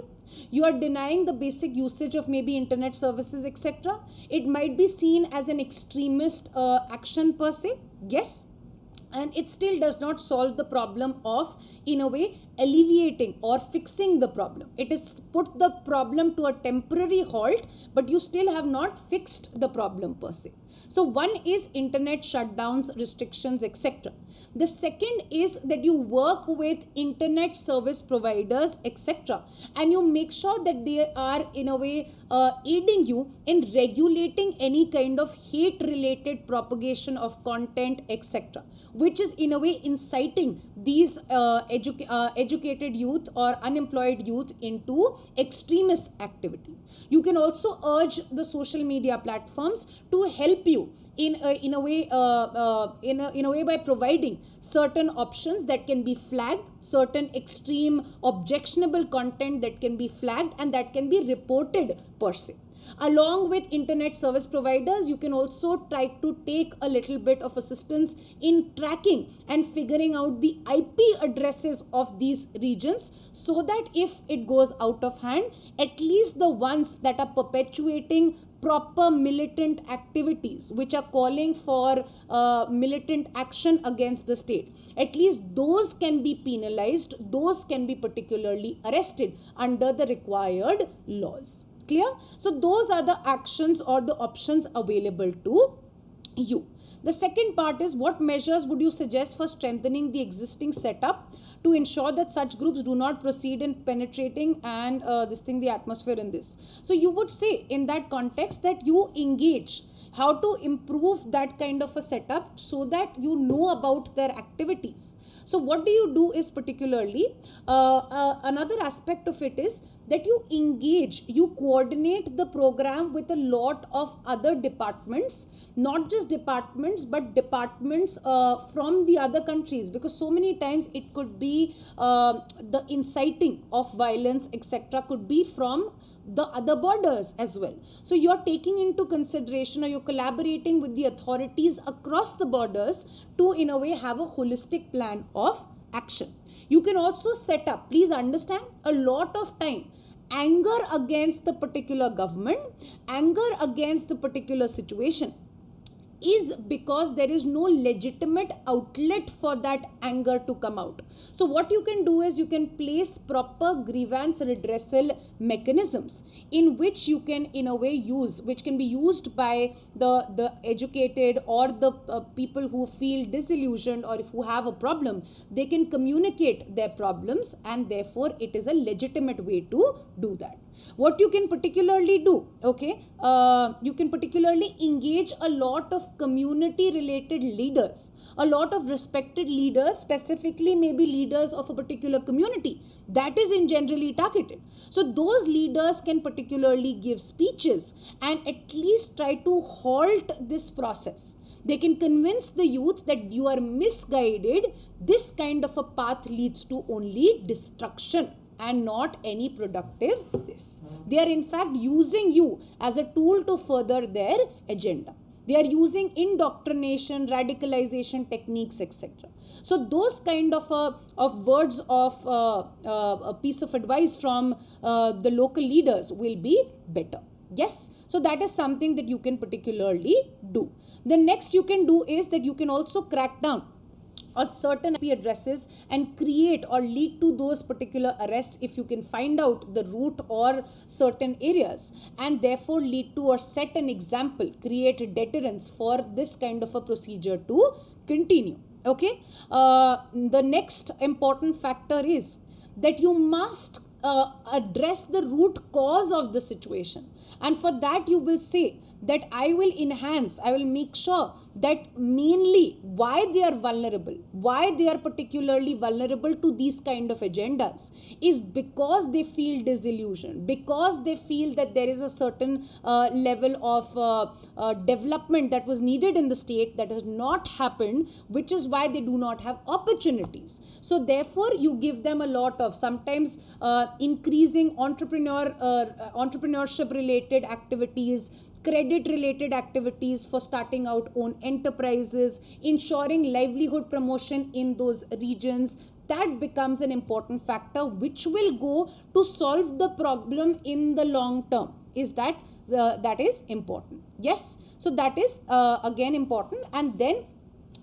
You are denying the basic usage of maybe internet services, etc. It might be seen as an extremist action per se. Yes. And it still does not solve the problem of, in a way, alleviating or fixing the problem. It is put the problem to a temporary halt, but you still have not fixed the problem per se. So one is internet shutdowns, restrictions, etc. The second is that you work with internet service providers, etc. And you make sure that they are, in a way, aiding you in regulating any kind of hate-related propagation of content, etc., which is in a way inciting these educated youth or unemployed youth into extremist activity. You can also urge the social media platforms to help you in a way by providing certain options that can be flagged, certain extreme objectionable content that can be flagged and that can be reported per se. Along with internet service providers, you can also try to take a little bit of assistance in tracking and figuring out the IP addresses of these regions, so that if it goes out of hand, at least the ones that are perpetuating proper militant activities which are calling for militant action against the state, at least those can be penalized, those can be particularly arrested under the required laws. Clear? So those are the actions or the options available to you. The second part is, what measures would you suggest for strengthening the existing setup to ensure that such groups do not proceed in penetrating and the atmosphere in this? So you would say in that context that you engage how to improve that kind of a setup so that you know about their activities. So what do you do is particularly another aspect of it is that you engage, you coordinate the program with a lot of other departments, not just departments, but departments from the other countries, because so many times it could be the inciting of violence, etc., could be from the other borders as well. So you're taking into consideration, or you're collaborating with the authorities across the borders to in a way have a holistic plan of action. You can also set up, please understand, a lot of time anger against the particular government, anger against the particular situation is because there is no legitimate outlet for that anger to come out. So what you can do is you can place proper grievance redressal mechanisms in which you can in a way use, which can be used by the educated or the people who feel disillusioned or who have a problem. They can communicate their problems, and therefore it is a legitimate way to do that. What you can particularly do, okay, you can particularly engage a lot of community related leaders, a lot of respected leaders, specifically maybe leaders of a particular community that is in generally targeted. So those leaders can particularly give speeches and at least try to halt this process. They can convince the youth that you are misguided. This kind of a path leads to only destruction and not any productive this. They are in fact using you as a tool to further their agenda. They are using indoctrination, radicalization techniques, etc. So those kind of words of a piece of advice from the local leaders will be better. Yes, so that is something that you can particularly do. The next you can do is that you can also crack down on certain IP addresses and create or lead to those particular arrests if you can find out the route or certain areas, and therefore lead to or set an example, create deterrence for this kind of a procedure to continue. Okay, the next important factor is that you must address the root cause of the situation, and for that you will say that I will make sure that mainly why they are vulnerable, why they are particularly vulnerable to these kind of agendas is because they feel disillusioned, because they feel that there is a certain level of development that was needed in the state that has not happened, which is why they do not have opportunities. So therefore you give them a lot of sometimes increasing entrepreneurship related activities, credit related activities for starting out own enterprises, ensuring livelihood promotion in those regions. That becomes an important factor which will go to solve the problem in the long term. Is that is important? Yes, so that is again important. And then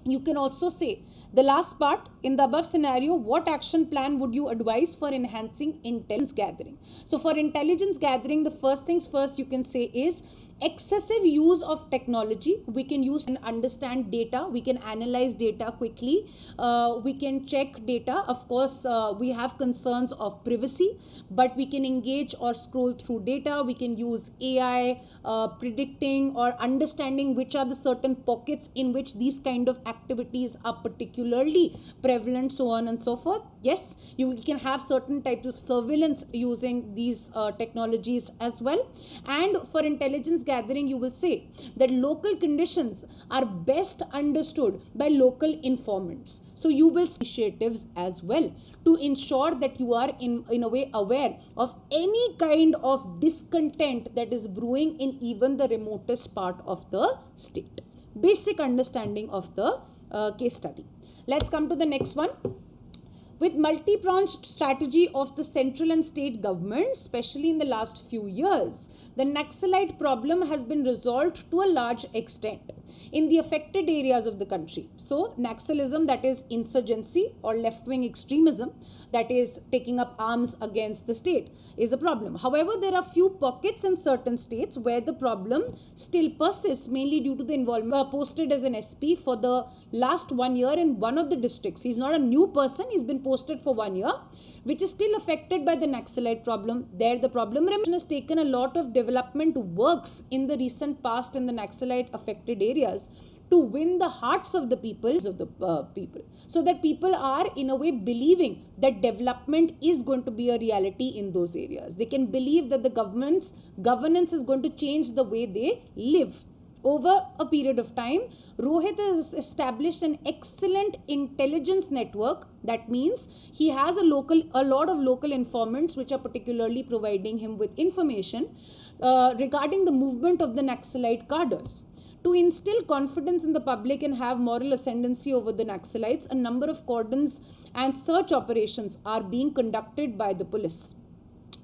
you can also say the last part in the above scenario, what action plan would you advise for enhancing intelligence gathering? So for intelligence gathering, the first things first you can say is excessive use of technology. We can use and understand data. We can analyze data quickly. We can check data. Of course, we have concerns of privacy, but we can engage or scroll through data. We can use AI, predicting or understanding which are the certain pockets in which these kind of activities are particularly prevalent, so on and so forth. Yes, you can have certain types of surveillance using these technologies as well. And for intelligence gathering, you will say that local conditions are best understood by local informants. So you will see initiatives as well to ensure that you are in a way aware of any kind of discontent that is brewing in even the remotest part of the state. Basic understanding of the case study. Let's come to the next one. With multi-pronged strategy of the central and state governments, especially in the last few years, the Naxalite problem has been resolved to a large extent in the affected areas of the country. So, Naxalism, that is insurgency or left-wing extremism, that is taking up arms against the state, is a problem. However, there are few pockets in certain states where the problem still persists, mainly due to the involvement posted as an SP for the last 1 year in one of the districts. He's not a new person, he's been posted for 1 year, which is still affected by the Naxalite problem. There the problem has taken a lot of development works in the recent past in the Naxalite affected areas to win the hearts of the people, so that people are in a way believing that development is going to be a reality in those areas. They can believe that the governance is going to change the way they live. Over a period of time, Rohit has established an excellent intelligence network. That means he has a lot of local informants which are particularly providing him with information regarding the movement of the Naxalite cadres. To instill confidence in the public and have moral ascendancy over the Naxalites, a number of cordons and search operations are being conducted by the police.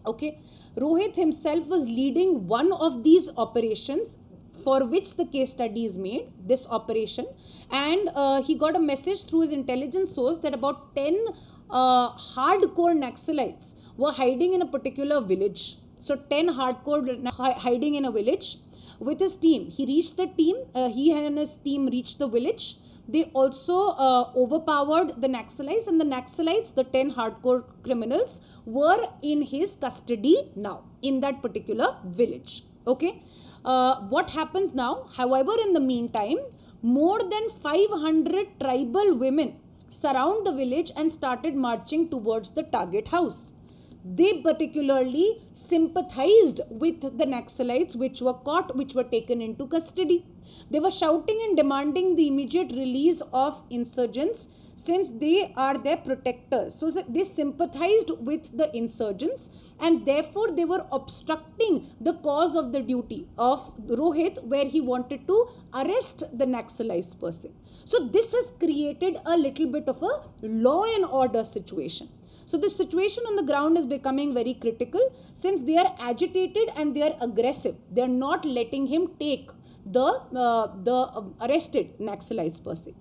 Okay, Rohit himself was leading one of these operations for which the case study is made, this operation, and he got a message through his intelligence source that about 10 hardcore Naxalites were hiding in a particular village. So 10 hardcore hiding in a village. With his team, he reached the team, he and his team reached the village. They also overpowered the Naxalites, and the Naxalites, the 10 hardcore criminals, were in his custody now in that particular village. Okay. What happens now? However, in the meantime, more than 500 tribal women surround the village and started marching towards the target house. They particularly sympathized with the Naxalites which were caught, which were taken into custody. They were shouting and demanding the immediate release of insurgents since they are their protectors. So they sympathized with the insurgents and therefore they were obstructing the cause of the duty of Rohit, where he wanted to arrest the Naxalites person. So this has created a little bit of a law and order situation. So the situation on the ground is becoming very critical since they are agitated and they are aggressive. They are not letting him take the arrested Naxalites person.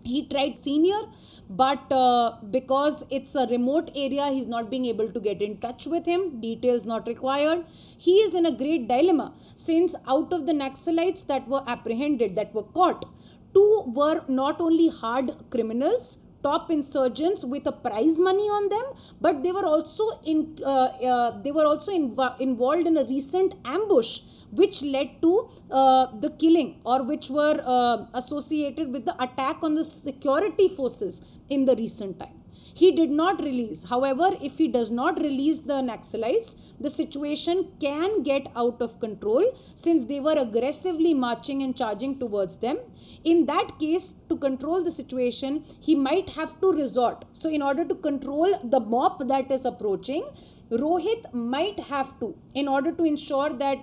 He tried senior, but because it's a remote area, he's not being able to get in touch with him. Details not required. He is in a great dilemma since out of the Naxalites that were apprehended, that were caught, 2 were not only hard criminals, top insurgents with a prize money on them, but they were also involved in a recent ambush which led to the killing, or which were associated with the attack on the security forces in the recent time. He did not release. However, if he does not release the Naxalites, the situation can get out of control since they were aggressively marching and charging towards them. In that case, to control the situation, he might have to resort. So in order to control the mob that is approaching, Rohit might have to, in order to ensure that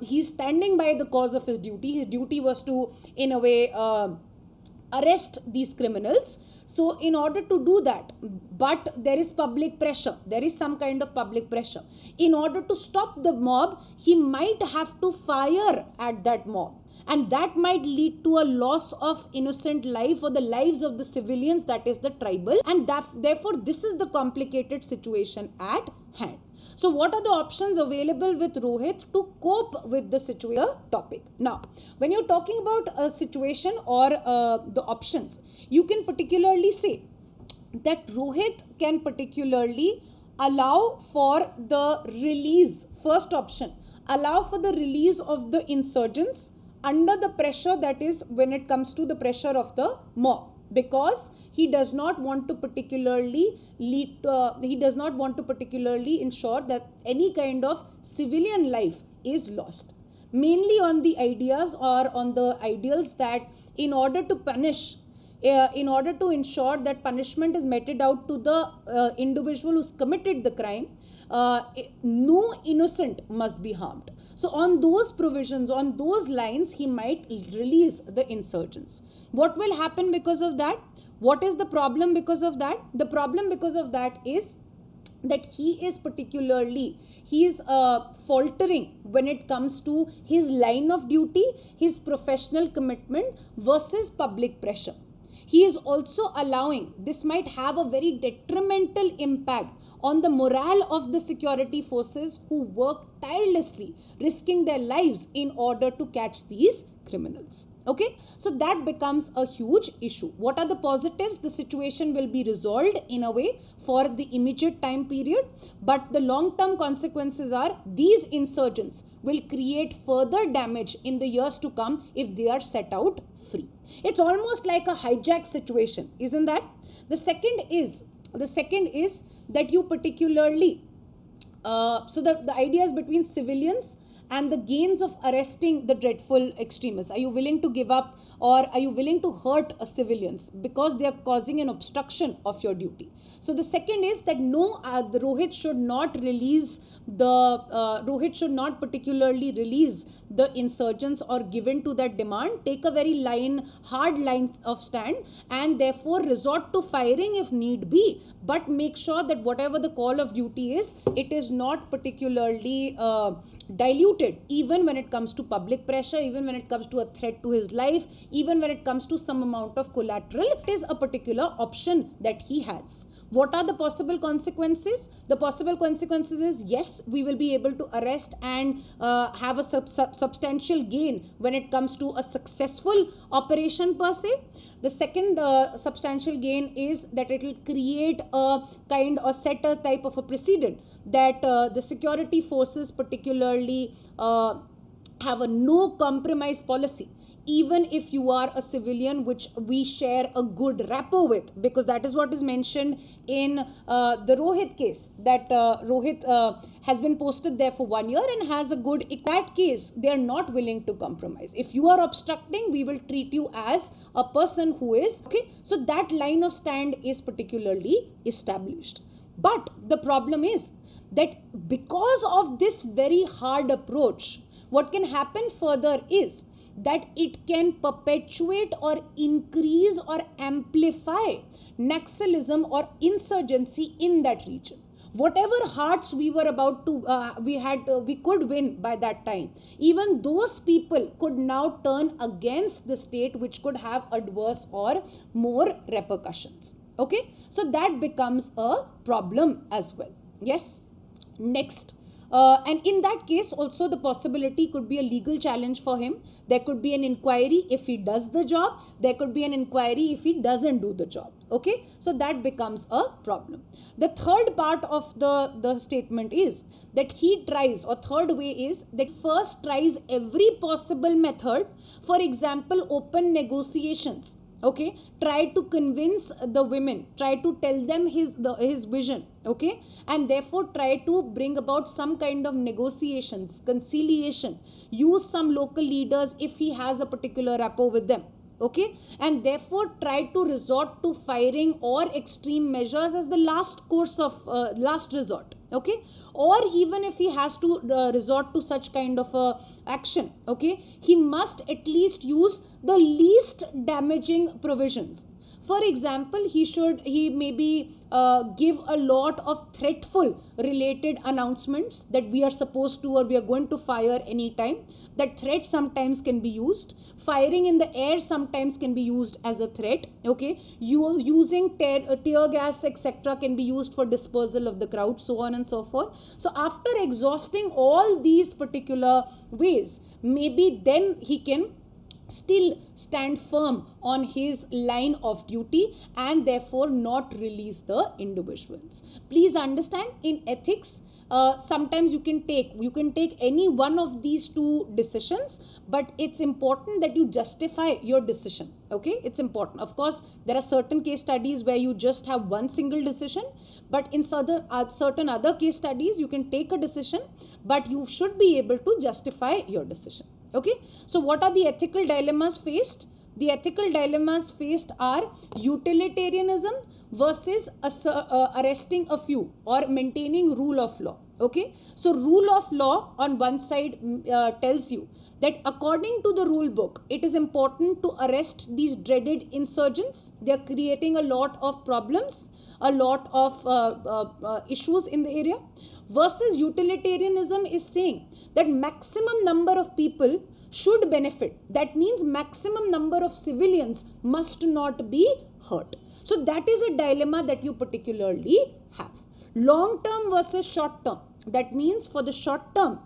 he's standing by the cause of his duty was to, in a way, arrest these criminals. So in order to do that, but there is public pressure, there is some kind of public pressure. In order to stop the mob, he might have to fire at that mob. And that might lead to a loss of innocent life or the lives of the civilians, that is the tribal. And therefore, this is the complicated situation at hand. So what are the options available with Rohit to cope with the situation topic? Now, when you're talking about a situation or the options, you can particularly say that Rohit can particularly allow for the release, first option, allow for the release of the insurgents under the pressure, that is when it comes to the pressure of the mob, because he does not want to particularly ensure that any kind of civilian life is lost, mainly on the ideas or on the ideals that in order to punish, in order to ensure that punishment is meted out to the individual who's committed the crime, no innocent must be harmed. So on those provisions, on those lines, he might release the insurgents. What will happen because of that? What is the problem because of that? The problem because of that is that he is faltering when it comes to his line of duty, his professional commitment versus public pressure. He is also allowing, this might have a very detrimental impact on the morale of the security forces who work tirelessly, risking their lives in order to catch these criminals. Okay, so that becomes a huge issue. What are the positives? The situation will be resolved in a way for the immediate time period, but the long-term consequences are these insurgents will create further damage in the years to come if they are set out free. It's almost like a hijack situation, isn't that? The second is that you particularly, so the idea is between civilians and the gains of arresting the dreadful extremists? Are you willing to give up, or are you willing to hurt civilians because they are causing an obstruction of your duty? So the second is that no, the Rohit should not release Rohit should not particularly release the insurgents or give in to that demand, take a very hard line of stand, and therefore resort to firing if need be, but make sure that whatever the call of duty is, it is not particularly diluted, even when it comes to public pressure, even when it comes to a threat to his life, even when it comes to some amount of collateral. It is a particular option that he has. What are the possible consequences? The possible consequences is, yes, we will be able to arrest and have a substantial gain when it comes to a successful operation per se. The second substantial gain is that it will create a kind or set a type of a precedent that the security forces particularly have a no compromise policy, even if you are a civilian, which we share a good rapport with, because that is what is mentioned in the Rohit case, that Rohit has been posted there for 1 year and has a good, in that case, they are not willing to compromise. If you are obstructing, we will treat you as a person who is, okay, so that line of stand is particularly established. But the problem is that because of this very hard approach, what can happen further is that it can perpetuate or increase or amplify Naxalism or insurgency in that region. Whatever hearts we were about to, we could win by that time, even those people could now turn against the state, which could have adverse or more repercussions. Okay, so that becomes a problem as well. Yes, next. And in that case also the possibility could be a legal challenge for him. There could be an inquiry if he does the job. There could be an inquiry if he doesn't do the job. Okay, so that becomes a problem. The third part of the statement is that he tries, or third way is that first tries every possible method. For example, open negotiations. Okay, try to convince the women, try to tell them his vision, okay, and therefore try to bring about some kind of negotiations, conciliation, use some local leaders if he has a particular rapport with them, okay, and therefore try to resort to firing or extreme measures as the last course of last resort, okay, or even if he has to resort to such kind of action, okay, he must at least use the least damaging provisions. For example, he maybe give a lot of threatful related announcements that we are supposed to, or we are going to fire anytime. That threat sometimes can be used. Firing in the air sometimes can be used as a threat. Okay, you using tear gas, etc., can be used for dispersal of the crowd, so on and so forth. So after exhausting all these particular ways, maybe then he can still stand firm on his line of duty and therefore not release the individuals. Please understand, in ethics, sometimes you can take any one of these two decisions, but it's important that you justify your decision. Okay, it's important. Of course, there are certain case studies where you just have one single decision, but in certain other case studies you can take a decision, but you should be able to justify your decision. Okay, so what are the ethical dilemmas faced? The ethical dilemmas faced are utilitarianism versus arresting a few or maintaining rule of law. Okay, so rule of law on one side tells you that according to the rule book, it is important to arrest these dreaded insurgents. They are creating a lot of problems, a lot of issues in the area. Versus utilitarianism is saying that maximum number of people should benefit. That means maximum number of civilians must not be hurt. So that is a dilemma that you particularly have. Long term versus short term. That means for the short term,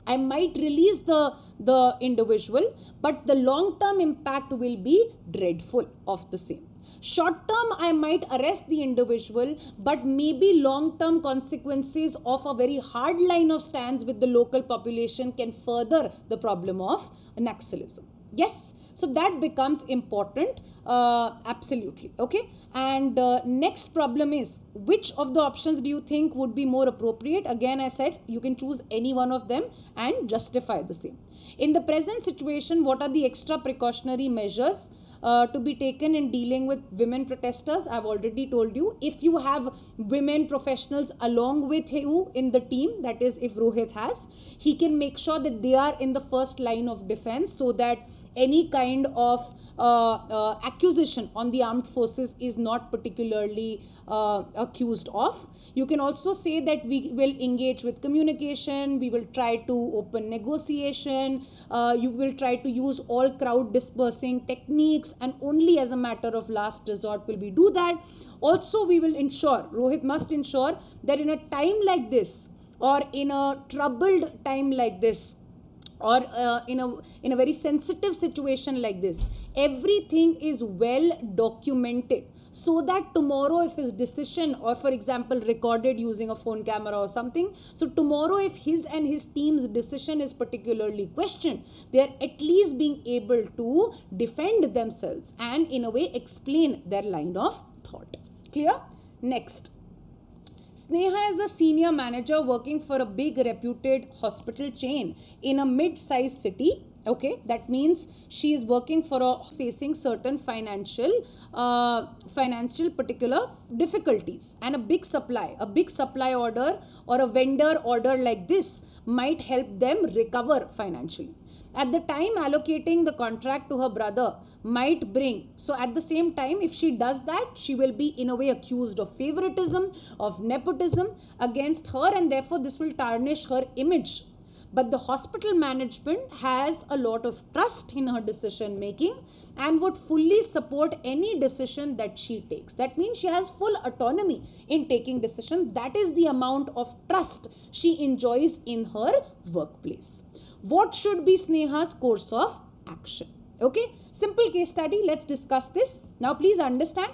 I might release the individual, but the long term impact will be dreadful of the same. Short term, I might arrest the individual, but maybe long term consequences of a very hard line of stance with the local population can further the problem of Naxalism. Yes, So that becomes important, absolutely. Okay. And next problem is, which of the options do you think would be more appropriate? Again, I said you can choose any one of them and justify the same. In the present situation, what are the extra precautionary measures to be taken in dealing with women protesters? I've already told you. If you have women professionals along with you in the team, that is, if Rohit has, he can make sure that they are in the first line of defense, so that any kind of accusation on the armed forces is not particularly accused of. You can also say that we will engage with communication, we will try to open negotiation, you will try to use all crowd dispersing techniques, and only as a matter of last resort will we do that. Also, we will ensure, Rohit must ensure, that in a time like this, or in a troubled time like this, or in a very sensitive situation like this, everything is well documented, so that tomorrow if his decision, or for example recorded using a phone camera or something, so tomorrow if his and his team's decision is particularly questioned, they are at least being able to defend themselves and in a way explain their line of thought. Clear? Next. Sneha is a senior manager working for a big reputed hospital chain in a mid-sized city. Okay, that means she is working for facing certain financial particular difficulties, and a big supply order or a vendor order like this might help them recover financially. At the time, allocating the contract to her brother might bring, so at the same time, if she does that, she will be in a way accused of favoritism, of nepotism against her, and therefore this will tarnish her image. But the hospital management has a lot of trust in her decision making and would fully support any decision that she takes. That means she has full autonomy in taking decisions. That is the amount of trust she enjoys in her workplace. What should be Sneha's course of action? Okay, simple case study. Let's discuss this. Now please understand,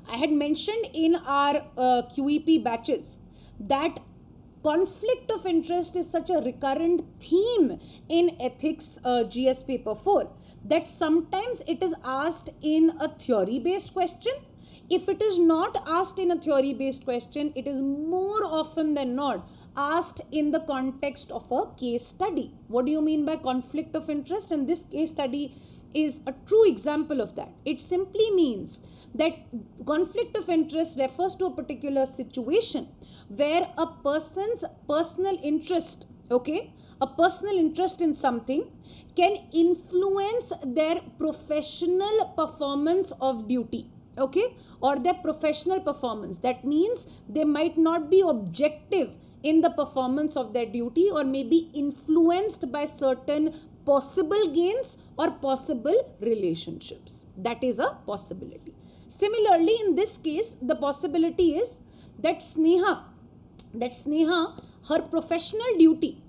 I had mentioned in our QEP batches that conflict of interest is such a recurrent theme in ethics GS paper 4 that sometimes it is asked in a theory based question. If it is not asked in a theory based question, it is more often than not asked in the context of a case study. What do you mean by conflict of interest? And this case study is a true example of that. It simply means that conflict of interest refers to a particular situation where a person's personal interest, okay, a personal interest in something can influence their professional performance of duty, okay, or their professional performance. That means they might not be objective in the performance of their duty, or may be influenced by certain possible gains or possible relationships. That is a possibility. Similarly, in this case, the possibility is that Sneha, her professional duty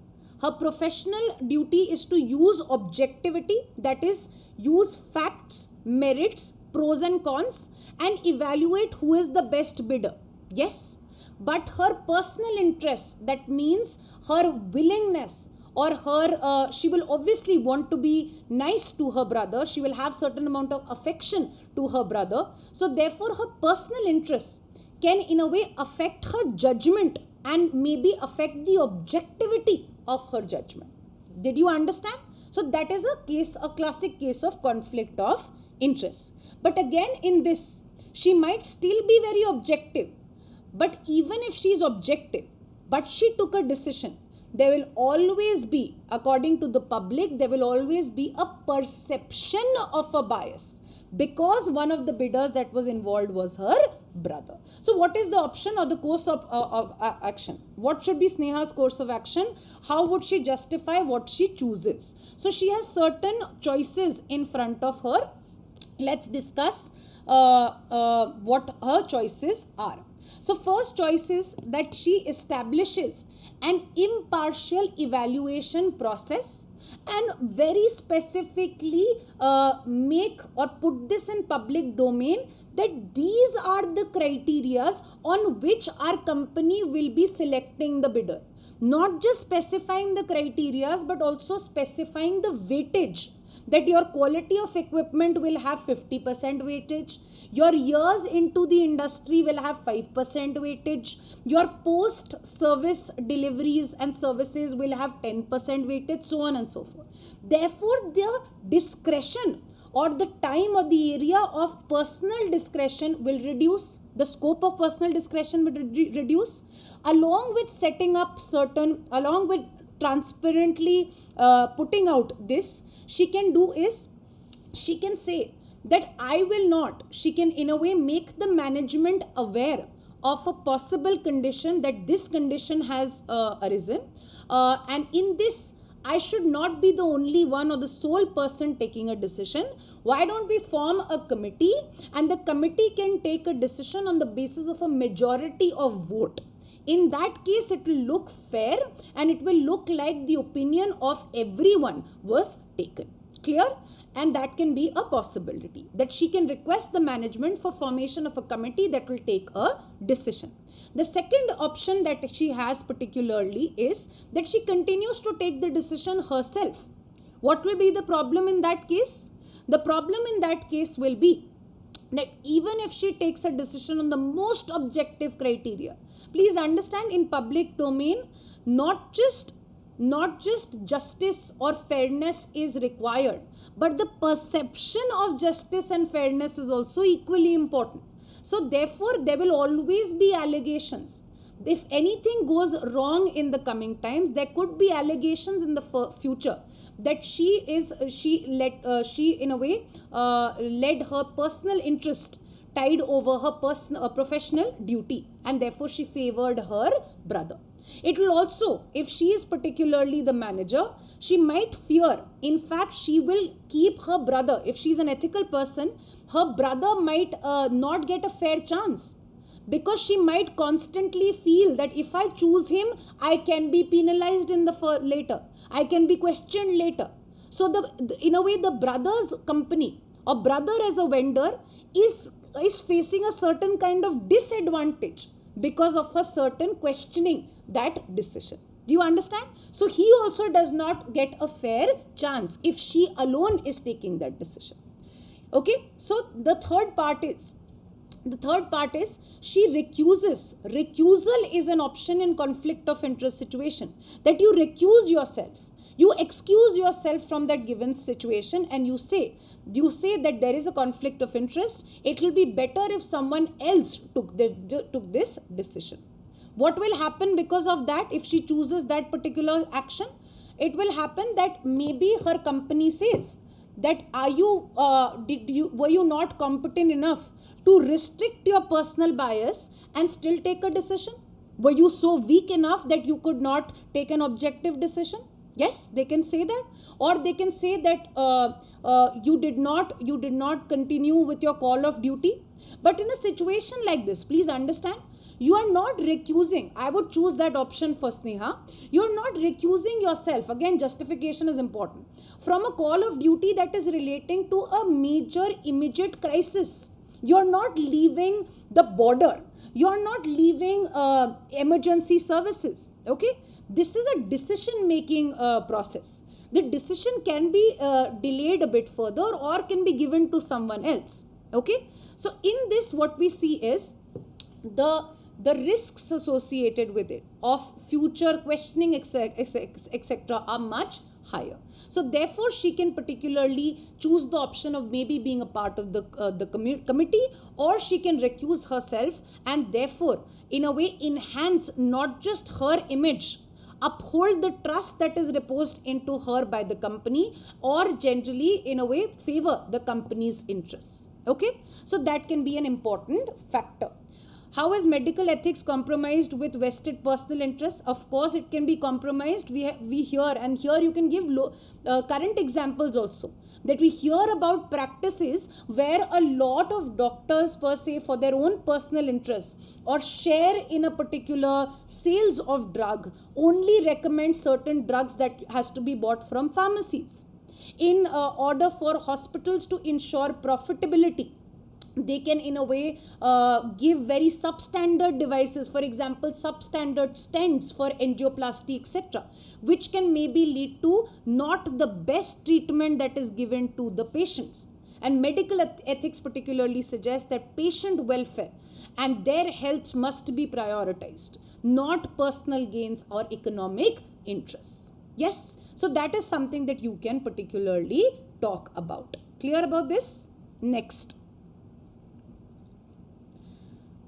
is to use objectivity, that is, use facts, merits, pros and cons, and evaluate who is the best bidder. Yes, but her personal interest, that means her willingness, or her, she will obviously want to be nice to her brother. She will have certain amount of affection to her brother. So therefore, her personal interest can in a way affect her judgment and maybe affect the objectivity of her judgment. Did you understand? So that is a classic case of conflict of interest. But again, in this, she might still be very objective. But even if she is objective, but she took a decision, there will always be, according to the public, there will always be a perception of a bias, because one of the bidders that was involved was her brother. So what is the option or the course of action? What should be Sneha's course of action? How would she justify what she chooses? So she has certain choices in front of her. Let's discuss what her choices are. So first choice is that she establishes an impartial evaluation process and very specifically make or put this in public domain, that these are the criterias on which our company will be selecting the bidder. Not just specifying the criterias, but also specifying the weightage, that your quality of equipment will have 50% weightage, your years into the industry will have 5% weightage, your post service deliveries and services will have 10% weightage, so on and so forth. Therefore, the discretion or the time or the area of personal discretion will reduce. The scope of personal discretion will reduce, along with setting up certain, along with transparently putting out this, she can do is, she can say that I will not, she can in a way make the management aware of a possible condition, that this condition has arisen, and in this I should not be the only one or the sole person taking a decision. Why don't we form a committee, and the committee can take a decision on the basis of a majority of vote. In that case, it will look fair and it will look like the opinion of everyone was taken. Clear? And that can be a possibility, that she can request the management for formation of a committee that will take a decision. The second option that she has particularly is that she continues to take the decision herself. What will be the problem in that case? The problem in that case will be that even if she takes a decision on the most objective criteria, please understand, in public domain, not just justice or fairness is required, but the perception of justice and fairness is also equally important. So therefore, there will always be allegations. If anything goes wrong in the coming times, there could be allegations in the future that she in a way led her personal interest tied over her professional duty, and therefore she favored her brother. It will also, if she is particularly the manager, she might fear, in fact she will keep her brother, if she is an ethical person, her brother might not get a fair chance, because she might constantly feel that if I choose him, I can be penalized in the later, I can be questioned later. So in a way, the brother's company or brother as a vendor is facing a certain kind of disadvantage because of her certain questioning that decision. Do you understand? So he also does not get a fair chance if she alone is taking that decision. Okay, so the third part is she recuses. Recusal is an option in conflict of interest situation, that you recuse yourself. You excuse yourself from that given situation and you say that there is a conflict of interest. It will be better if someone else took this decision. What will happen because of that if she chooses that particular action? It will happen that maybe her company says that were you not competent enough to restrict your personal bias and still take a decision? Were you so weak enough that you could not take an objective decision? Yes, they can say that. Or they can say that you did not continue with your call of duty. But in a situation like this, please understand, you are not recusing. I would choose that option for Sneha. You are not recusing yourself. Again, justification is important. From a call of duty that is relating to a major immediate crisis. You are not leaving the border. You are not leaving emergency services. Okay? This is a decision-making process. The decision can be delayed a bit further or can be given to someone else. Okay? So in this, what we see is the risks associated with it of future questioning, etc. are much higher. So therefore, she can particularly choose the option of maybe being a part of the committee, or she can recuse herself and therefore, in a way, enhance not just her image, uphold the trust that is reposed into her by the company, or generally, in a way, favor the company's interests. Okay? So that can be an important factor. How is medical ethics compromised with vested personal interests? Of course, it can be compromised. We hear, and here you can give current examples also, that we hear about practices where a lot of doctors per se, for their own personal interests or share in a particular sales of drug, only recommend certain drugs that has to be bought from pharmacies in order for hospitals to ensure profitability. They can in a way give very substandard devices, for example substandard stents for angioplasty etc., which can maybe lead to not the best treatment that is given to the patients. And medical ethics particularly suggests that patient welfare and their health must be prioritized, not personal gains or economic interests. Yes, so that is something that you can particularly talk about. Clear about this? Next.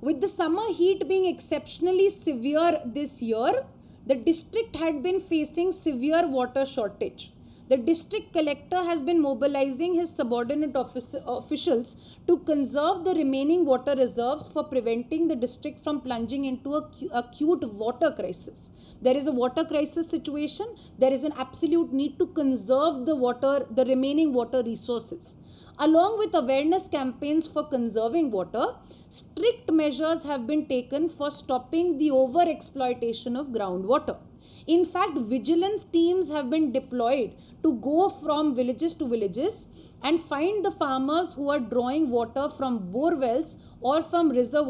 With the summer heat being exceptionally severe this year, the district had been facing severe water shortage. The district collector has been mobilizing his subordinate officials to conserve the remaining water reserves for preventing the district from plunging into a acute water crisis. There is a water crisis situation. There is an absolute need to conserve the remaining water resources. Along with awareness campaigns for conserving water, strict measures have been taken for stopping the over-exploitation of groundwater. In fact, vigilance teams have been deployed to go from villages to villages and find the farmers who are drawing water from bore wells or from river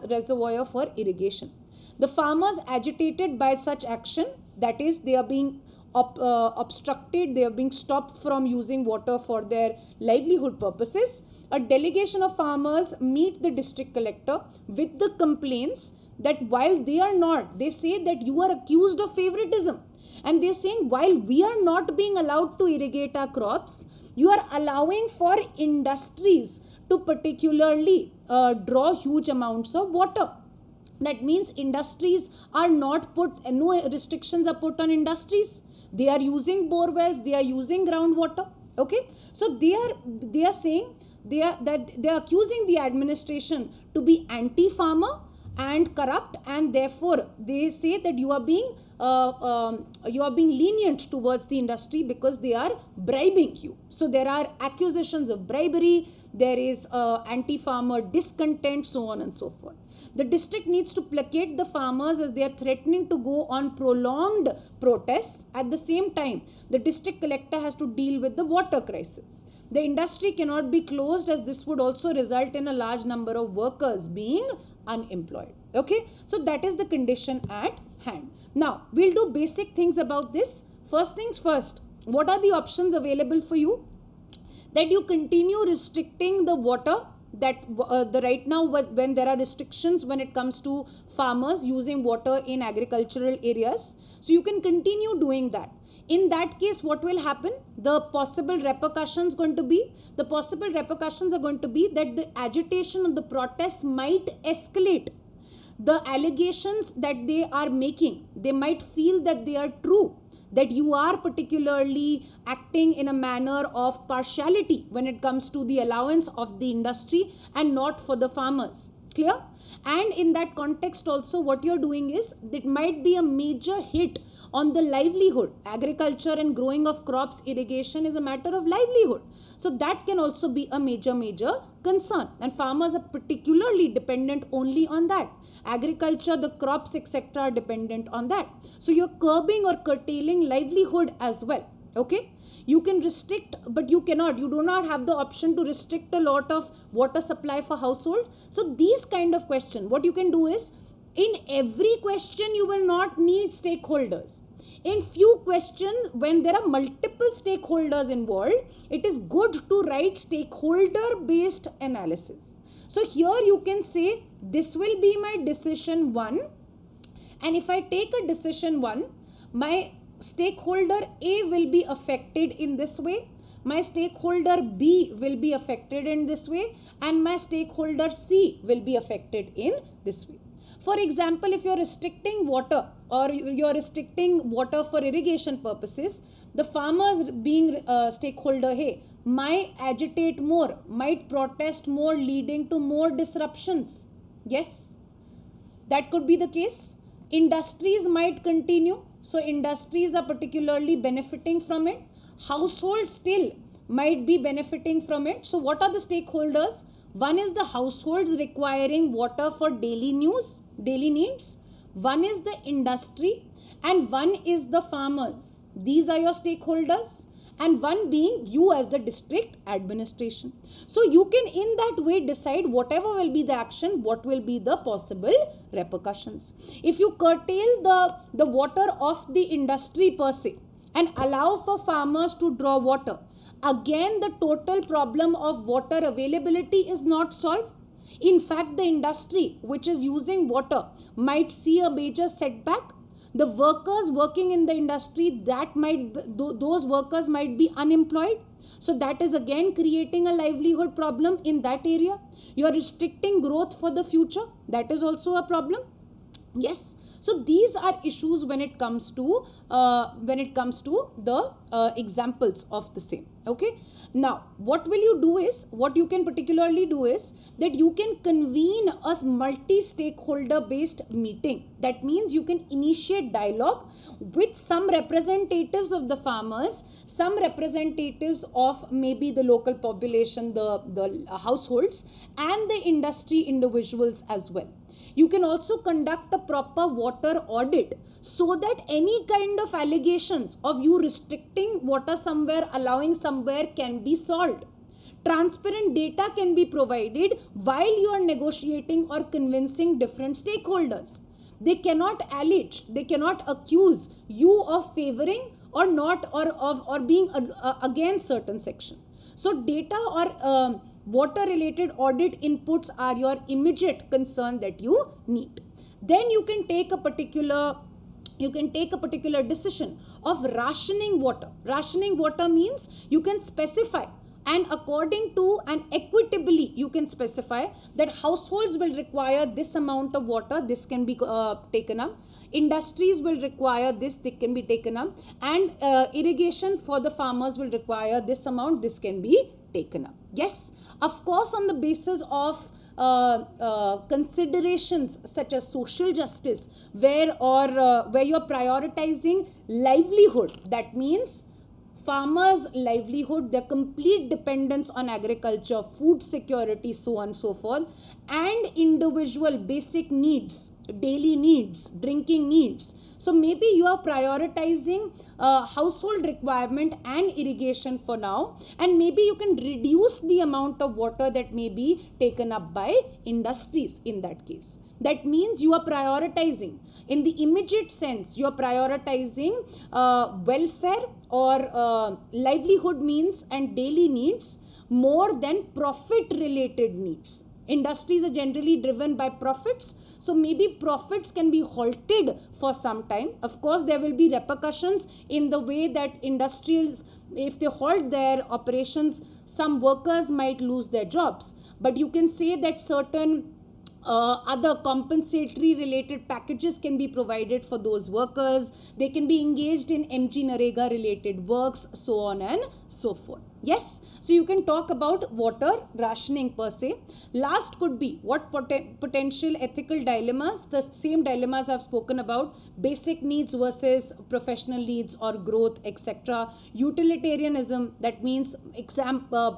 reservoir for irrigation. The farmers agitated by such action, that is, they are being obstructed, they are being stopped from using water for their livelihood purposes. A delegation of farmers meet the district collector with the complaints that while they are not, they say that you are accused of favoritism, and they are saying while we are not being allowed to irrigate our crops, you are allowing for industries to particularly draw huge amounts of water. That means industries are not put, no restrictions are put on industries. They are using bore wells, they are using groundwater. Okay, so they are saying they are accusing the administration to be anti-farmer and corrupt, and therefore they say that you are being lenient towards the industry because they are bribing you. So there are accusations of bribery, there is anti-farmer discontent, so on and so forth. The district needs to placate the farmers as they are threatening to go on prolonged protests. At the same time, the district collector has to deal with the water crisis. The industry cannot be closed, as this would also result in a large number of workers being unemployed. Okay, so that is the condition at hand. Now, we'll do basic things about this. First things first, what are the options available for you? That you continue restricting the water, that right now when there are restrictions when it comes to farmers using water in agricultural areas, so you can continue doing that. In that case, what will happen? The possible repercussions are going to be that the agitation of the protests might escalate. The allegations that they are making, they might feel that they are true, that you are particularly acting in a manner of partiality when it comes to the allowance of the industry and not for the farmers. Clear? And in that context also, what you're doing is, it might be a major hit on the livelihood. Agriculture and growing of crops, irrigation is a matter of livelihood. So that can also be a major concern, and farmers are particularly dependent only on that. Agriculture, the crops etc. are dependent on that. So you're curbing or curtailing livelihood as well. Okay, you can restrict, but you do not have the option to restrict a lot of water supply for household. So these kind of question, what you can do is, in every question you will not need stakeholders. In few questions, when there are multiple stakeholders involved, it is good to write stakeholder based analysis. So here you can say, this will be my decision 1, and if I take a decision 1, my stakeholder A will be affected in this way, my stakeholder B will be affected in this way, and my stakeholder C will be affected in this way. For example, if you're restricting water or you're restricting water for irrigation purposes, the farmers being stakeholder, hey, might agitate more, might protest more, leading to more disruptions. Yes, that could be the case. Industries might continue. So industries are particularly benefiting from it. Households still might be benefiting from it. So what are the stakeholders? One is the households requiring water for daily needs. One is the industry, and one is the farmers. These are your stakeholders. and one being you as the district administration. So you can in that way decide whatever will be the action, what will be the possible repercussions. If you curtail the water of the industry per se and allow for farmers to draw water, again the total problem of water availability is not solved. In fact, the industry which is using water might see a major setback. The workers working in the industry, those workers might be unemployed. So that is again creating a livelihood problem in that area. You are restricting growth for the future. That is also a problem. Yes. So these are issues when it comes to the examples of the same. Okay. Now, what you can particularly do is that you can convene a multi-stakeholder based meeting. That means you can initiate dialogue with some representatives of the farmers, some representatives of maybe the local population, the households, and the industry individuals as well. You can also conduct a proper water audit so that any kind of allegations of you restricting water somewhere, allowing somewhere can be solved. Transparent data can be provided while you are negotiating or convincing different stakeholders. They cannot allege, they cannot accuse you of favoring or not, or being against certain section. So data or water related audit inputs are your immediate concern that you need. Then you can take a particular decision of rationing water. Rationing water means you can specify, and according to and equitably you can specify that households will require this amount of water, this can be taken up. Industries will require this, they can be taken up, and irrigation for the farmers will require this amount, this can be taken up. Yes, of course, on the basis of considerations such as social justice, where you're prioritizing livelihood. That means farmers' livelihood, their complete dependence on agriculture, food security, so on and so forth, and individual basic needs, daily needs, drinking needs. So maybe you are prioritizing household requirement and irrigation for now, and maybe you can reduce the amount of water that may be taken up by industries in that case. That means you are prioritizing, in the immediate sense, you are prioritizing welfare or livelihood means and daily needs more than profit related needs. Industries are generally driven by profits. So maybe profits can be halted for some time. Of course, there will be repercussions in the way that industries, if they halt their operations, some workers might lose their jobs. But you can say that certain other compensatory related packages can be provided for those workers. They can be engaged in MG Narega related works, so on and so forth. Yes, so you can talk about water rationing per se. Last could be what potential ethical dilemmas, the same dilemmas I've spoken about, basic needs versus professional needs or growth, etc. Utilitarianism, that means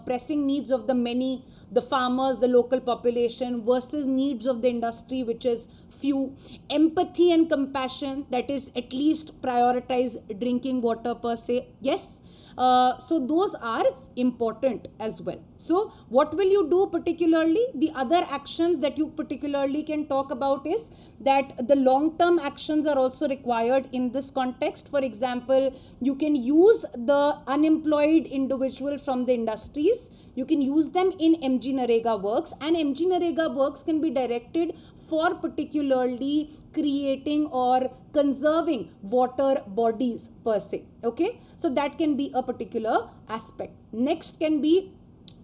pressing needs of the many, the farmers, the local population versus needs of the industry, which is few. Empathy and compassion, that is at least prioritize drinking water per se. Yes. So those are important as well. So what will you do particularly? The other actions that you particularly can talk about is that the long-term actions are also required in this context. For example, you can use the unemployed individual from the industries. You can use them in MG Narega works, and MG Narega works can be directed for particularly creating or conserving water bodies per se. Okay, so that can be a particular aspect. Next can be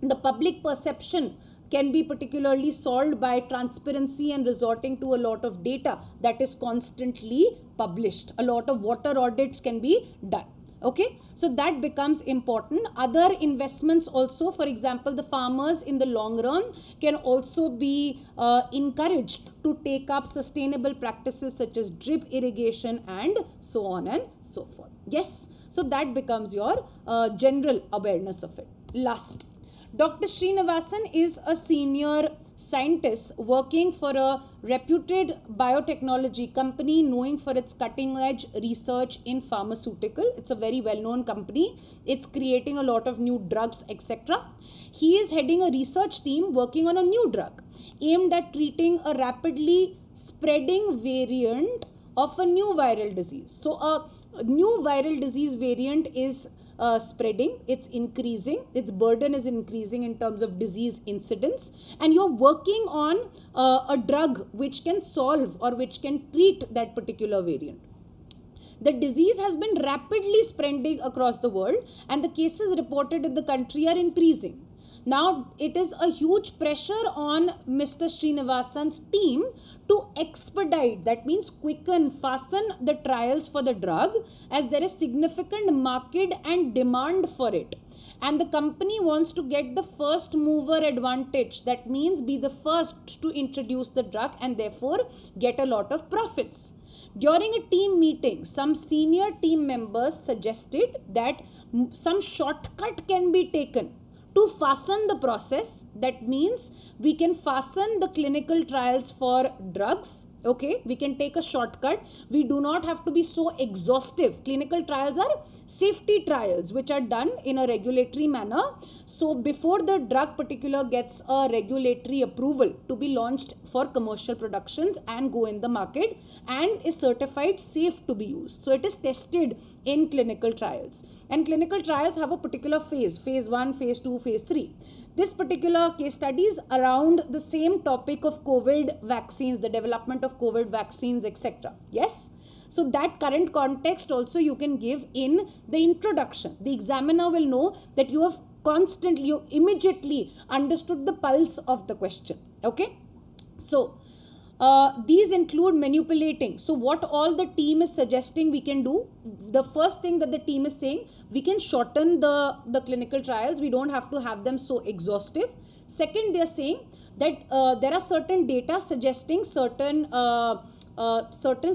the public perception can be particularly solved by transparency and resorting to a lot of data that is constantly published. A lot of water audits can be done. Okay, so that becomes important. Other investments also, for example, the farmers in the long run can also be encouraged to take up sustainable practices such as drip irrigation and so on and so forth. Yes, so that becomes your general awareness of it. Last, Dr. Srinivasan is a senior scientists working for a reputed biotechnology company known for its cutting edge research in pharmaceutical. It's a very well-known company. It's creating a lot of new drugs, etc. He is heading a research team working on a new drug aimed at treating a rapidly spreading variant of a new viral disease. So a new viral disease variant is spreading, it's increasing, its burden is increasing in terms of disease incidence, and you're working on a drug which can solve or which can treat that particular variant. The disease has been rapidly spreading across the world, and the cases reported in the country are increasing. Now, it is a huge pressure on Mr. Srinivasan's team to expedite, that means quicken, fasten the trials for the drug, as there is significant market and demand for it. And the company wants to get the first mover advantage, that means be the first to introduce the drug and therefore get a lot of profits. During a team meeting, some senior team members suggested that some shortcut can be taken to fasten the process. That means we can fasten the clinical trials for drugs. Okay, we can take a shortcut. We do not have to be so exhaustive. Clinical trials are safety trials which are done in a regulatory manner. So before the drug particular gets a regulatory approval to be launched for commercial productions and go in the market and is certified safe to be used. So it is tested in clinical trials, and clinical trials have a particular phase 1, phase 2, phase 3. This particular case study is around the same topic of COVID vaccines, the development of COVID vaccines, etc. Yes? So that current context also you can give in the introduction. The examiner will know that you have you immediately understood the pulse of the question. Okay? So, these include manipulating. So what all the team is suggesting we can do, the first thing that the team is saying, we can shorten the clinical trials. We don't have to have them so exhaustive. Second, they are saying that there are certain data suggesting certain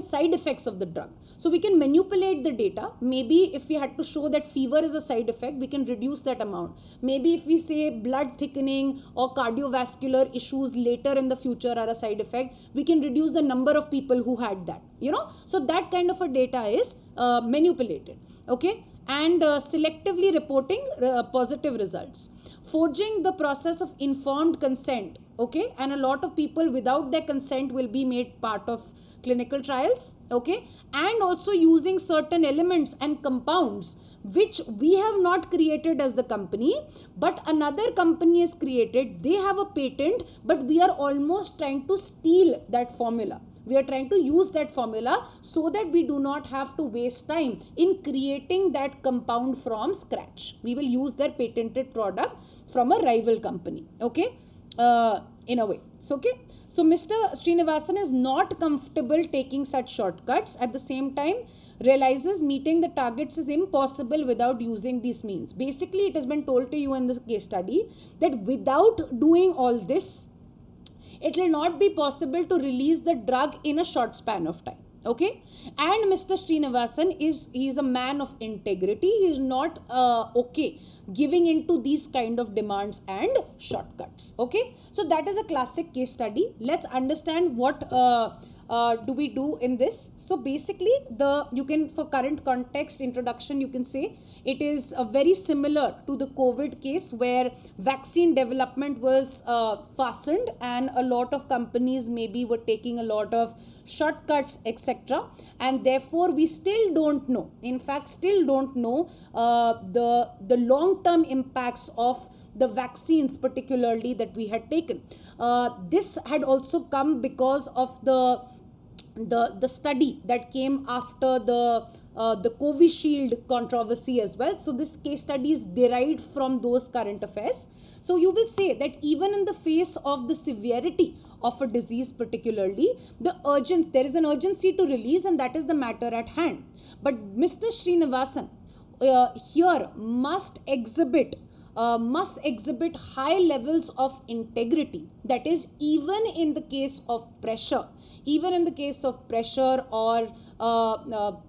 side effects of the drug. So we can manipulate the data. Maybe if we had to show that fever is a side effect, we can reduce that amount. Maybe if we say blood thickening or cardiovascular issues later in the future are a side effect, we can reduce the number of people who had that, you know. So that kind of a data is manipulated. Okay. And selectively reporting positive results. Forging the process of informed consent. Okay. And a lot of people without their consent will be made part of clinical trials. Okay. And also using certain elements and compounds which we have not created as the company, but another company has created. They have a patent, but we are almost trying to steal that formula. We are trying to use that formula so that we do not have to waste time in creating that compound from scratch. We will use their patented product from a rival company. Okay. In a way. So, okay. So Mr. Srinivasan is not comfortable taking such shortcuts. At the same time, realizes meeting the targets is impossible without using these means. Basically, it has been told to you in this case study that without doing all this, it will not be possible to release the drug in a short span of time. Okay. And Mr. Srinivasan is a man of integrity. He is not okay giving into these kind of demands and shortcuts. Okay. So that is a classic case study. Let's understand what do we do in this. So basically you can, for current context introduction, you can say it is very similar to the COVID case where vaccine development was fastened and a lot of companies maybe were taking a lot of shortcuts, etc. And therefore we still don't know, in fact still don't know the long-term impacts of the vaccines particularly that we had taken. This had also come because of the study that came after the Covishield controversy as well. So this case study is derived from those current affairs. So you will say that even in the face of the severity of a disease particularly, there is an urgency to release, and that is the matter at hand. But Mr. Srinivasan here must exhibit high levels of integrity. That is, even in the case of pressure or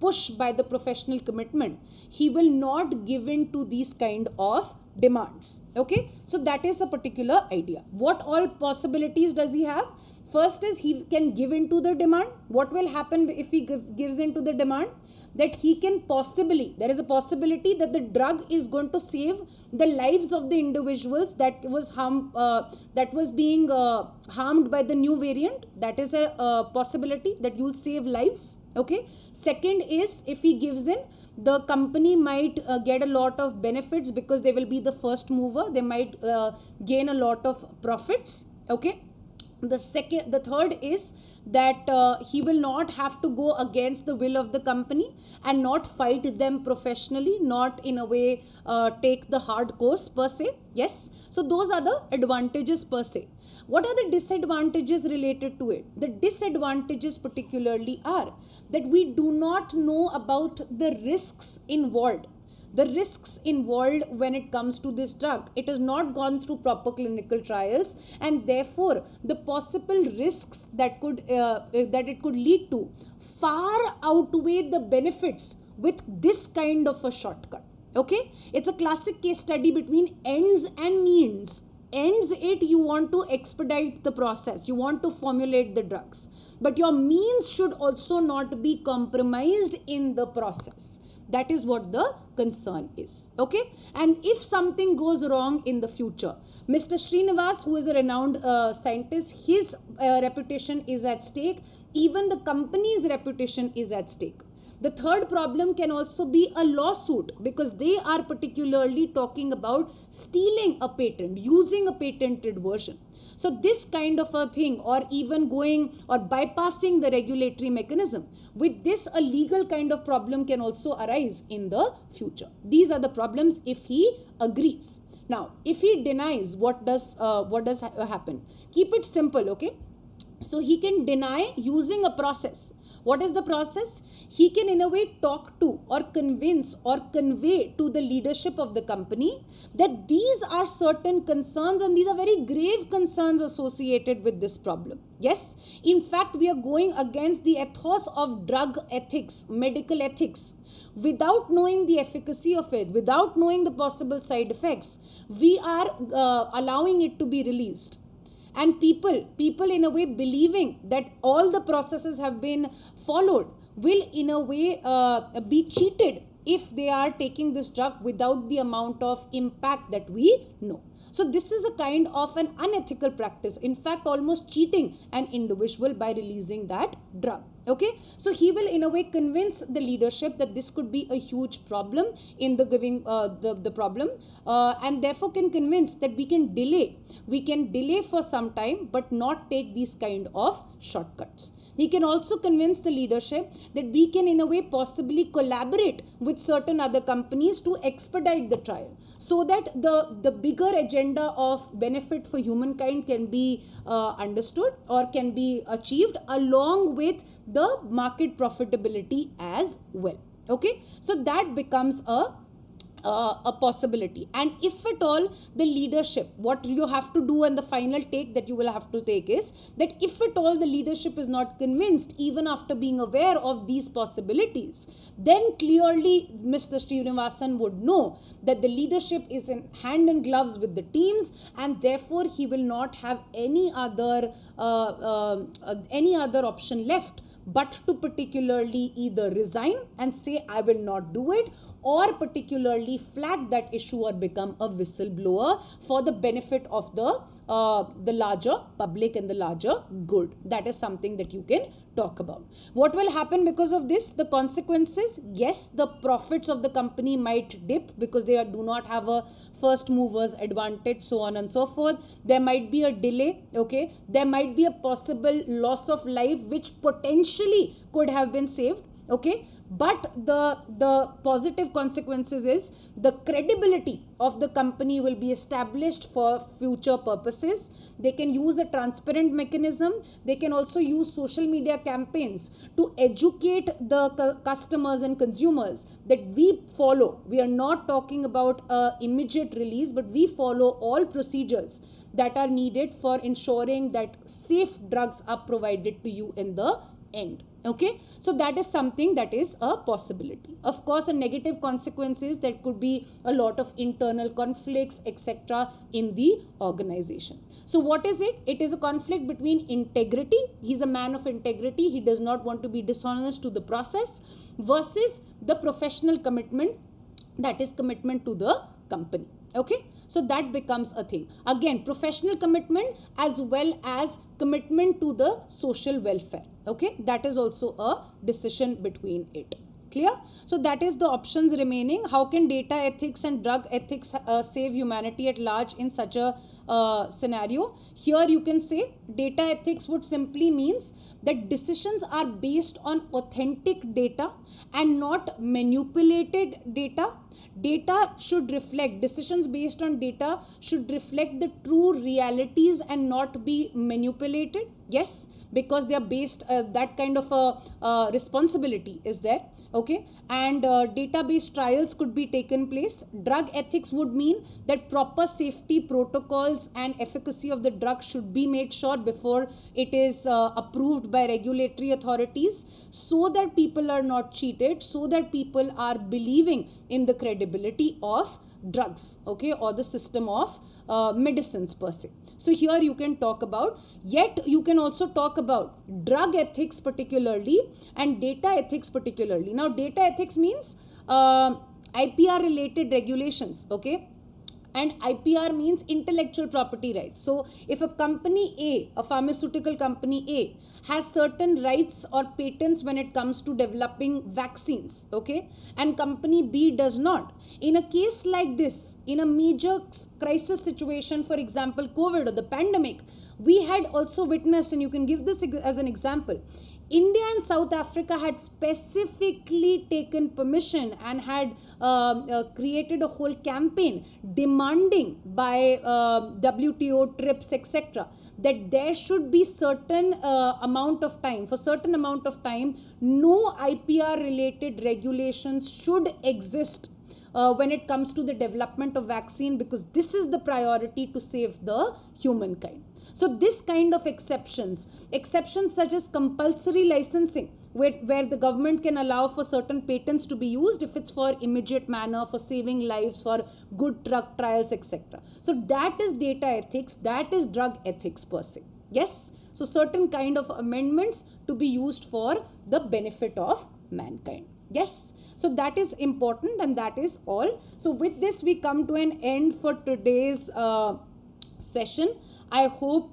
push by the professional commitment, he will not give in to these kind of demands. Okay, so that is a particular idea. What all possibilities does he have? First is he can give into the demand. What will happen if he gives into the demand? That he can possibly, there is a possibility that the drug is going to save the lives of the individuals that was being harmed by the new variant. That is a possibility that you'll save lives. Okay. Second is, if he gives in, the company might get a lot of benefits because they will be the first mover. They might gain a lot of profits. Okay. The third is that he will not have to go against the will of the company and not fight them professionally, not in a way take the hard course per se. Yes. So those are the advantages per se. What are the disadvantages related to it? The disadvantages particularly are that we do not know about the risks involved. The risks involved when it comes to this drug. It has not gone through proper clinical trials, and therefore the possible risks that it could lead to far outweigh the benefits with this kind of a shortcut. Okay, it's a classic case study between ends and means. Ends, you want to expedite the process, you want to formulate the drugs, but your means should also not be compromised in the process. That is what the concern is. Okay. And if something goes wrong in the future, Mr. Srinivas, who is a renowned scientist, his reputation is at stake. Even the company's reputation is at stake. The third problem can also be a lawsuit, because they are particularly talking about stealing a patent, using a patented version. So this kind of a thing, or even going or bypassing the regulatory mechanism, with this a legal kind of problem can also arise in the future. These are the problems if he agrees. Now, if he denies, what does happen? Keep it simple, okay? So he can deny using a process. What is the process? He can in a way talk to or convince or convey to the leadership of the company that these are certain concerns and these are very grave concerns associated with this problem. Yes, in fact, we are going against the ethos of drug ethics, medical ethics. Without knowing the efficacy of it, without knowing the possible side effects, we are allowing it to be released. And people in a way believing that all the processes have been followed will in a way be cheated if they are taking this drug without the amount of impact that we know. So this is a kind of an unethical practice, in fact almost cheating an individual by releasing that drug. Okay, so he will in a way convince the leadership that this could be a huge problem in the giving the problem, and therefore can convince that we can delay for some time but not take these kind of shortcuts. He can also convince the leadership that we can in a way possibly collaborate with certain other companies to expedite the trial, so that the bigger agenda of benefit for humankind can be understood or can be achieved along with the market profitability as well. Okay, so that becomes a possibility. And if at all the leadership, what you have to do and the final take that you will have to take is that if at all the leadership is not convinced even after being aware of these possibilities, then clearly Mr. Srinivasan would know that the leadership is in hand and gloves with the teams, and therefore he will not have any other option left but to particularly either resign and say I will not do it, or particularly flag that issue or become a whistleblower for the benefit of the larger public and the larger good. That is something that you can talk about. What will happen because of this? The consequences, yes, the profits of the company might dip because they do not have a first movers advantage, so on and so forth. There might be a delay, okay? There might be a possible loss of life which potentially could have been saved, okay? But the positive consequences is the credibility of the company will be established for future purposes. They can use a transparent mechanism. They can also use social media campaigns to educate the customers and consumers that we follow. We are not talking about immediate release, but we follow all procedures that are needed for ensuring that safe drugs are provided to you in the end. Okay, so that is something that is a possibility. Of course, a negative consequence is there could be a lot of internal conflicts, etc. in the organization. So what is it? It is a conflict between integrity. He's a man of integrity. He does not want to be dishonest to the process, versus the professional commitment, that is commitment to the company. Okay, so that becomes a thing. Again, professional commitment as well as commitment to the social welfare. Okay, that is also a decision between it. Clear? So that is the options remaining. How can data ethics and drug ethics save humanity at large in such a scenario? Here you can say data ethics would simply means that decisions are based on authentic data and not manipulated data. Data should reflect, decisions based on data should reflect the true realities and not be manipulated. Yes, because they are based, that kind of a responsibility is there. Okay, and database trials could be taken place. Drug ethics would mean that proper safety protocols and efficacy of the drug should be made sure before it is approved by regulatory authorities, so that people are not cheated, so that people are believing in the credibility of drugs, okay, or the system of medicines per se. So here you can talk about, yet you can also talk about drug ethics particularly and data ethics particularly. Now data ethics means IPR related regulations, okay, and IPR means intellectual property rights. So if a company A, a pharmaceutical company A, has certain rights or patents when it comes to developing vaccines, okay, and company B does not, in a case like this, in a major crisis situation, for example COVID or the pandemic, we had also witnessed, and you can give this as an example, India and South Africa had specifically taken permission and had created a whole campaign demanding by WTO, TRIPS, etc., that there should be certain amount of time, for certain amount of time, no IPR related regulations should exist when it comes to the development of vaccine, because this is the priority to save the humankind. So this kind of exceptions such as compulsory licensing, where the government can allow for certain patents to be used if it's for immediate manner, for saving lives, for good drug trials, etc. So that is data ethics, that is drug ethics per se. Yes, so certain kind of amendments to be used for the benefit of mankind. Yes, so that is important, and that is all. So with this we come to an end for today's session. I hope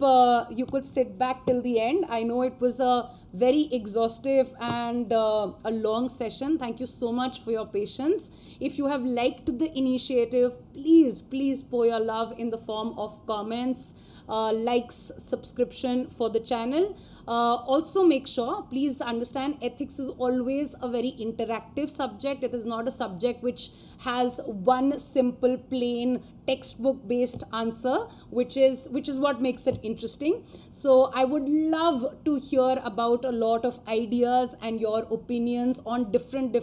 you could sit back till the end. I know it was a very exhaustive and a long session. Thank you so much for your patience. If you have liked the initiative, please pour your love in the form of comments, likes, subscription for the channel. Also make sure, please understand, ethics is always a very interactive subject. It is not a subject which has one simple plain textbook based answer, which is what makes it interesting. So I would love to hear about a lot of ideas and your opinions on different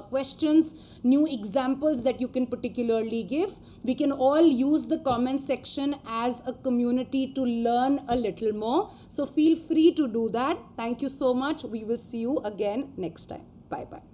questions, new examples that you can particularly give. We can all use the comment section as a community to learn a little more. So feel free to do that. Thank you so much. We will see you again next time. Bye bye.